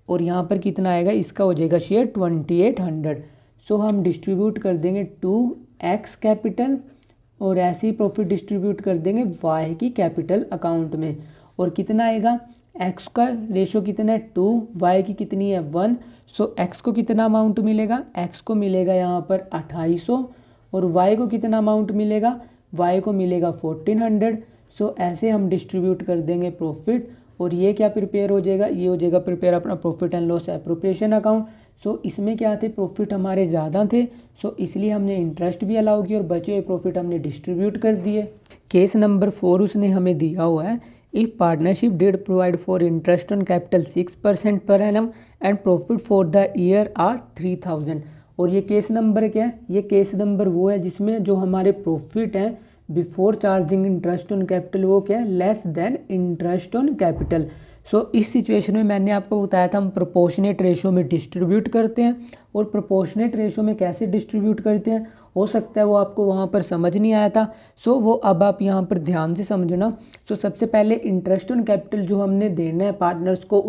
और यहाँ पर कितना आएगा, इसका हो जाएगा शेयर 2800। सो हम डिस्ट्रीब्यूट कर देंगे 2x कैपिटल और ऐसे ही प्रॉफिट डिस्ट्रीब्यूट कर देंगे y की कैपिटल अकाउंट में। और कितना आएगा, x का रेशो कितना है 2, y की कितनी है 1। सो x को कितना अमाउंट मिलेगा, x को मिलेगा यहाँ पर 2800 और y को कितना अमाउंट मिलेगा, y को मिलेगा 1400। सो ऐसे हम डिस्ट्रीब्यूट कर देंगे प्रॉफिट। और ये क्या प्रिपेयर हो जाएगा, ये हो जाएगा प्रिपेयर अपना profit and loss appropriation account. So इसमें क्या थे, प्रॉफिट हमारे ज़्यादा थे, सो इसलिए हमने इंटरेस्ट भी अलाउ किया और बचे हुए प्रॉफिट हमने डिस्ट्रीब्यूट कर दिए। केस नंबर 4 उसने हमें दिया हुआ है, if partnership did provide for interest on capital 6% per annum and profit for the year are 3000। और ये केस नंबर क्या है, ये केस नंबर वो है जिसमें जो हमारे प्रॉफिट हैं before charging interest on capital वो क्या है, less than interest on capital. So इस सिचुएशन में मैंने आपको बताया था हम प्रोपोर्शनेट रेशो में डिस्ट्रीब्यूट करते हैं। और प्रोपोर्शनेट रेशो में कैसे डिस्ट्रीब्यूट करते हैं, हो सकता है वो आपको वहाँ पर समझ नहीं आया था। सो वो अब आप यहाँ पर ध्यान से समझना। सो सबसे पहले इंटरेस्ट ऑन कैपिटल जो हमने देना है पार्टनर्स को,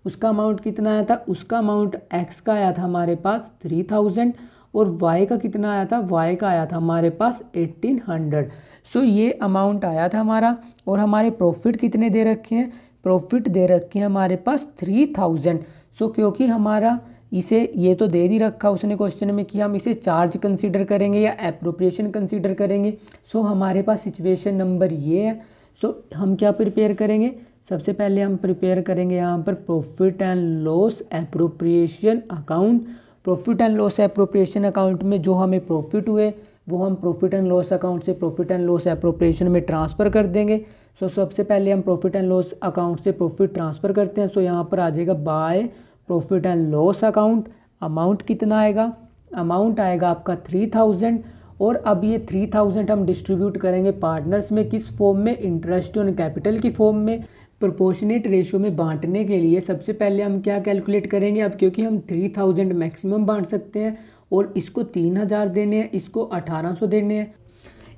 उसका अमाउंट कितना आया था, उसका अमाउंट एक्स का आया था हमारे पास 3000 और y का कितना आया था, y का आया था हमारे पास 1800। सो ये अमाउंट आया था हमारा। और हमारे प्रॉफिट कितने दे रखे हैं, प्रॉफिट दे रखे हैं हमारे पास 3000। सो क्योंकि हमारा इसे ये तो दे ही रखा उसने क्वेश्चन में कि हम इसे चार्ज कंसीडर करेंगे या एप्रोप्रिएशन कंसीडर करेंगे। सो हमारे पास सिचुएशन नंबर ये है। सो हम क्या प्रिपेयर करेंगे, सबसे पहले हम प्रिपेयर करेंगे यहाँ पर profit and loss appropriation account. Profit and loss appropriation account में जो हमें प्रॉफिट हुए वो हम प्रॉफिट एंड लॉस अकाउंट से प्रॉफिट एंड लॉस एप्रोप्रिएशन में ट्रांसफ़र कर देंगे। सो सबसे पहले हम प्रॉफिट एंड लॉस अकाउंट से प्रॉफिट ट्रांसफ़र करते हैं। सो यहाँ पर आ जाएगा by profit and loss account. Amount कितना आएगा, अमाउंट आएगा आपका 3000। और अब ये 3000 हम डिस्ट्रीब्यूट करेंगे पार्टनर्स में, किस फॉर्म में, इंटरेस्ट ऑन कैपिटल की फॉर्म में। प्रोपोर्शनेट रेशो में बांटने के लिए सबसे पहले हम क्या कैलकुलेट करेंगे, अब क्योंकि हम 3000 मैक्सिमम बांट सकते हैं और इसको 3000 देने हैं, इसको 1800 देने हैं,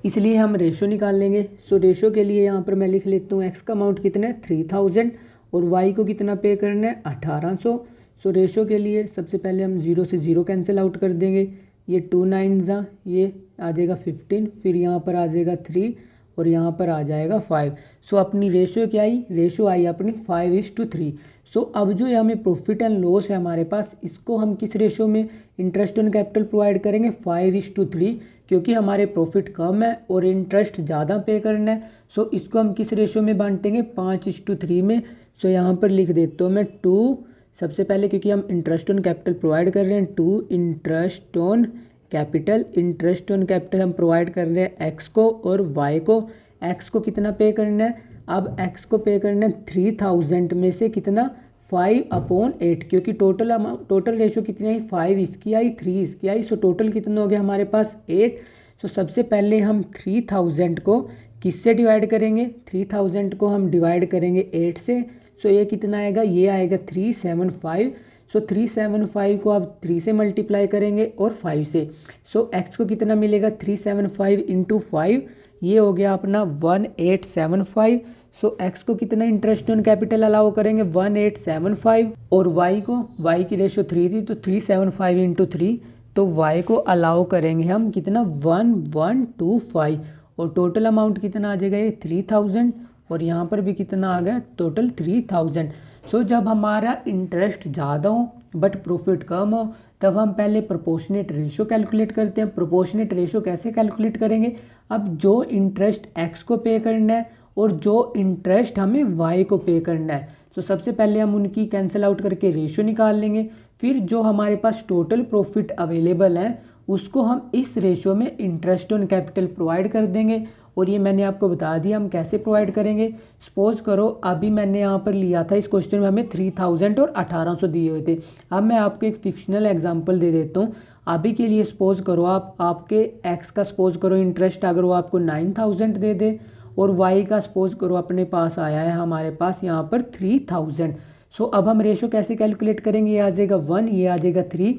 इसलिए हम रेशो निकाल लेंगे। सो रेशो के लिए यहाँ पर मैं लिख लेता हूँ एक्स का अमाउंट कितना है 3000 और वाई को कितना पे करना है 1800। सो रेशो के लिए सबसे पहले हम 0 से 0 कैंसिल आउट कर देंगे। ये 2 9 जा, ये आ जाएगा 15, फिर यहाँ पर आ जाएगा 3 और यहाँ पर आ जाएगा 5। सो अपनी रेशो क्या आई, रेशो आई अपनी 5:3। सो अब जो हमें प्रॉफिट एंड लॉस है हमारे पास, इसको हम किस रेशो में इंटरेस्ट ऑन कैपिटल प्रोवाइड करेंगे 5:3, क्योंकि हमारे प्रॉफिट कम है और इंटरेस्ट ज़्यादा पे करना है। सो इसको हम किस रेशो में बांटेंगे 5:3 में। सो यहाँ पर लिख देता हूँ मैं 2, सबसे पहले क्योंकि हम इंटरेस्ट ऑन कैपिटल प्रोवाइड कर रहे हैं 2 interest on capital. Interest on capital हम प्रोवाइड कर रहे हैं एक्स को और वाई को। एक्स को कितना पे करना है, अब एक्स को पे करना है 3000 में से कितना 5/8, क्योंकि टोटल अमाउंट, टोटल रेशो कितनी आई 5 इसकी आई 3 इसकी आई। सो टोटल कितना हो गया हमारे पास 8। सो सबसे पहले हम 3000 को किससे डिवाइड करेंगे, 3000 को हम डिवाइड करेंगे 8 से। सो ये कितना आएगा, ये आएगा 375। सो 375 को आप 3 से मल्टीप्लाई करेंगे और 5 से। सो एक्स को कितना मिलेगा 375 इंटू 5, ये हो गया अपना 1875। सो एक्स को कितना इंटरेस्ट ऑन कैपिटल अलाउ करेंगे 1875, और वाई को, वाई की रेशो 3 थी तो 375 इंटू 3, तो वाई को अलाउ करेंगे हम कितना 1125, और टोटल अमाउंट कितना आ जाएगा ये 3000, और यहाँ पर भी कितना आ गया टोटल 3000। सो जब हमारा इंटरेस्ट ज़्यादा हो बट प्रॉफिट कम हो तब हम पहले प्रोपोर्शनेट रेशो कैलकुलेट करते हैं। प्रोपोर्शनेट रेशो कैसे कैलकुलेट करेंगे, अब जो इंटरेस्ट एक्स को पे करना है और जो इंटरेस्ट हमें वाई को पे करना है, तो सबसे पहले हम उनकी कैंसिल आउट करके रेशो निकाल लेंगे। फिर जो हमारे पास टोटल प्रॉफिट अवेलेबल है उसको हम इस रेशो में इंटरेस्ट ऑन कैपिटल प्रोवाइड कर देंगे, और ये मैंने आपको बता दिया हम कैसे प्रोवाइड करेंगे। सपोज करो अभी मैंने यहाँ पर लिया था, इस क्वेश्चन में हमें 3000 और 1800 दिए हुए थे। अब मैं आपको एक फिक्शनल एग्जांपल दे देता हूँ। अभी के लिए सपोज करो आपके एक्स का सपोज करो इंटरेस्ट अगर वो आपको 9000 दे दे, और वाई का सपोज करो अपने पास आया है हमारे पास यहाँ पर 3000। सो अब हम रेशो कैसे कैलकुलेट करेंगे, ये आ जाएगा 1, ये आ जाएगा 3।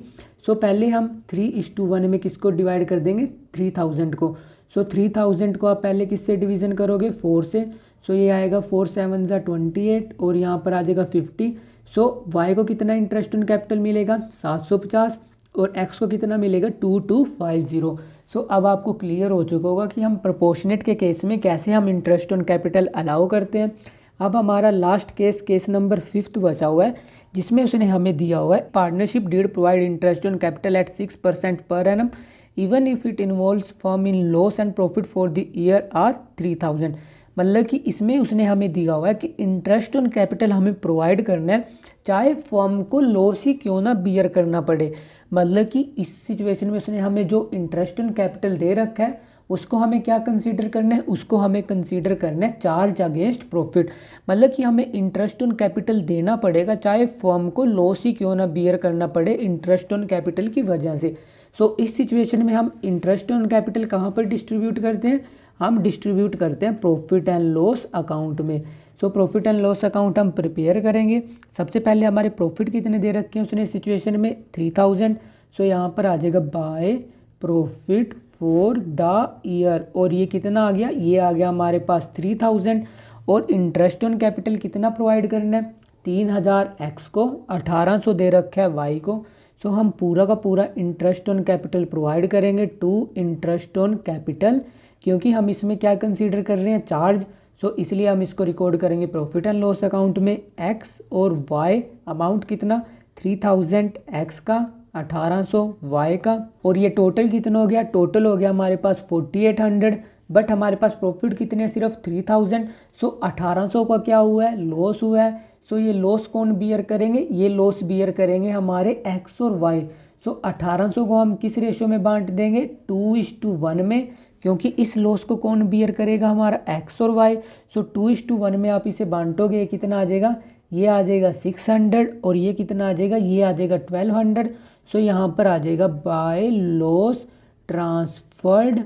सो पहले हम 3:1 में किसको डिवाइड कर देंगे 3000 को। सो 3000 को आप पहले किससे डिवीज़न करोगे 4 से। सो ये आएगा 4 7 ज़ा 28, और यहाँ पर आ जाएगा 50। सो वाई को कितना इंटरेस्ट ऑन कैपिटल मिलेगा 750, और एक्स को कितना मिलेगा 2250। सो अब आपको क्लियर हो चुका होगा कि हम प्रोपोर्शनेट के केस में कैसे हम इंटरेस्ट ऑन कैपिटल अलाउ करते हैं। अब हमारा लास्ट केस नंबर 5 बचा हुआ है, जिसमें उसने हमें दिया हुआ है partnership did provide interest on capital at 6% per annum even if it involves firm in loss and profit for the year are 3000। मतलब कि इसमें उसने हमें दिया हुआ है कि इंटरेस्ट ऑन कैपिटल हमें प्रोवाइड करना है चाहे फर्म को लॉस ही क्यों ना बियर करना पड़े। मतलब कि इस सिचुएशन में उसने हमें जो इंटरेस्ट ऑन कैपिटल दे रखा है उसको हमें क्या कंसीडर करना है, उसको हमें कंसीडर करना है चार्ज अगेंस्ट प्रॉफिट। मतलब कि हमें इंटरेस्ट ऑन कैपिटल देना पड़ेगा चाहे फर्म को लॉस ही क्यों ना बियर करना पड़े इंटरेस्ट ऑन कैपिटल की वजह से। सो इस सिचुएशन में हम इंटरेस्ट ऑन कैपिटल कहाँ पर डिस्ट्रीब्यूट करते हैं, हम डिस्ट्रीब्यूट करते हैं प्रॉफिट एंड लॉस अकाउंट में। So profit and loss account हम प्रिपेयर करेंगे। सबसे पहले हमारे प्रॉफिट कितने दे रखे हैं उसने सिचुएशन में 3000। सो यहाँ पर आ जाएगा by profit for the year, और ये कितना आ गया, ये आ गया हमारे पास 3000। और इंटरेस्ट ऑन कैपिटल कितना प्रोवाइड करना है 3000 एक्स को, 1800 दे रखा है वाई को। सो हम पूरा का पूरा इंटरेस्ट ऑन कैपिटल प्रोवाइड करेंगे टू इंटरेस्ट ऑन कैपिटल, क्योंकि हम इसमें क्या कंसीडर कर रहे हैं चार्ज। सो इसलिए हम इसको रिकॉर्ड करेंगे प्रॉफिट एंड लॉस अकाउंट में एक्स और वाई अमाउंट कितना 3000 एक्स का, 1800 वाई का, और ये टोटल कितना हो गया, टोटल हो गया हमारे पास 4800। बट हमारे पास प्रॉफिट कितने हैं सिर्फ 3000। सो 1800 का क्या हुआ है लॉस हुआ है। सो ये लॉस कौन बियर करेंगे, ये लॉस बियर करेंगे हमारे एक्स और वाई। सो 1800 को हम किस रेशो में बांट देंगे 2:1 में, क्योंकि इस लॉस को कौन बियर करेगा हमारा एक्स और वाई। सो 2:1 में आप इसे बांटोगे कितना आ जाएगा, ये आ जाएगा 600, और ये कितना आ जाएगा, ये आ जाएगा 1200। सो यहाँ पर आ जाएगा by loss transferred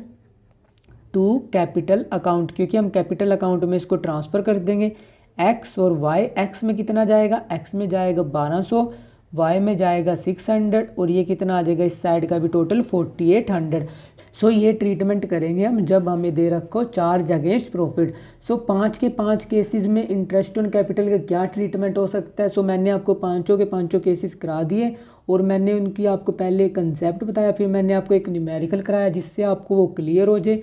to capital account, क्योंकि हम कैपिटल अकाउंट में इसको ट्रांसफ़र कर देंगे। एक्स और वाई, एक्स में कितना जाएगा, एक्स में जाएगा 1200, वाई में जाएगा 600, और ये कितना आ जाएगा इस साइड का भी टोटल 4800। सो ये ट्रीटमेंट करेंगे हम जब हमें दे रखो चार्ज अगेंस्ट प्रॉफिट। सो 5 के 5 केसेस में इंटरेस्ट ऑन कैपिटल का क्या ट्रीटमेंट हो सकता है। सो मैंने आपको पाँचों के पाँचों केसेस करा दिए, और मैंने उनकी आपको पहले कंसेप्ट बताया, फिर मैंने आपको एक न्यूमेरिकल कराया जिससे आपको वो क्लियर हो जाए।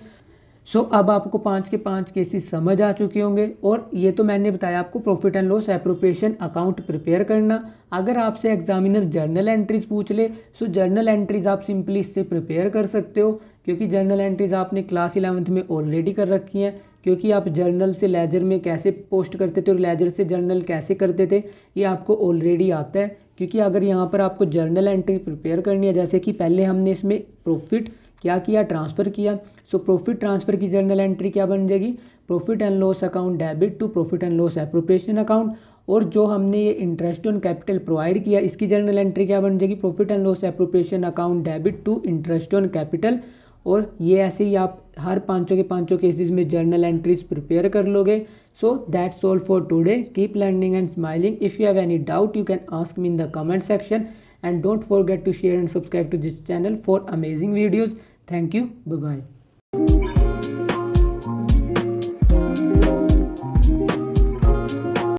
सो अब आपको 5 के 5 केसेस समझ आ चुके होंगे, और ये तो मैंने बताया आपको profit and loss appropriation account prepare करना। अगर आपसे एग्जामिनर जर्नल एंट्रीज पूछ ले, सो जर्नल एंट्रीज आप सिंपली इससे प्रिपेयर कर सकते हो, क्योंकि जर्नल एंट्रीज आपने क्लास 11th में ऑलरेडी कर रखी हैं। क्योंकि आप जर्नल से लेजर में कैसे पोस्ट करते थे और लेजर से जर्नल कैसे करते थे ये आपको ऑलरेडी आता है। क्योंकि अगर यहाँ पर आपको जर्नल एंट्री प्रिपेयर करनी है, जैसे कि पहले हमने इसमें प्रॉफिट क्या किया, ट्रांसफ़र किया। सो प्रॉफिट ट्रांसफ़र की जर्नल एंट्री क्या बन जाएगी, profit and loss account debit to profit and loss appropriation account. और जो हमने ये इंटरेस्ट ऑन कैपिटल प्रोवाइड किया इसकी जर्नल एंट्री क्या बन जाएगी, profit and loss appropriation account debit to interest on capital. और ये ऐसे ही आप हर पाँचों के पाँचों केसेस में जर्नल एंट्रीज प्रिपेयर कर लोगे। So that's all for today. Keep learning and smiling. If you have any doubt, you can ask me in the comment section, and don't forget to share and subscribe to this channel for amazing videos. Thank you. Bye bye.